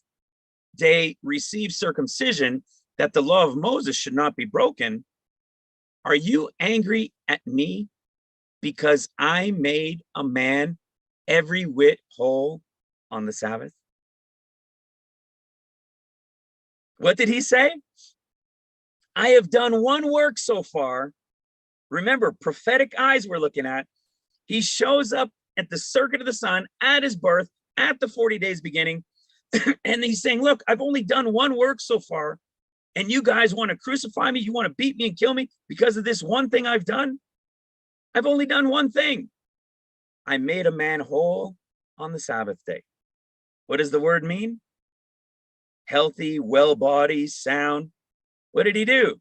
day receives circumcision, that the law of Moses should not be broken, are you angry at me because I made a man every whit whole on the Sabbath? What did he say? I have done one work so far. Remember, prophetic eyes we're looking at. He shows up at the circuit of the sun at his birth, at the 40 days beginning. And he's saying, look, I've only done one work so far. And you guys want to crucify me? You want to beat me and kill me because of this one thing I've done? I've only done one thing. I made a man whole on the Sabbath day. What does the word mean? Healthy, well-bodied, sound. What did he do?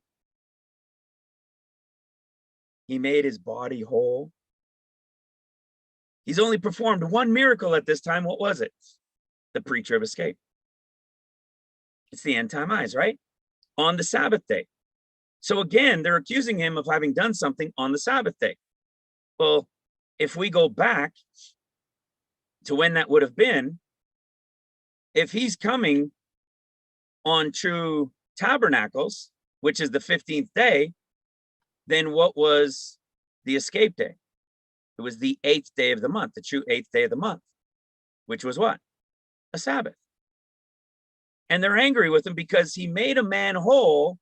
He made his body whole. He's only performed one miracle at this time. What was it? The pre-trib escape. It's the end time eyes, right? On the Sabbath day. So again, they're accusing him of having done something on the Sabbath day. Well, if we go back to when that would have been, if he's coming on True Tabernacles, which is the 15th day, then what was the escape day? It was the 8th day of the month, the true 8th day of the month, which was what? A Sabbath. And they're angry with him because he made a man whole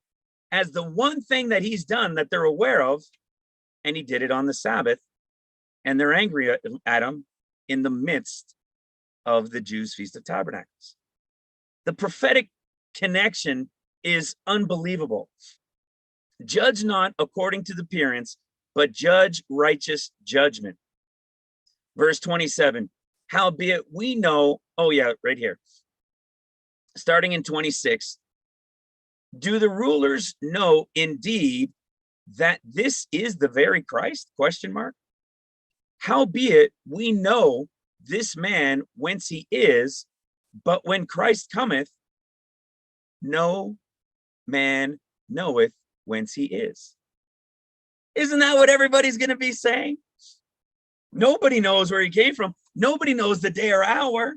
as the one thing that he's done that they're aware of, and he did it on the Sabbath. And they're angry at him in the midst of the Jews' Feast of Tabernacles. The prophetic connection is unbelievable. Judge not according to the appearance, but judge righteous judgment. Verse 27, howbeit we know, oh yeah, right here. Starting in 26, do the rulers know indeed that this is the very Christ? Question mark. Howbeit we know this man whence he is, but when Christ cometh, no man knoweth whence he is. Isn't that what everybody's going to be saying? Nobody knows where he came from. Nobody knows the day or hour.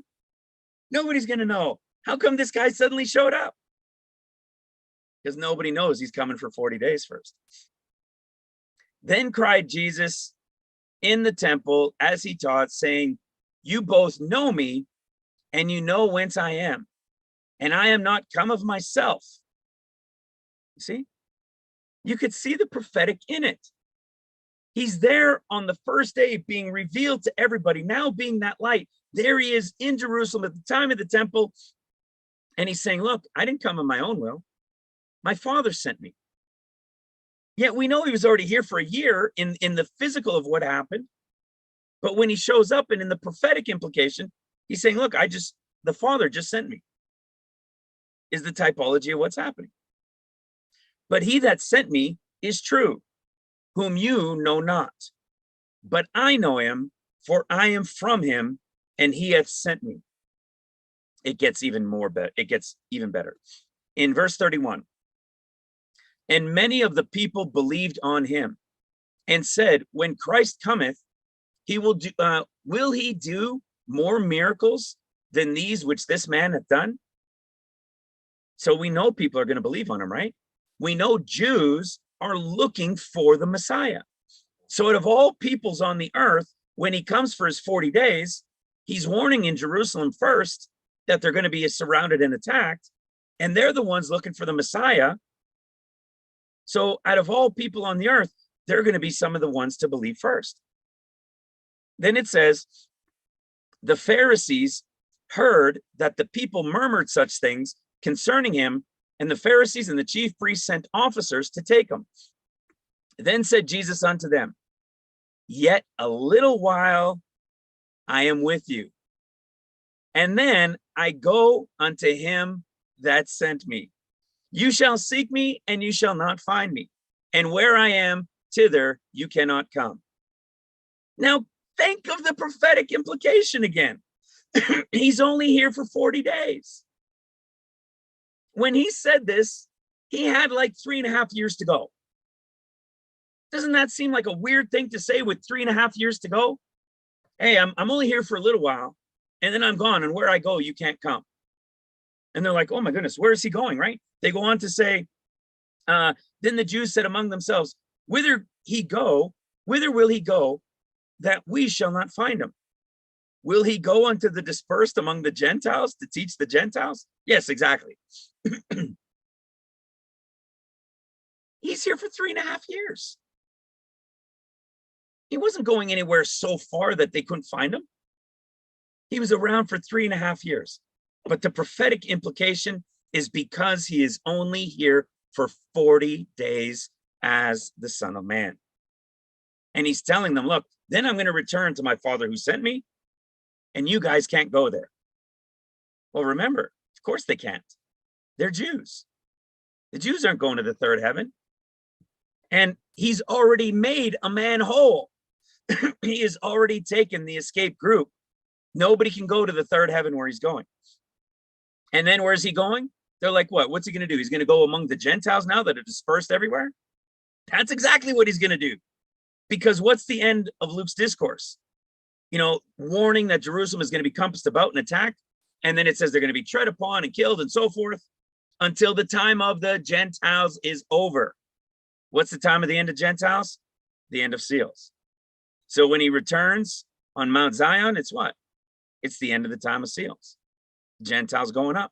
Nobody's going to know. How come this guy suddenly showed up? Because nobody knows he's coming for 40 days first. Then cried Jesus in the temple as he taught, saying, you both know me, and you know whence I am, and I am not come of myself. You see? You could see the prophetic in it. He's there on the first day being revealed to everybody, now being that light. There he is in Jerusalem at the time of the temple, and he's saying, look, I didn't come of my own will. My Father sent me. Yet we know he was already here for a year in the physical of what happened. But when he shows up and in the prophetic implication, he's saying, look, the Father just sent me, is the typology of what's happening. But he that sent me is true, whom you know not. But I know him, for I am from him, and he hath sent me. It gets even more better. It gets even better. In verse 31, and many of the people believed on him and said, when Christ cometh, he will he do more miracles than these which this man hath done? So we know people are going to believe on him, right? We know Jews are looking for the Messiah. So out of all peoples on the earth, when he comes for his 40 days, he's warning in Jerusalem first that they're going to be surrounded and attacked, and they're the ones looking for the Messiah. So out of all people on the earth, they're going to be some of the ones to believe first. Then it says, the Pharisees heard that the people murmured such things concerning him, and the Pharisees and the chief priests sent officers to take him. Then said Jesus unto them, yet a little while I am with you, and then I go unto him that sent me. You shall seek me, and you shall not find me. And where I am, thither you cannot come. Now, think of the prophetic implication again. He's only here for 40 days. When he said this, he had like 3.5 years to go. Doesn't that seem like a weird thing to say with 3.5 years to go? Hey, I'm only here for a little while, and then I'm gone, and where I go, you can't come. And they're like, oh my goodness, where is he going, right? They go on to say, then the Jews said among themselves, whither will he go, that we shall not find him? Will he go unto the dispersed among the Gentiles to teach the Gentiles? Yes, exactly. He's here for 3.5 years. He wasn't going anywhere so far that they couldn't find him. He was around for 3.5 years. But the prophetic implication is because he is only here for 40 days as the Son of Man. And he's telling them, look, then I'm going to return to my Father who sent me, and you guys can't go there. Well, remember, of course they can't. They're Jews. The Jews aren't going to the third heaven. And he's already made a man whole. He has already taken the escape group. Nobody can go to the third heaven where he's going. And then where's he going? They're like, what? What's he going to do? He's going to go among the Gentiles now that are dispersed everywhere? That's exactly what he's going to do. Because what's the end of Luke's discourse? You know, warning that Jerusalem is going to be compassed about and attacked. And then it says they're going to be tread upon and killed and so forth until the time of the Gentiles is over. What's the time of the end of Gentiles? The end of seals. So when he returns on Mount Zion, it's what? It's the end of the time of seals. Gentiles going up.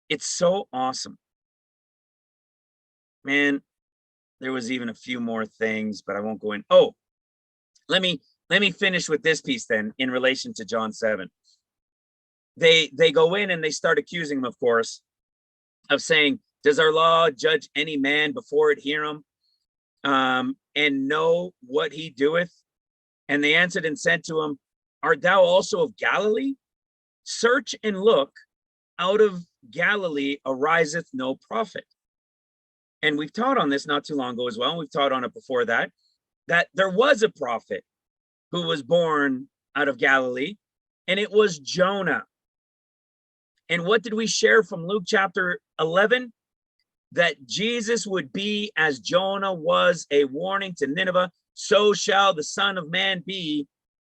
It's so awesome. Man, there was even a few more things, but I won't go in. Oh, let me finish with this piece then in relation to John 7. They go in and they start accusing him, of course, of saying, does our law judge any man before it hear him, and know what he doeth? And they answered and said to him, art thou also of Galilee? Search and look, out of Galilee ariseth no prophet. And we've taught on this not too long ago as well. We've taught on it before that there was a prophet who was born out of Galilee, and it was Jonah. And what did we share from Luke chapter 11? That Jesus would be as Jonah was a warning to Nineveh, so shall the Son of Man be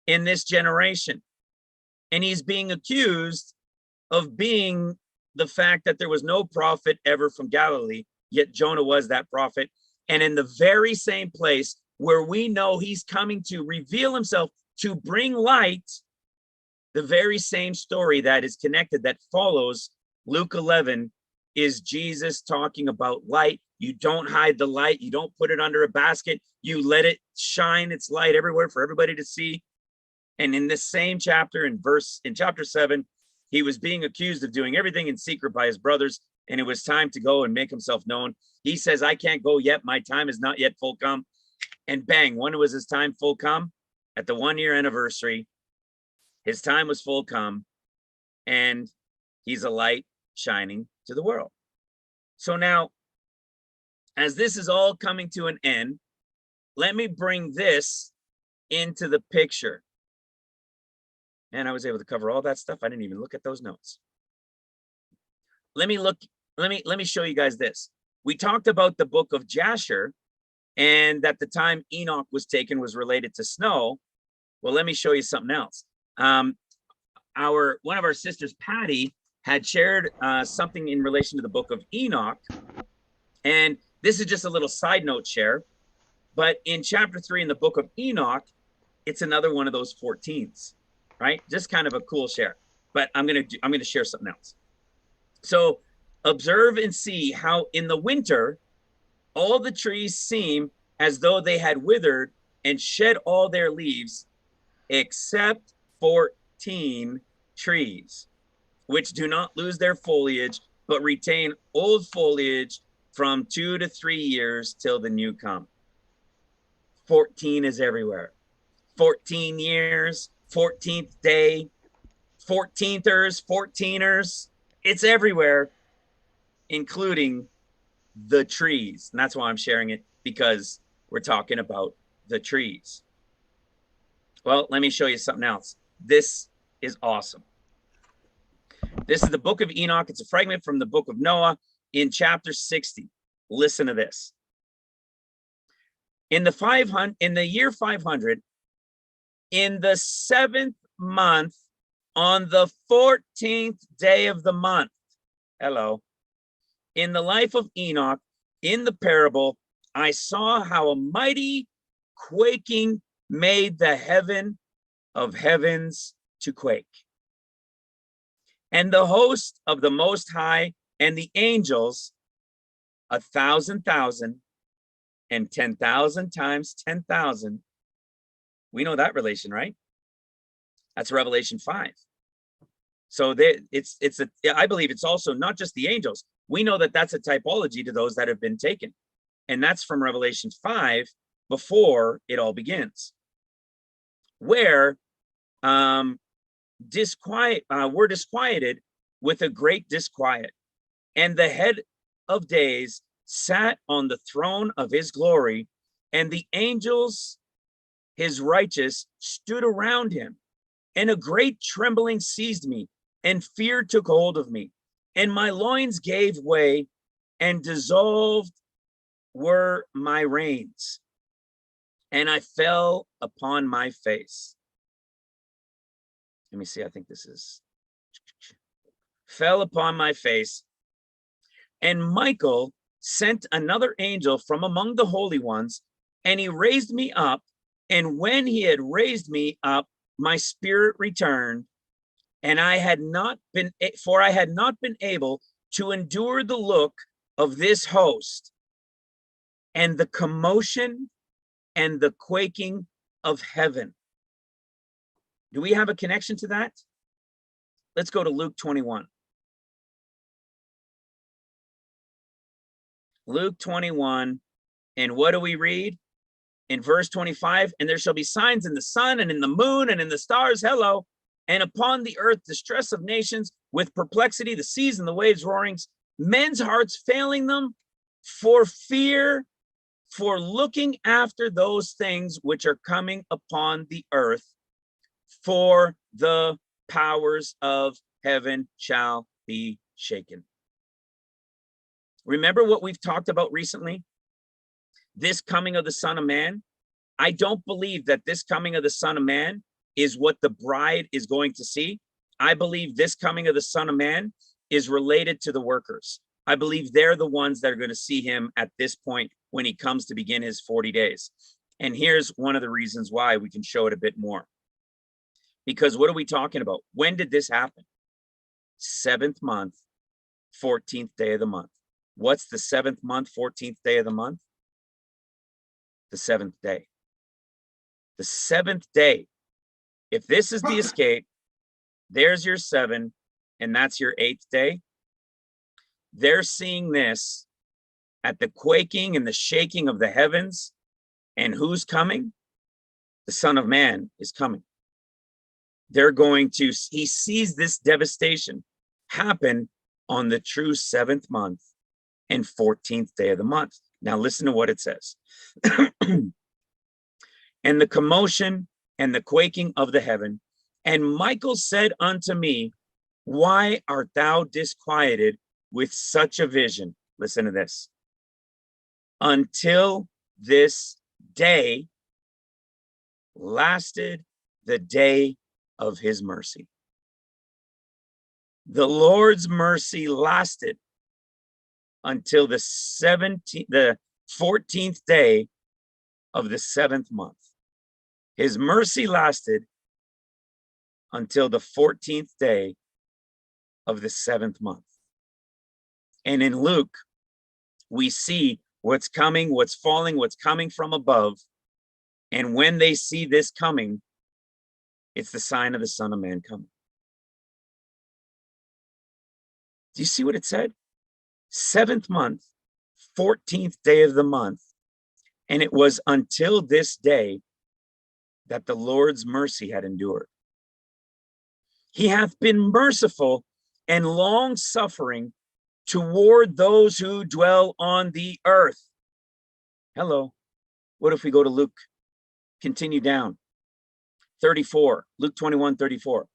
in this generation. And he's being accused of being the fact that there was no prophet ever from Galilee, yet Jonah was that prophet. And in the very same place where we know he's coming to reveal himself to bring light, the very same story that is connected, that follows Luke 11, is Jesus talking about light. You don't hide the light. You don't put it under a basket. You let it shine its light everywhere for everybody to see. And in this same chapter, in chapter 7, he was being accused of doing everything in secret by his brothers, and it was time to go and make himself known. He says, I can't go yet. My time is not yet full come. And bang, when was his time full come? At the 1-year anniversary, his time was full come, and he's a light shining to the world. So now, as this is all coming to an end, let me bring this into the picture. And I was able to cover all that stuff. I didn't even look at those notes. Let me show you guys this. We talked about the book of Jasher, and that the time Enoch was taken was related to snow. Well, let me show you something else. One of our sisters, Patty, had shared something in relation to the book of Enoch. And this is just a little side note share. But in chapter 3 in the book of Enoch, it's another one of those 14s, right? Just kind of a cool share. But I'm gonna share something else. So observe and see how in the winter, all the trees seem as though they had withered and shed all their leaves, except 14 trees, which do not lose their foliage, but retain old foliage from 2 to 3 years till the new come. 14 is everywhere. 14 years, 14th day, 14thers, 14ers. It's everywhere, including the trees. And that's why I'm sharing it, because we're talking about the trees. Well, let me show you something else. This is awesome. This is the book of Enoch. It's a fragment from the book of Noah in chapter 60. Listen to this. In the year 500, in the 7th month, on the 14th day of the month, hello, in the life of Enoch, in the parable, I saw how a mighty quaking made the heaven of heavens to quake. And the host of the Most High and the angels, 1,000,000 and 10,000 times 10,000. We know that relation, right? That's Revelation 5. So there, I believe it's also not just the angels. We know that that's a typology to those that have been taken. And that's from Revelation 5 before it all begins, where we're disquieted with a great disquiet. And the head of days sat on the throne of his glory, and the angels, his righteous, stood around him. And a great trembling seized me, and fear took hold of me. And my loins gave way, and dissolved were my reins. And I fell upon my face. Let me see, I think this is... Fell upon my face. And Michael sent another angel from among the holy ones, and he raised me up. And when he had raised me up, my spirit returned, and I had not been able to endure the look of this host, and the commotion and the quaking of heaven. Do we have a connection to that? Let's go to Luke 21. Luke 21, and what do we read? In verse 25, and there shall be signs in the sun and in the moon and in the stars, hello, and upon the earth distress of nations, with perplexity, the seas and the waves roaring, men's hearts failing them for fear, for looking after those things which are coming upon the earth, for the powers of heaven shall be shaken. Remember what we've talked about recently? This coming of the Son of Man. I don't believe that this coming of the Son of Man is what the bride is going to see. I believe this coming of the Son of Man is related to the workers. I believe they're the ones that are going to see him at this point when he comes to begin his 40 days. And here's one of the reasons why we can show it a bit more. Because what are we talking about? When did this happen? 7th month, 14th day of the month. What's the 7th month, 14th day of the month? The 7th day. The 7th day. If this is the escape, there's your 7, and that's your 8th day. They're seeing this at the quaking and the shaking of the heavens. And who's coming? The Son of Man is coming. He sees this devastation happen on the true 7th month and 14th day of the month. Now listen to what it says. And the commotion and the quaking of the heaven. And Michael said unto me, why art thou disquieted with such a vision? Listen to this. Until this day lasted the day of his mercy. The Lord's mercy lasted until the 14th day of the 7th month. His mercy lasted until the 14th day of the 7th month. And in Luke, we see what's coming, what's falling, what's coming from above. And when they see this coming, it's the sign of the Son of Man coming. Do you see what it said? 7th month, 14th day of the month. And it was until this day that the Lord's mercy had endured. He hath been merciful and long suffering toward those who dwell on the earth. Hello. What if we go to Luke? Continue down. 34, Luke 21:34.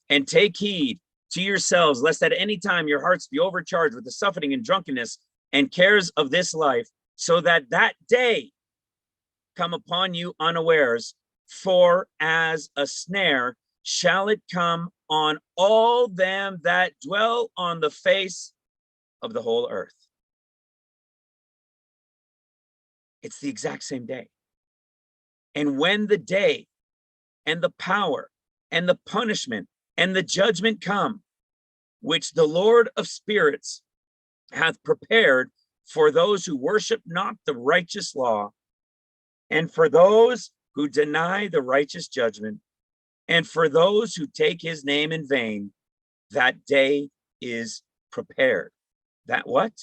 And take heed to yourselves, lest at any time your hearts be overcharged with the suffering and drunkenness and cares of this life, so that that day come upon you unawares. For as a snare shall it come on all them that dwell on the face of the whole earth. It's the exact same day. And when the day and the power and the punishment and the judgment come, which the Lord of spirits hath prepared for those who worship not the righteous law, and for those who deny the righteous judgment, and for those who take his name in vain, that day is prepared. That what?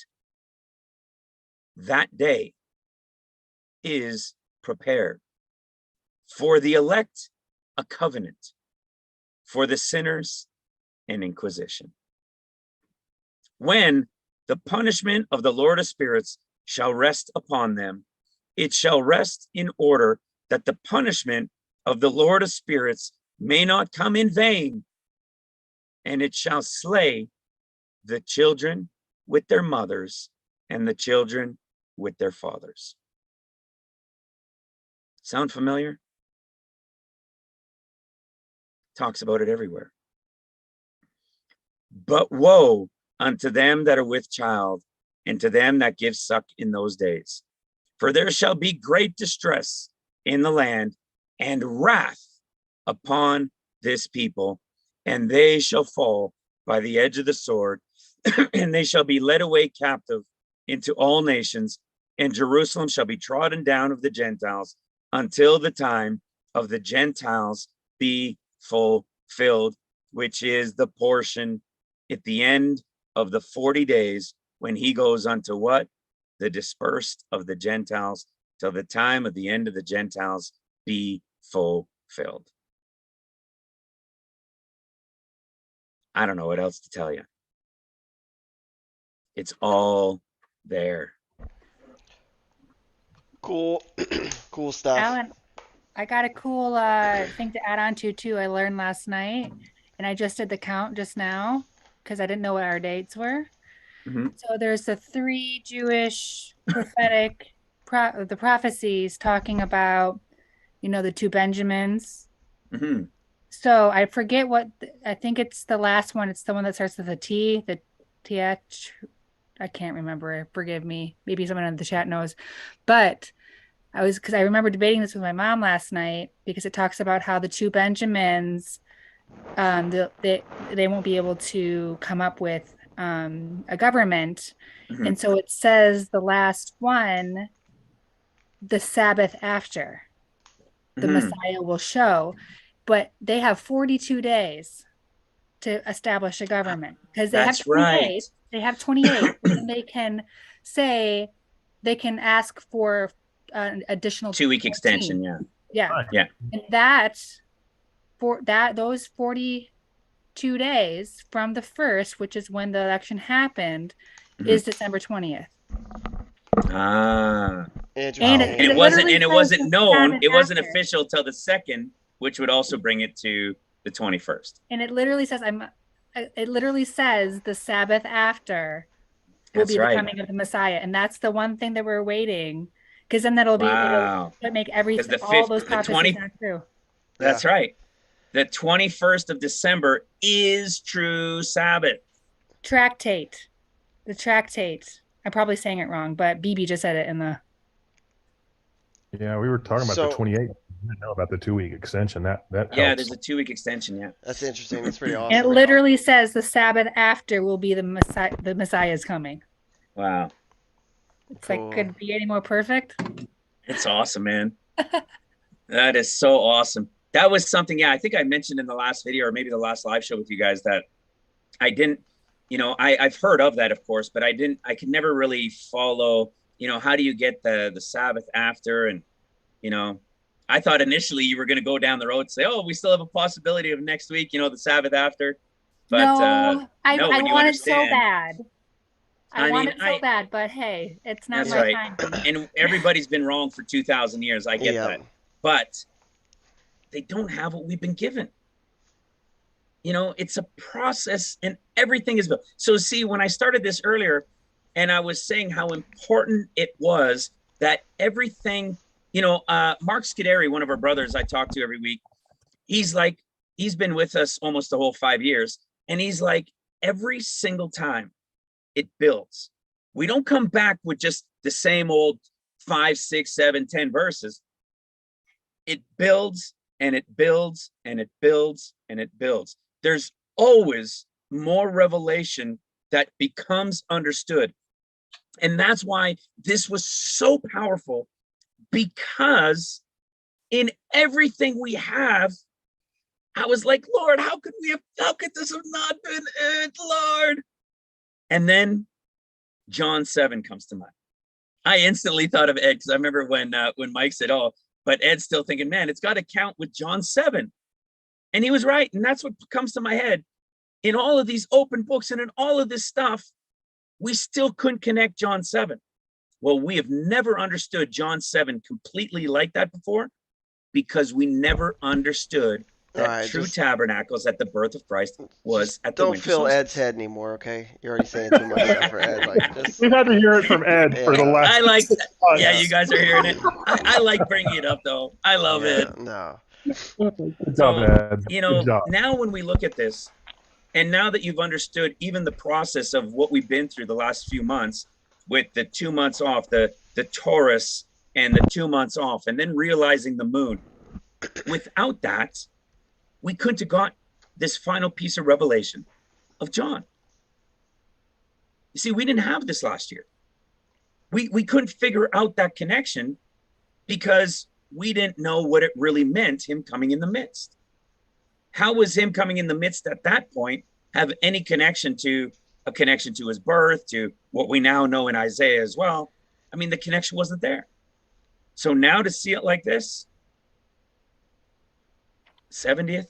That day is prepared. For the elect, a covenant. For the sinners, an inquisition. When the punishment of the Lord of spirits shall rest upon them, it shall rest in order that the punishment of the Lord of spirits may not come in vain, and it shall slay the children with their mothers and the children with their fathers. Sound familiar? Talks about it everywhere. But woe unto them that are with child, and to them that give suck in those days. For there shall be great distress in the land, and wrath upon this people, and they shall fall by the edge of the sword, and they shall be led away captive into all nations, and Jerusalem shall be trodden down of the Gentiles until the time of the Gentiles be fulfilled, which is the portion at the end of the 40 days when he goes unto what? The dispersed of the Gentiles till the time of the end of the Gentiles be fulfilled. I don't know what else to tell you. It's all there. Cool. Cool stuff. Alan, I got a cool thing to add on to too. I learned last night, and I just did the count just now because I didn't know what our dates were. Mhm. So there's the 3 Jewish prophetic the prophecies talking about, the 2 Benjamins. Mhm. So I forget I think it's the last one. It's the one that starts with a T, the TH. I can't remember. Forgive me. Maybe someone in the chat knows. But because I remember debating this with my mom last night because it talks about how the 2 Benjamins, they won't be able to come up with a government. Mhm. And so it says the last one, the Sabbath after the Mhm. Messiah will show, but they have 42 days to establish a government because they have That's 28. right. They have 28, and they can ask for an additional 2-week 14. extension, yeah. Yeah. Right. Yeah. And those 42 days from the 1st, which is when the election happened, Mhm. is December 20th. Ah. Interesting. And it wasn't known, it wasn't official till the 2nd, which would also bring it to the 21st. And it literally says the Sabbath after will That's be right. the coming of the Messiah, and that's the one thing that we're waiting, because then it'll Wow. make Because everything, the all 5th, those the prophecies 20, not true. that's right. The 21st of December is true Sabbath. The tractate. I'm probably saying it wrong, but BB just said it in the. Yeah, we were talking about So- the 28th. I didn't know about the 2-week extension. That Yeah, helps. there's a 2-week extension, yeah. That's interesting. That's pretty And it awesome. literally says the Sabbath after will be the Messiah. The Messiah is coming. Wow. It's Cool. like, could it be any more perfect? It's awesome, man. That is so awesome. That was something, yeah, I think I mentioned in the last video or maybe the last live show with you guys that I didn't, I've heard of that, of course, but I could never really follow, how do you get the Sabbath after? And, I thought initially you were going to go down the road and say, oh, we still have a possibility of next week, the Sabbath after. But No, I when you want it so understand, bad. I I want mean, it so bad, but hey, it's not That's my right. time. And everybody's been wrong for 2,000 years. I get Yeah. that. But they don't have what we've been given. It's a process and everything is built. So see, when I started this earlier and I was saying how important it was that everything, Mark Scuderi, one of our brothers I talk to every week, he's been with us almost the whole 5 years. And he's like, every single time it builds. We don't come back with just the same old 5, 6, 7, 10 verses. It builds and it builds and it builds and it builds. There's always more revelation that becomes understood. And that's why this was so powerful, because in everything we have, I was like, Lord, how could this have not been it, Lord? And then John 7 comes to mind. I instantly thought of Ed, because I remember when Mike said, "Oh," but Ed's still thinking, "Man, it's got to count with John 7." And he was right. And that's what comes to my head. In all of these open books and in all of this stuff, we still couldn't connect John 7. Well, we have never understood John 7 completely like that before, because we never understood that Alright, true just- tabernacles at the birth of Christ was at the Don't winter fill solstice. Ed's head anymore, okay? You're already saying too much stuff for Ed. Like, just We've had to hear it from Ed for the Yeah. last. I like, 6 months. yeah, you guys are hearing it. I like bringing it up though. I love it. No. Good job, Ed. You know, Good job. now when we look at this, and now that you've understood even the process of what we've been through the last few months, with the 2 months off, the Taurus and the 2 months off, and then realizing the moon, without that, we couldn't have got this final piece of revelation of John. You see, we didn't have this last year. We couldn't figure out that connection because we didn't know what it really meant, him coming in the midst. How was him coming in the midst at that point have any connection to his birth, to what we now know in Isaiah as well? I mean, the connection wasn't there. So now to see it like this, 70th,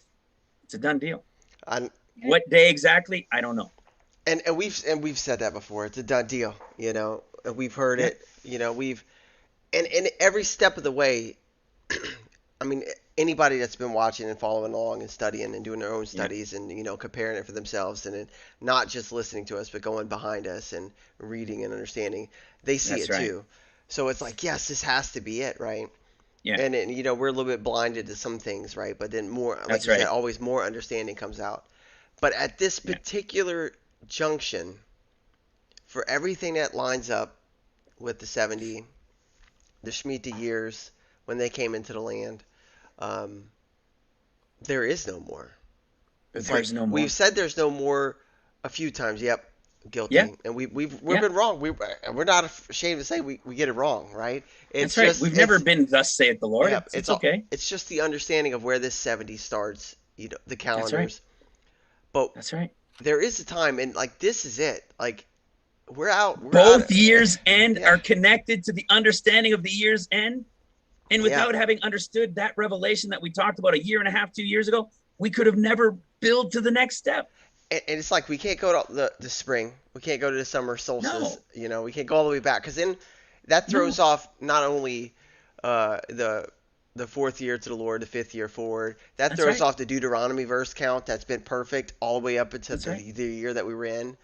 it's a done deal. I'm, What day exactly? I don't know. and we've said that before. It's a done deal, you know. We've heard Yeah. it, you know. And every step of the way. I mean, anybody that's been watching and following along and studying and doing their own studies and comparing it for themselves and not just listening to us but going behind us and reading and understanding, they see That's it right. too. So it's like, yes, this has to be it, right? Yeah. And we're a little bit blinded to some things, right? But then more, like That's you said, right. always more understanding comes out. But at this Yeah. particular junction, for everything that lines up with the 70, the Shemitah years when they came into the land, there is no more. It's There's no more. We've said there's no more a few times. Yep, guilty. Yeah. And we've Yeah. been wrong. We're not ashamed to say we get it wrong, right? That's right. We've never been thus saith the Lord. Yeah, It's okay. It's just the understanding of where this 70 starts. The calendars. But That's right. there is a time, and like this is it. Like we're out. Both years end Yeah. are connected to the understanding of the year's end. And Yeah. without having understood that revelation that we talked about a year and a half, 2 years ago, we could have never built to the next step. And it's like we can't go to the spring. We can't go to the summer solstice. No. We can't go all the way back because then that throws off not only the fourth year to the Lord, the fifth year forward. That That's throws right. off the Deuteronomy verse count. That's been perfect all the way up until That's right. the year that we were in.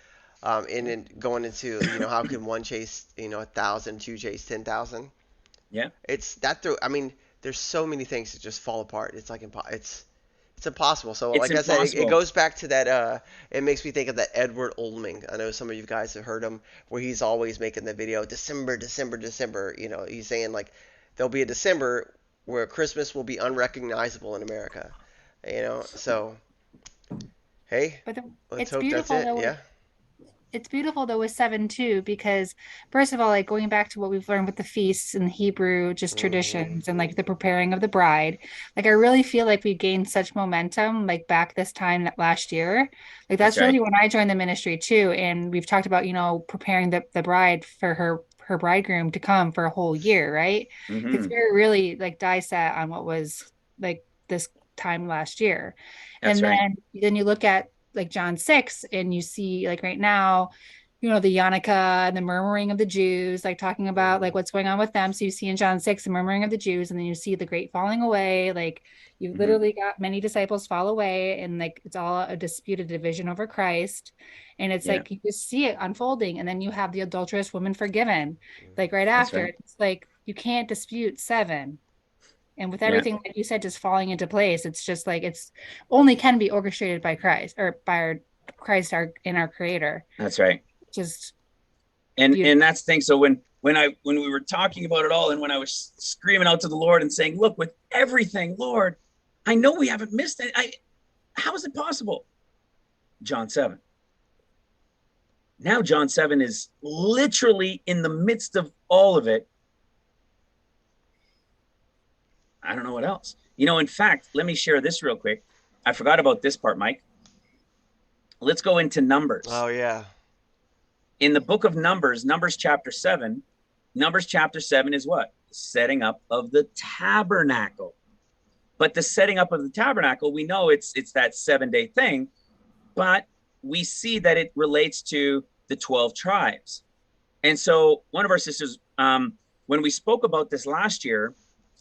And then going into how can one chase 1,000, two chase 10,000? Yeah. It's that through. I mean, there's so many things that just fall apart. It's like it's impossible. So It's like I said, it impossible. goes back to that. It makes me think of that Edward Oldming. I know some of you guys have heard him, where he's always making the video December, December, December. He's saying like there'll be a December where Christmas will be unrecognizable in America. So hey, But let's it's hope that's beautiful it. though. Yeah. It's beautiful though with 7 too, because first of all, like going back to what we've learned with the feasts and the Hebrew just traditions and like the preparing of the bride, like I really feel like we gained such momentum like back this time last year. Like that's That's right. really when I joined the ministry too. And we've talked about, preparing the bride for her bridegroom to come for a whole year, right? Because Mhm. we're really like die set on what was like this time last year. That's And right. then you look at like John 6 and you see like right now, the Yannicka and the murmuring of the Jews, like talking about like what's going on with them. So you see in John 6 the murmuring of the Jews, and then you see the great falling away. Like you've Mhm. literally got many disciples fall away, and like it's all a disputed division over Christ. And it's Yeah. like you just see it unfolding, and then you have the adulterous woman forgiven, like right That's after. right. It's like you can't dispute 7. And with Yeah. everything, like you said, just falling into place, it's just like it's only can be orchestrated by Christ or by our Christ, our Creator. That's right. Just And beautiful. and that's the thing. So when we were talking about it all, and when I was screaming out to the Lord and saying, "Look, with everything, Lord, I know we haven't missed it. How is it possible?" John 7. Now John 7 is literally in the midst of all of it. I don't know what else. In fact, let me share this real quick. I forgot about this part, Mike. Let's go into Numbers. Oh yeah. In the book of Numbers, Numbers chapter 7 is what? Setting up of the tabernacle. But the setting up of the tabernacle, we know it's that 7-day thing, but we see that it relates to the 12 tribes. And so one of our sisters, when we spoke about this last year,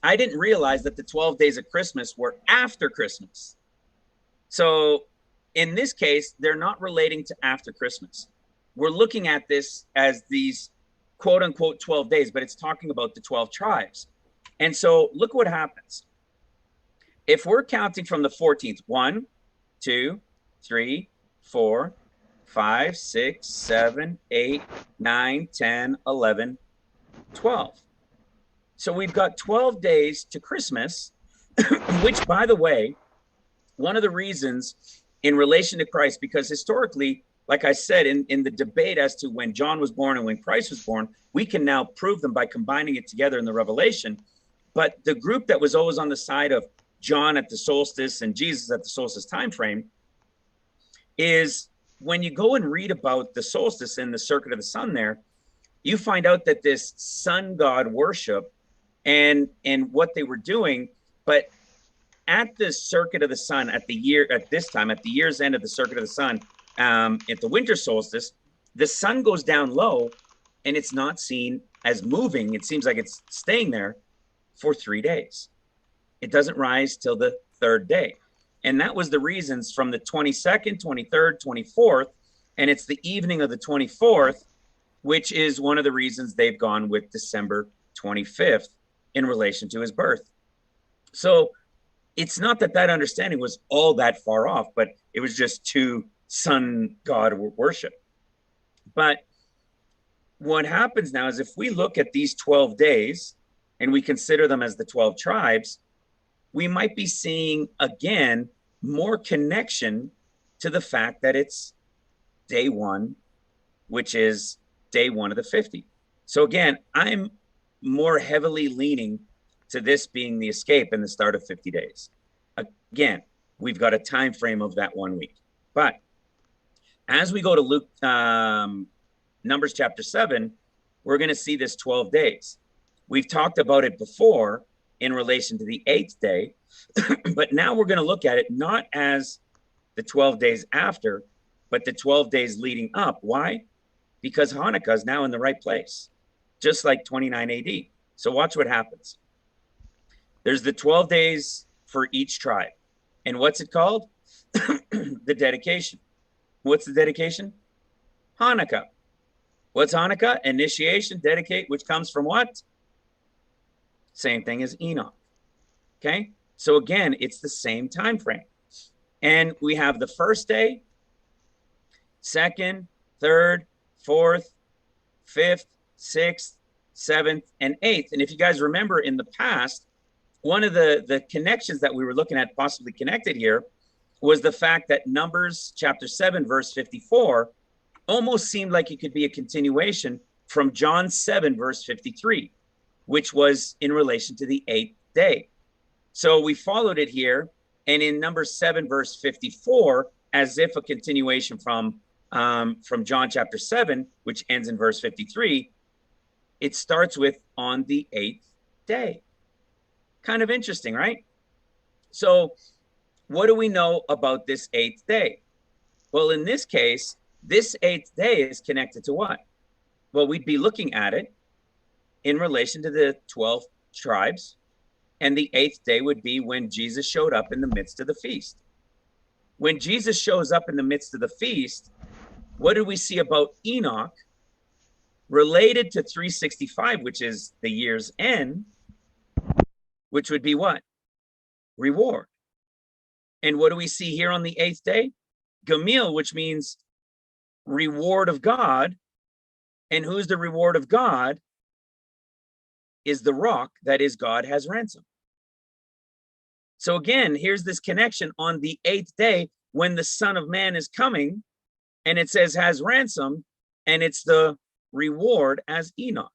I didn't realize that the 12 days of Christmas were after Christmas. So in this case, they're not relating to after Christmas. We're looking at this as these quote unquote 12 days, but it's talking about the 12 tribes. And so look what happens. If we're counting from the 14th, 1, 2, 3, 4, 5, 6, 7, 8, 9, 10, 11, 12. So we've got 12 days to Christmas, which, by the way, one of the reasons in relation to Christ, because historically, like I said, in the debate as to when John was born and when Christ was born, we can now prove them by combining it together in the Revelation. But the group that was always on the side of John at the solstice and Jesus at the solstice time frame is when you go and read about the solstice in the circuit of the sun there, you find out that this sun god worship and what they were doing, but at the circuit of the sun at the year's end of the circuit of the sun, at the winter solstice, the sun goes down low and it's not seen as moving. It seems like it's staying there for 3 days. It doesn't rise till the 3rd day. And that was the reasons from the 22nd, 23rd, 24th, and it's the evening of the 24th, which is one of the reasons they've gone with December 25th in relation to his birth. So it's not that that understanding was all that far off, but it was just to sun god worship. But what happens now is if we look at these 12 days and we consider them as the 12 tribes, we might be seeing again more connection to the fact that it's day 1, which is day 1 of the 50. So again, I'm more heavily leaning to this being the escape and the start of 50 days. Again, we've got a time frame of that 1 week. But as we go to Luke, Numbers chapter 7, we're going to see this 12 days. We've talked about it before in relation to the 8th day, but now we're going to look at it not as the 12 days after, but the 12 days leading up. Why? Because Hanukkah is now in the right place, just like 29 AD. So watch what happens. There's the 12 days for each tribe. And what's it called? The dedication. What's the dedication? Hanukkah. What's Hanukkah? Initiation, dedicate, which comes from what? Same thing as Enoch. Okay? So again, it's the same time frame. And we have the first day, 2nd, 3rd, 4th, 5th, 6th, 7th, and 8th. And if you guys remember in the past, one of the connections that we were looking at possibly connected here was the fact that Numbers chapter 7, verse 54 almost seemed like it could be a continuation from John 7, verse 53, which was in relation to the 8th day. So we followed it here, and in Numbers 7, verse 54, as if a continuation from John chapter 7, which ends in verse 53, it starts with on the 8th day. Kind of interesting, right? So what do we know about this 8th day? Well, in this case, this 8th day is connected to what? Well, we'd be looking at it in relation to the 12 tribes, and the 8th day would be when Jesus showed up in the midst of the feast. When Jesus shows up in the midst of the feast, what do we see about Enoch related to 365, which is the year's end, which would be what? Reward. And what do we see here on the 8th day? Gamil, which means reward of God. And who's the reward of God? Is the rock that is God has ransom. So again, here's this connection on the 8th day when the Son of Man is coming, and it says has ransom, and it's the reward as Enoch.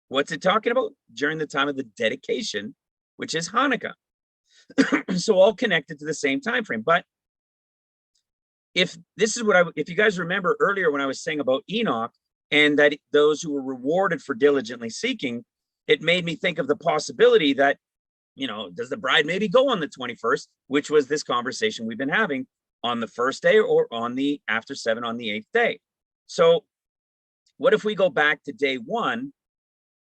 What's it talking about? During the time of the dedication, which is Hanukkah. So all connected to the same time frame. But if this is what if you guys remember earlier when I was saying about Enoch and that those who were rewarded for diligently seeking, it made me think of the possibility that, does the bride maybe go on the 21st, which was this conversation we've been having, on the first day or on the after 7 on the 8th day. So what if we go back to day 1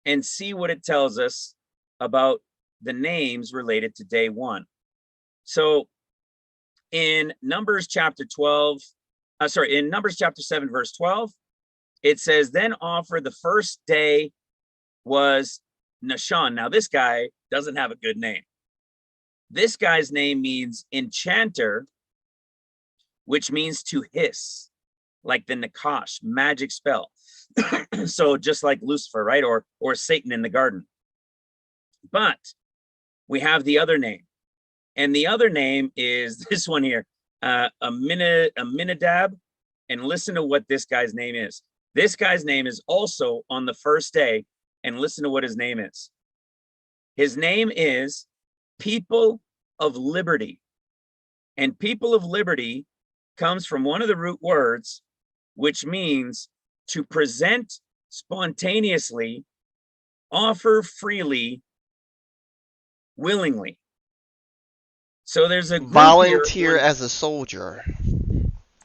and see what it tells us about the names related to day 1? So in Numbers chapter 7, verse 12, it says, then offer the first day was Nahshon. Now, this guy doesn't have a good name. This guy's name means enchanter, which means to hiss, like the Nakash, magic spell. So just like Lucifer, right? Or Satan in the garden. But we have the other name. And the other name is this one here, Aminadab. And listen to what this guy's name is. This guy's name is also on the first day. And listen to what his name is. His name is People of Liberty. And People of Liberty comes from one of the root words, which means to present spontaneously, offer freely, willingly. So there's a volunteer as a soldier.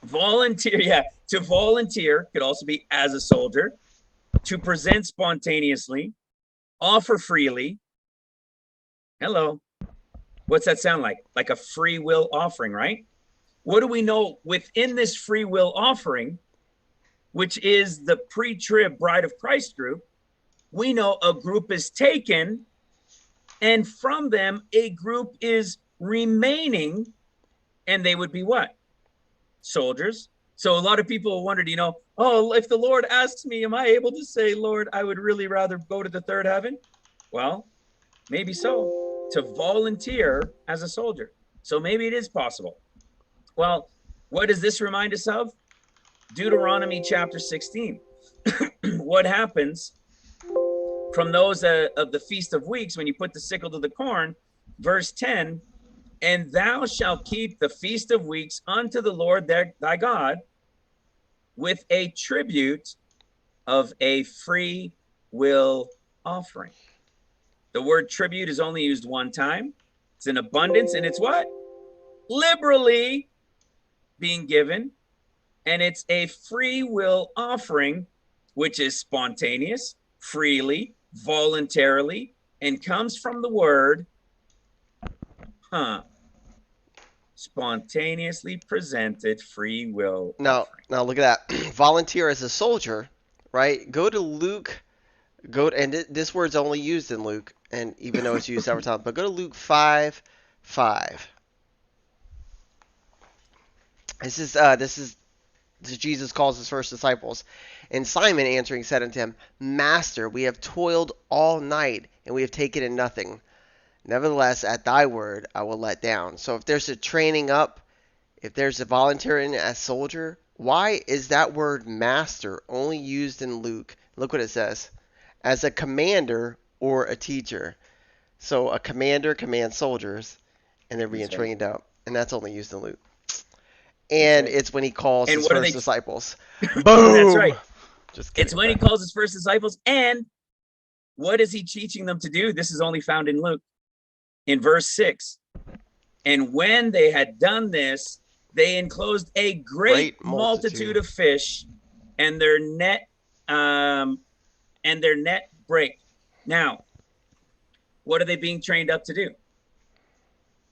Volunteer, yeah. To volunteer could also be as a soldier. To present spontaneously, offer freely. Hello. What's that sound like? Like a free will offering, right? What do we know within this free will offering, which is the pre-trib Bride of Christ group? We know a group is taken, and from them, a group is remaining, and they would be what? Soldiers. So a lot of people wondered, oh, if the Lord asks me, am I able to say, Lord, I would really rather go to the third heaven? Well, maybe so, to volunteer as a soldier. So maybe it is possible. Well, what does this remind us of? Deuteronomy chapter 16. What happens from those of the Feast of Weeks when you put the sickle to the corn? Verse 10, and thou shalt keep the Feast of Weeks unto the Lord thy God with a tribute of a free will offering. The word tribute is only used one time. It's in abundance, and it's what? Liberally being given. And it's a free will offering, which is spontaneous, freely, voluntarily, and comes from the word, spontaneously presented free will. Now look at that. Volunteer as a soldier, right? Go to Luke. And this word's only used in Luke, and even though it's used several times, but go to Luke 5:5. This is Jesus calls his first disciples. And Simon answering said unto him, Master, we have toiled all night, and we have taken in nothing. Nevertheless, at thy word, I will let down. So if there's a training up, if there's a volunteering as soldier, why is that word master only used in Luke? Look what it says. As a commander or a teacher. So a commander commands soldiers, and they're being trained up. And that's only used in Luke. And it's when he calls his first disciples. Boom! That's right. Just kidding. It's when he calls his first disciples. And what is he teaching them to do? This is only found in Luke. In verse 6. And when they had done this, they enclosed a great multitude of fish, and their net break. Now, what are they being trained up to do?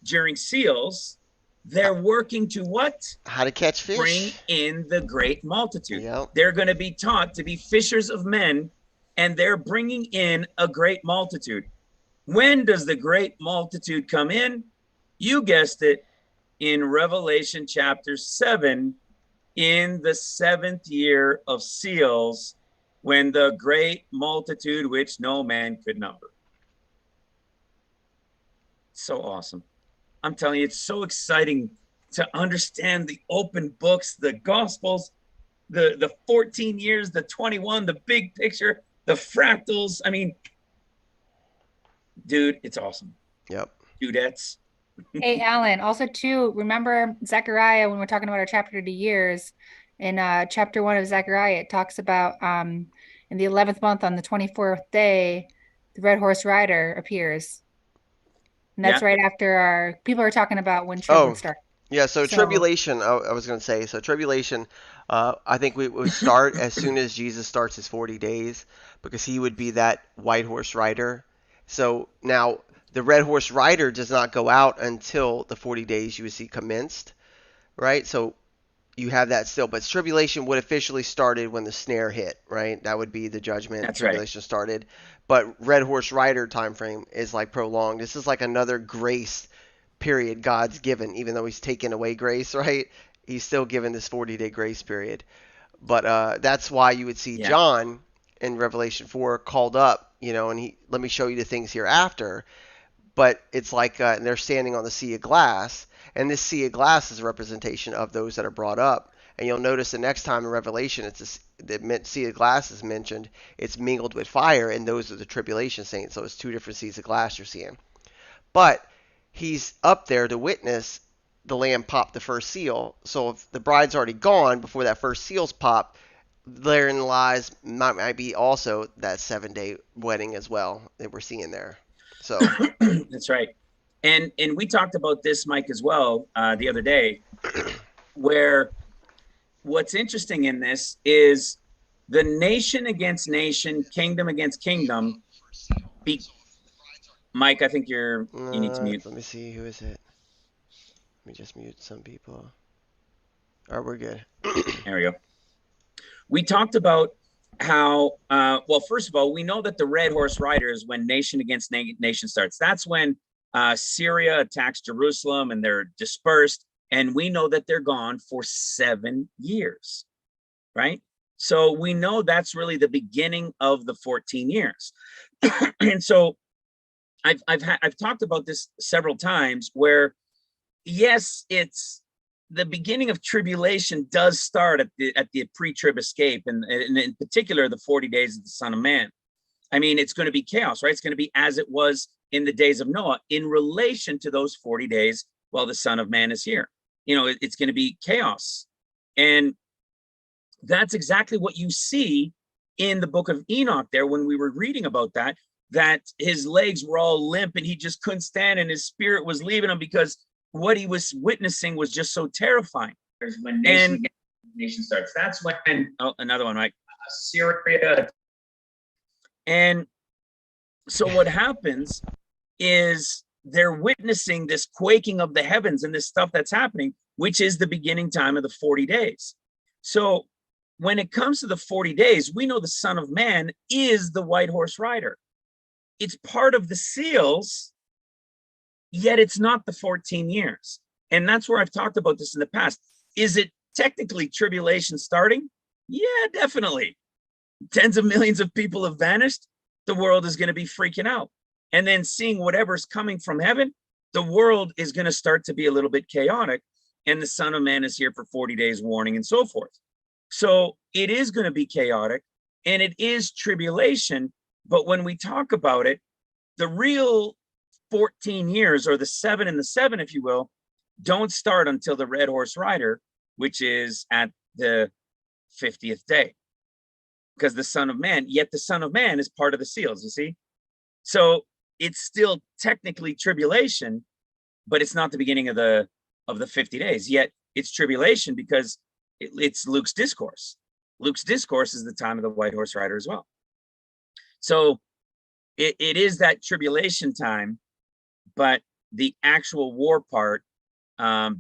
During seals, they're working to what? How to catch fish. Bring in the great multitude. Yep. They're going to be taught to be fishers of men, and they're bringing in a great multitude. When does the great multitude come in? You guessed it, in Revelation chapter 7, in the 7th year of seals, when the great multitude which no man could number. So awesome. I'm telling you, it's so exciting to understand the open books, the Gospels, the 14 years, the 21, the big picture, the fractals. I mean, dude, it's awesome. Yep. Dudettes. Hey, Alan, also too, remember Zechariah when we're talking about our chapter to years, in chapter 1 of Zechariah, it talks about in the 11th month on the 24th day, the red horse rider appears. And Yeah. that's right after our people are talking about when Trib Oh, would start. yeah. So So tribulation. I was gonna say. So tribulation. I think we would start as soon as Jesus starts his 40 days, because he would be that white horse rider. So now the red horse rider does not go out until the 40 days you would see commenced, right? So you have that still, but tribulation would officially started when the snare hit, right? That would be the judgment. That's right. Tribulation started, but red horse rider time frame is like prolonged. This is like another grace period God's given, even though he's taken away grace, right? He's still given this 40-day grace period. But that's why you would see Yeah. John in Revelation 4 called up, and he, let me show you the things hereafter. But it's like they're standing on the sea of glass, and this sea of glass is a representation of those that are brought up. And you'll notice the next time in Revelation, the sea of glass is mentioned. It's mingled with fire, and those are the tribulation saints. So it's two different seas of glass you're seeing. But he's up there to witness the Lamb pop the first seal. So if the bride's already gone before that first seal's popped, therein lies might be also that 7-day wedding as well that we're seeing there. So That's right. And we talked about this, Mike, as well the other day, where what's interesting in this is the nation against nation, kingdom against kingdom. Mike, I think you need to mute. let me see, who is it? Let me just mute some people. All right, we're good. There we go. We talked about how, well, first of all, we know that the red horse riders, when nation against nation starts, that's when Syria attacks Jerusalem and they're dispersed. And we know that they're gone for 7 years, right? So we know that's really the beginning of the 14 years. And so I've talked about this several times where, yes, it's the beginning of tribulation does start at the pre-trib escape, and in particular the 40 days of the Son of Man. I mean, it's going to be chaos, right? It's going to be as it was in the days of Noah in relation to those 40 days while the Son of Man is here. It's going to be chaos. And that's exactly what you see in the book of Enoch there when we were reading about that his legs were all limp and he just couldn't stand, and his spirit was leaving him because what he was witnessing was just so terrifying. When nation starts, that's when another one, right? Syria. And so what happens is they're witnessing this quaking of the heavens and this stuff that's happening, which is the beginning time of the 40 days. So when it comes to the 40 days, we know the Son of Man is the white horse rider. It's part of the seals, yet it's not the 14 years. And that's where I've talked about this in the past. Is it technically tribulation starting? Yeah, definitely. Tens of millions of people have vanished. The world is going to be freaking out. And then seeing whatever's coming from heaven, the world is going to start to be a little bit chaotic. And the Son of Man is here for 40 days warning and so forth. So it is going to be chaotic and it is tribulation. But when we talk about it, the real 14 years, or the 7 and the 7, if you will, don't start until the red horse rider, which is at the 50th day. Because the Son of Man, yet the Son of Man is part of the seals, you see? So it's still technically tribulation, but it's not the beginning of the 50 days. Yet it's tribulation because it's Luke's discourse. Luke's discourse is the time of the white horse rider as well. So it is that tribulation time, but the actual war part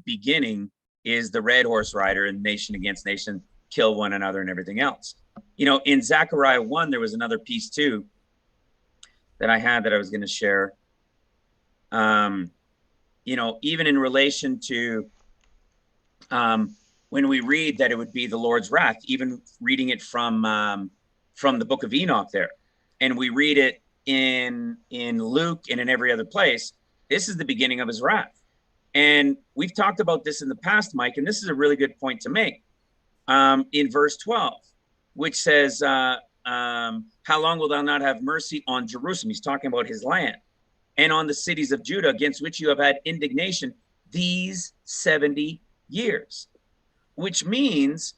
beginning is the red horse rider and nation against nation kill one another and everything else. In Zechariah 1, there was another piece too that I had that I was going to share. Even in relation to when we read that it would be the Lord's wrath, even reading it from the book of Enoch there, and we read it in Luke and in every other place, this is the beginning of his wrath. And we've talked about this in the past, Mike, and this is a really good point to make. In verse 12, which says, how long will thou not have mercy on Jerusalem? He's talking about his land. and on the cities of Judah, against which you have had indignation these 70 years. Which means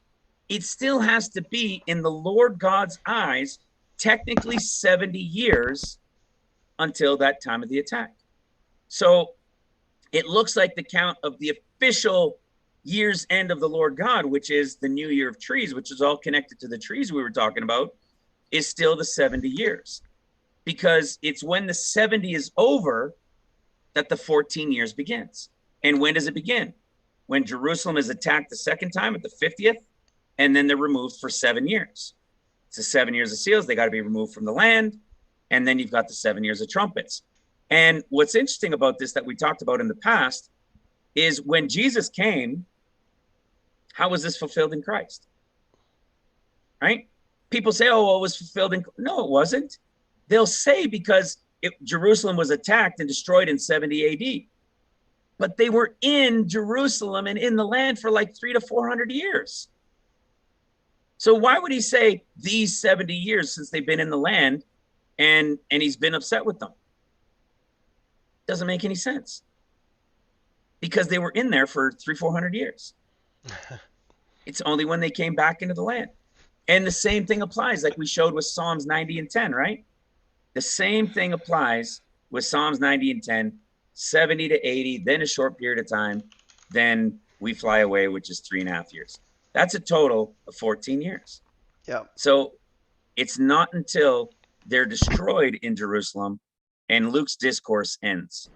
it still has to be, in the Lord God's eyes, technically 70 years until that time of the attack. So it looks like the count of the official year's end of the Lord God, which is the New Year of Trees, which is all connected to the trees we were talking about, is still the 70 years. Because it's when the 70 is over that the 14 years begins. And when does it begin? When Jerusalem is attacked the second time at the 50th, and then they're removed for 7 years. It's the 7 years of seals. They got to be removed from the land. And then you've got the 7 years of trumpets. And what's interesting about this that we talked about in the past is when Jesus came, how was this fulfilled in Christ? Right? People say, oh, well, it was fulfilled in... No, it wasn't. They'll say because Jerusalem was attacked and destroyed in 70 AD. But they were in Jerusalem and in the land for like 300 to 400 years. So why would he say these 70 years since they've been in the land and he's been upset with them? Doesn't make any sense. Because they were in there for 300-400 years. It's only when they came back into the land. And the same thing applies, like we showed with Psalms 90 and 10, right? The same thing applies with Psalms 90 and 10, 70 to 80, then a short period of time, then we fly away, which is 3.5 years. That's a total of 14 years. Yeah. So it's not until they're destroyed in Jerusalem and Luke's discourse ends.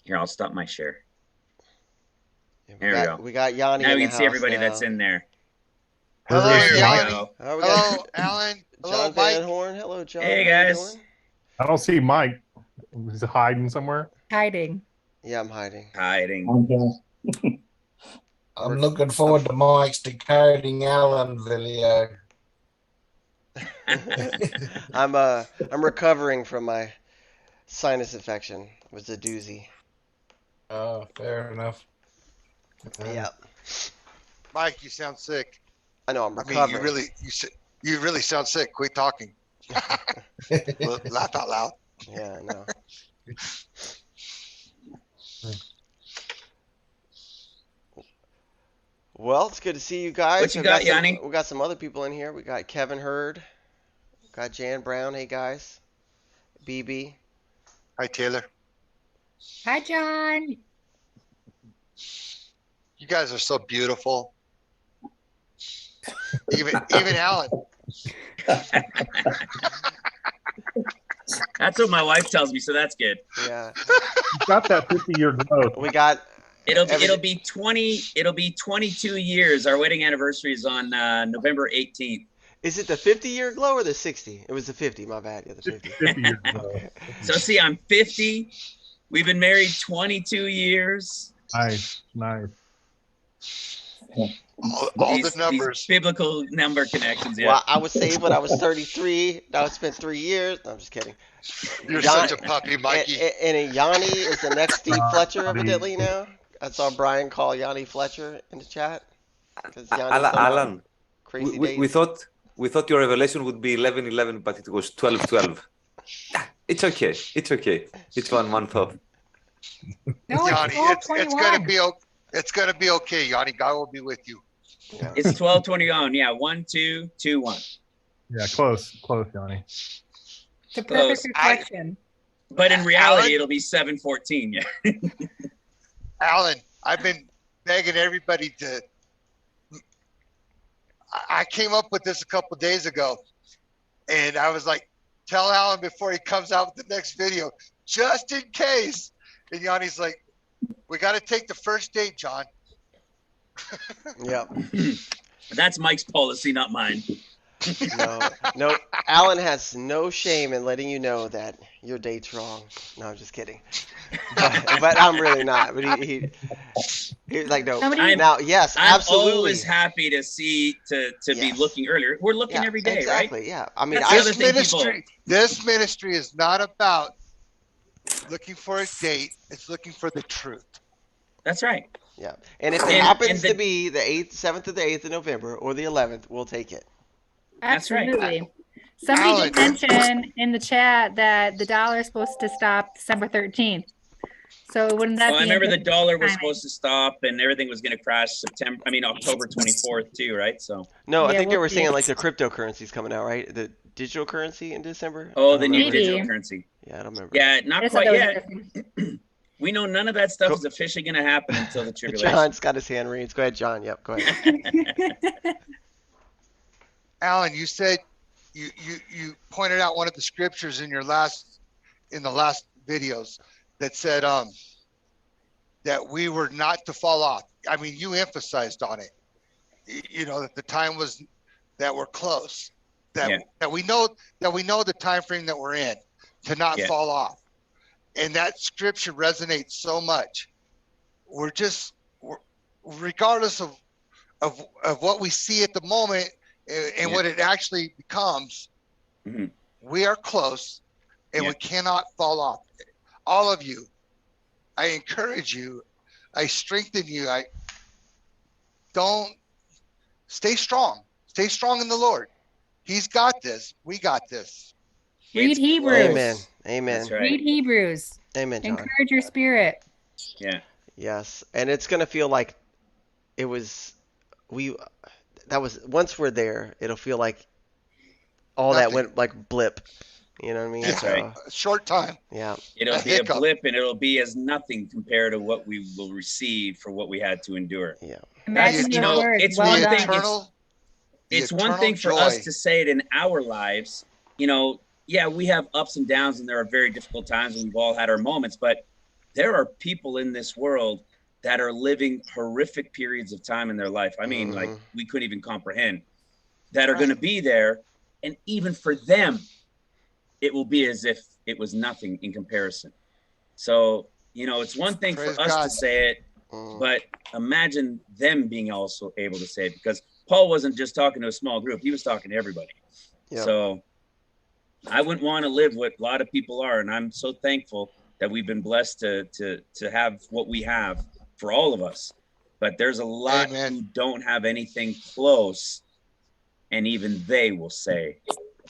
Here, I'll stop my share. There we go. We got Yanni. Now in we the can see everybody house that's now. in there. Hello, There we Yanni. go. Oh, we Hello, got Alan. Hello, John Van Mike. Horn. Hello, John. Hey, How you guys. doing? I don't see Mike. He's hiding somewhere. Hiding. Yeah, I'm hiding. Hiding. I'm looking forward to Mike's decoding Alan video. I'm recovering from my sinus infection. It was a doozy. Oh, fair enough. Yeah. Mike, you sound sick. I know I'm I recovering. mean, you really sound sick. Quit talking. Laugh out loud. Yeah, I know. Well, it's good to see you guys. What you We've got, some- Yanni? We got some other people in here. We got Kevin Hurd. Got Jan Brown. Hey, guys. BB. Hi, Taylor. Hi, John. You guys are so beautiful. Even Alan. That's what my wife tells me, so that's good. Yeah. He's got that 50-year growth. We got It'll be 22 years. Our wedding anniversary is on November 18th. Is it the 50-year glow or the 60? It was the 50. My bad. Yeah, the 50. 50-year growth. So see, I'm 50. We've been married 22 years. Nice. All the numbers. These biblical number connections. Yeah. Well, I was saved when I was 33. Now it's been 3 years. No, I'm just kidding. You're Yan- such a puppy, Mikey. And Yanni is the next Steve Fletcher, evidently now. I saw Brian call Yanni Fletcher in the chat. 'Cause Yanni's Alan, done Alan, crazy we days. thought your revelation would be 11:11, but it was 12:12. It's okay. It's okay. It's 1 month off. No, Yanni, it's it's 12:21. it's gonna be okay, Yanni. God will be with you. Yeah. It's 12:21. Yeah, 1, 2, 2, 1. Yeah, close, Johnny. It's a Close. perfect reflection. But in reality, Alan? it'll be 7:14. Yeah. Alan, I've been begging everybody to. I came up with this a couple days ago, and I was like, tell Alan before he comes out with the next video, just in case. And Yanni's like, we got to take the first date, John. Yeah. That's Mike's policy, not mine. No. Alan has no shame in letting you know that your date's wrong. No, I'm just kidding. But I'm really not. But he's like, no. Somebody- Now, yes, I'm absolutely. always happy to be Yes. looking earlier. We're looking Yeah, every day, exactly, right? yeah. I mean, That's the other This thing, this ministry is not about looking for a date. It's looking for the truth. That's right. yeah. And if it And happens the- to be the 8th, 7th or the 8th of November or the 11th, we'll take it. That's right. Absolutely. Somebody did mention in the chat that the dollar is supposed to stop December 13th. So wouldn't that Well, be I remember the interesting dollar was timing? supposed to stop and everything was going to crash October 24th too, right? So, No, I Yeah, think they we'll were see. saying like the cryptocurrency's coming out, right? The digital currency in December. oh, I the don't new remember. digital Maybe. currency. Yeah, I don't remember. Yeah, not I just thought quite that was yet. interesting. We know none of that stuff Go- is officially going to happen until the tribulation. John's got his hand raised. Go ahead, John. Yep, go ahead. Alan, you said you pointed out one of the scriptures in the last videos that said that we were not to fall off. I mean, you emphasized on it. You know that the time was that we're close. That we know the time frame that we're in to not fall off. And that scripture resonates so much. We're regardless of what we see at the moment and what it actually becomes, we are close and we cannot fall off. All of you, I encourage you, I strengthen you. I don't stay strong. Stay strong in the Lord. He's got this. We got this. Read It's Hebrews. close. Amen. Amen. That's right. Read Hebrews. Amen, John. Encourage your spirit. Yeah. Yes, and it's gonna feel like it was once we're there, it'll feel like all that Nothing. went like blip. You know what I mean? That's So, right. A short time. Yeah. It'll A be a hiccup. blip and it'll be as nothing compared to what we will receive for what we had to endure. Yeah. Imagine you those know, words. it's Well one done. thing. It's one thing for us to say it in our lives. You know, yeah, we have ups and downs and there are very difficult times and we've all had our moments, but there are people in this world that are living horrific periods of time in their life. I mean, like we couldn't even comprehend, that are going to be there. And even for them, it will be as if it was nothing in comparison. So, you know, it's one thing Praise for us God. to say it, but imagine them being also able to say it, because Paul wasn't just talking to a small group. He was talking to everybody. Yeah. So I wouldn't want to live what a lot of people are. And I'm so thankful that we've been blessed to have what we have for all of us. But there's a lot Amen. who don't have anything close. And even they will say,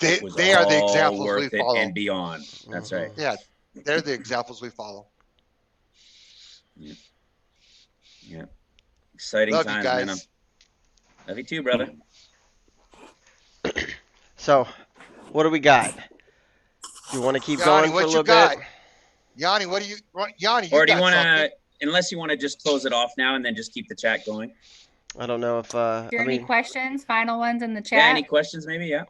They it was are the all examples we worth it follow. and beyond. That's right. Yeah, they're the examples we follow. Yeah. Exciting Love you times, guys. man. Love you too, brother. So, what do we got? Do you want to keep Yanni, going for a what little you got? bit? Yanni, Yanni, you Or do you got want something. to, unless you want to just close it off now and then just keep the chat going? I don't know if Is there I any mean, questions? Final ones in the Yeah, chat? any questions maybe? Yeah.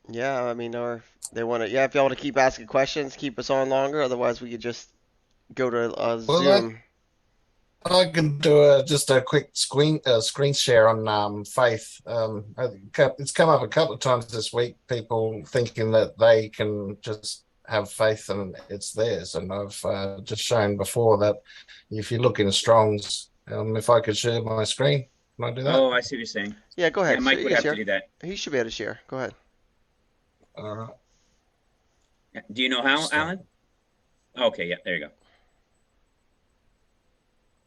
yeah, I mean, or they want to, yeah, if y'all want to keep asking questions, keep us on longer. Otherwise, we could just go to Well, Zoom. I can do just a quick screen share on faith. It's come up a couple of times this week. People thinking that they can just have faith and it's theirs. And I've just shown before that if you look in Strong's, if I could share my screen, can I do that? Oh, I see what you're saying. Yeah, go Yeah, ahead. Mike You would can have share. to do that. He should be able to share. Go ahead. All right. Yeah. Do you know how, So- Alan? Okay, yeah, there you go.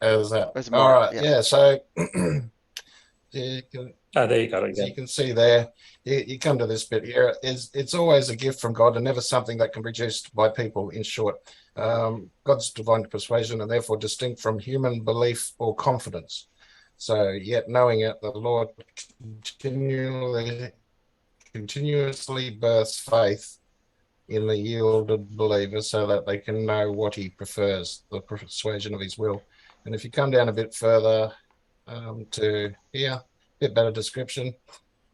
How's that? That's All Mark, right. yeah. Yeah. So you can, there you go. as you can see there, you come to this bit here. It's always a gift from God and never something that can be produced by people, in short. God's divine persuasion and therefore distinct from human belief or confidence. So yet knowing it, the Lord continuously births faith in the yielded believer so that they can know what he prefers, the persuasion of his will. And if you come down a bit further to here, a bit better description.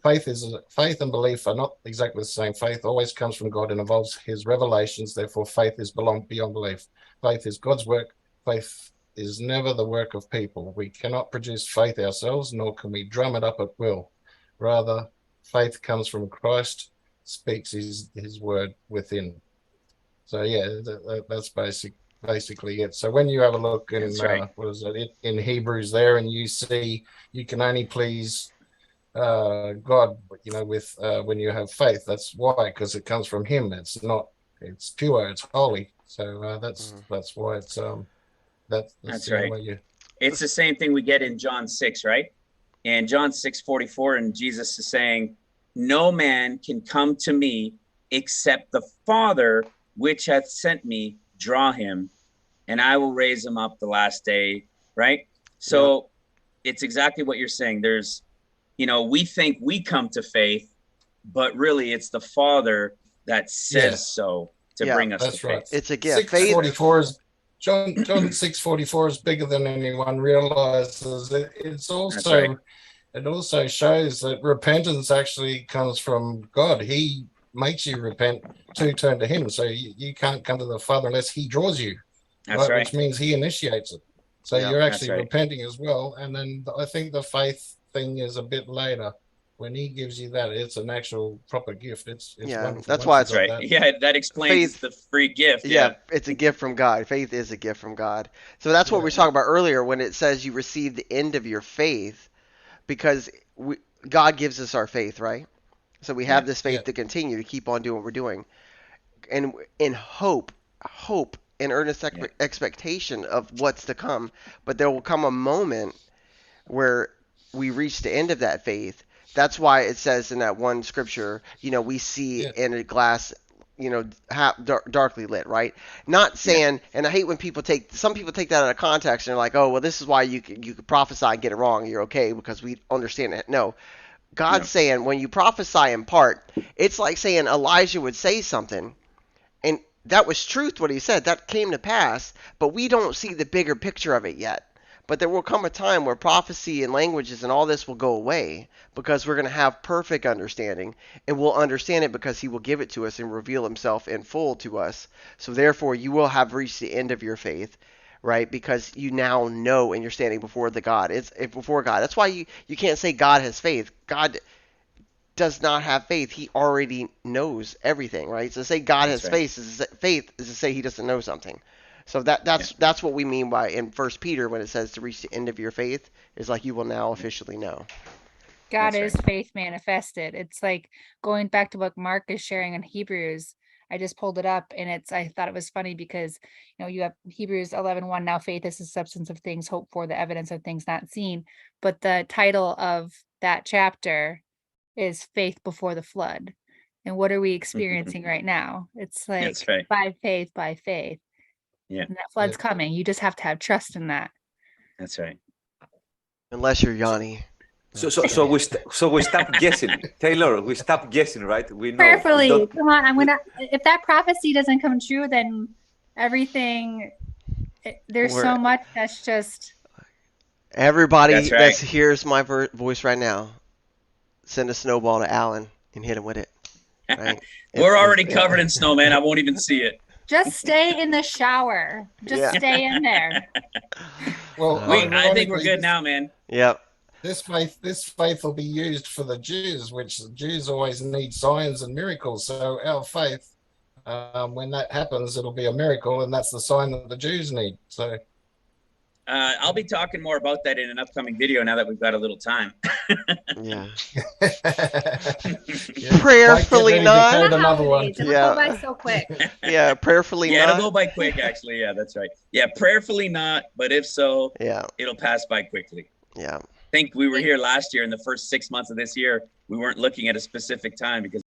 Faith and belief are not exactly the same. Faith always comes from God and involves his revelations. Therefore, faith is beyond belief. Faith is God's work. Faith is never the work of people. We cannot produce faith ourselves, nor can we drum it up at will. Rather, faith comes from Christ, speaks his word within. So yeah, that's basically it. So when you have a look in That's right. what is it in Hebrews there, and you see you can only please God, you know, with when you have faith. That's why, because it comes from him. It's pure, it's holy. So that's why it's that's the only right. way you. It's the same thing we get in John 6, right? In John 6:44, and Jesus is saying, no man can come to me except the Father which hath sent me draw him, and I will raise him up the last day. Right? So it's exactly what you're saying. There's, we think we come to faith, but really it's the Father that says so to bring us to faith. Right. It's a gift. 644 is John 644 is bigger than anyone realizes. It also shows that repentance actually comes from God. He makes you repent to turn to him. So you can't come to the Father unless he draws you. That's right. Which means he initiates it. So you're actually repenting as well. And then I think the faith thing is a bit later. When he gives you that, it's an actual proper gift. It's wonderful. That's why it's right. That explains the free gift. It's a gift from God. Faith is a gift from God. So that's what we were talking about earlier when it says you receive the end of your faith, because God gives us our faith, right? So we have this faith to continue to keep on doing what we're doing, and in hope, and earnest expectation of what's to come. But there will come a moment where we reach the end of that faith. That's why it says in that one scripture, we see in a glass, darkly lit, right? Not saying, and I hate when some people take that out of context and they're like, oh, well, this is why you could prophesy and get it wrong. You're okay because we understand it. No, God's saying when you prophesy in part, it's like saying Elijah would say something, and that was truth what he said. That came to pass, but we don't see the bigger picture of it yet. But there will come a time where prophecy and languages and all this will go away because we're going to have perfect understanding, and we'll understand it because he will give it to us and reveal himself in full to us. So therefore, you will have reached the end of your faith, right? Because you now know and you're standing before God. It's before God. That's why you can't say God has faith. God does not have faith. He already knows everything, right? So to say God has faith is to say he doesn't know something. So that's what we mean by in 1 Peter when it says to reach the end of your faith is like you will now officially know. God is faith manifested. It's like going back to what Mark is sharing in Hebrews. I just pulled it up and I thought it was funny because you have Hebrews 11:1. Now faith is the substance of things hoped for, the evidence of things not seen. But the title of that chapter is Faith Before the Flood. And what are we experiencing right now? It's like by faith. Yeah. And that flood's coming. You just have to have trust in that. That's right. Unless you're Yanni. So we stop guessing, Taylor. We stop guessing, right? We know. Prayerfully, come on. If that prophecy doesn't come true, then everything. There's so much that's just. Everybody that hears my voice right now, send a snowball to Alan and hit him with it. Right? We're already covered in snow, man. I won't even see it. Just stay in the shower. Just stay in there. Well, I think we're good now, man. Yep. This faith will be used for the Jews, which the Jews always need signs and miracles. So our faith, when that happens, it'll be a miracle, and that's the sign that the Jews need. So I'll be talking more about that in an upcoming video now that we've got a little time. Yeah. Prayerfully not. Another one. Go by so quick. Yeah, prayerfully not. It'll go by quick, actually. Yeah, that's right. Yeah, prayerfully not, but if so, it'll pass by quickly. Yeah. I think we were here last year in the first 6 months of this year. We weren't looking at a specific time because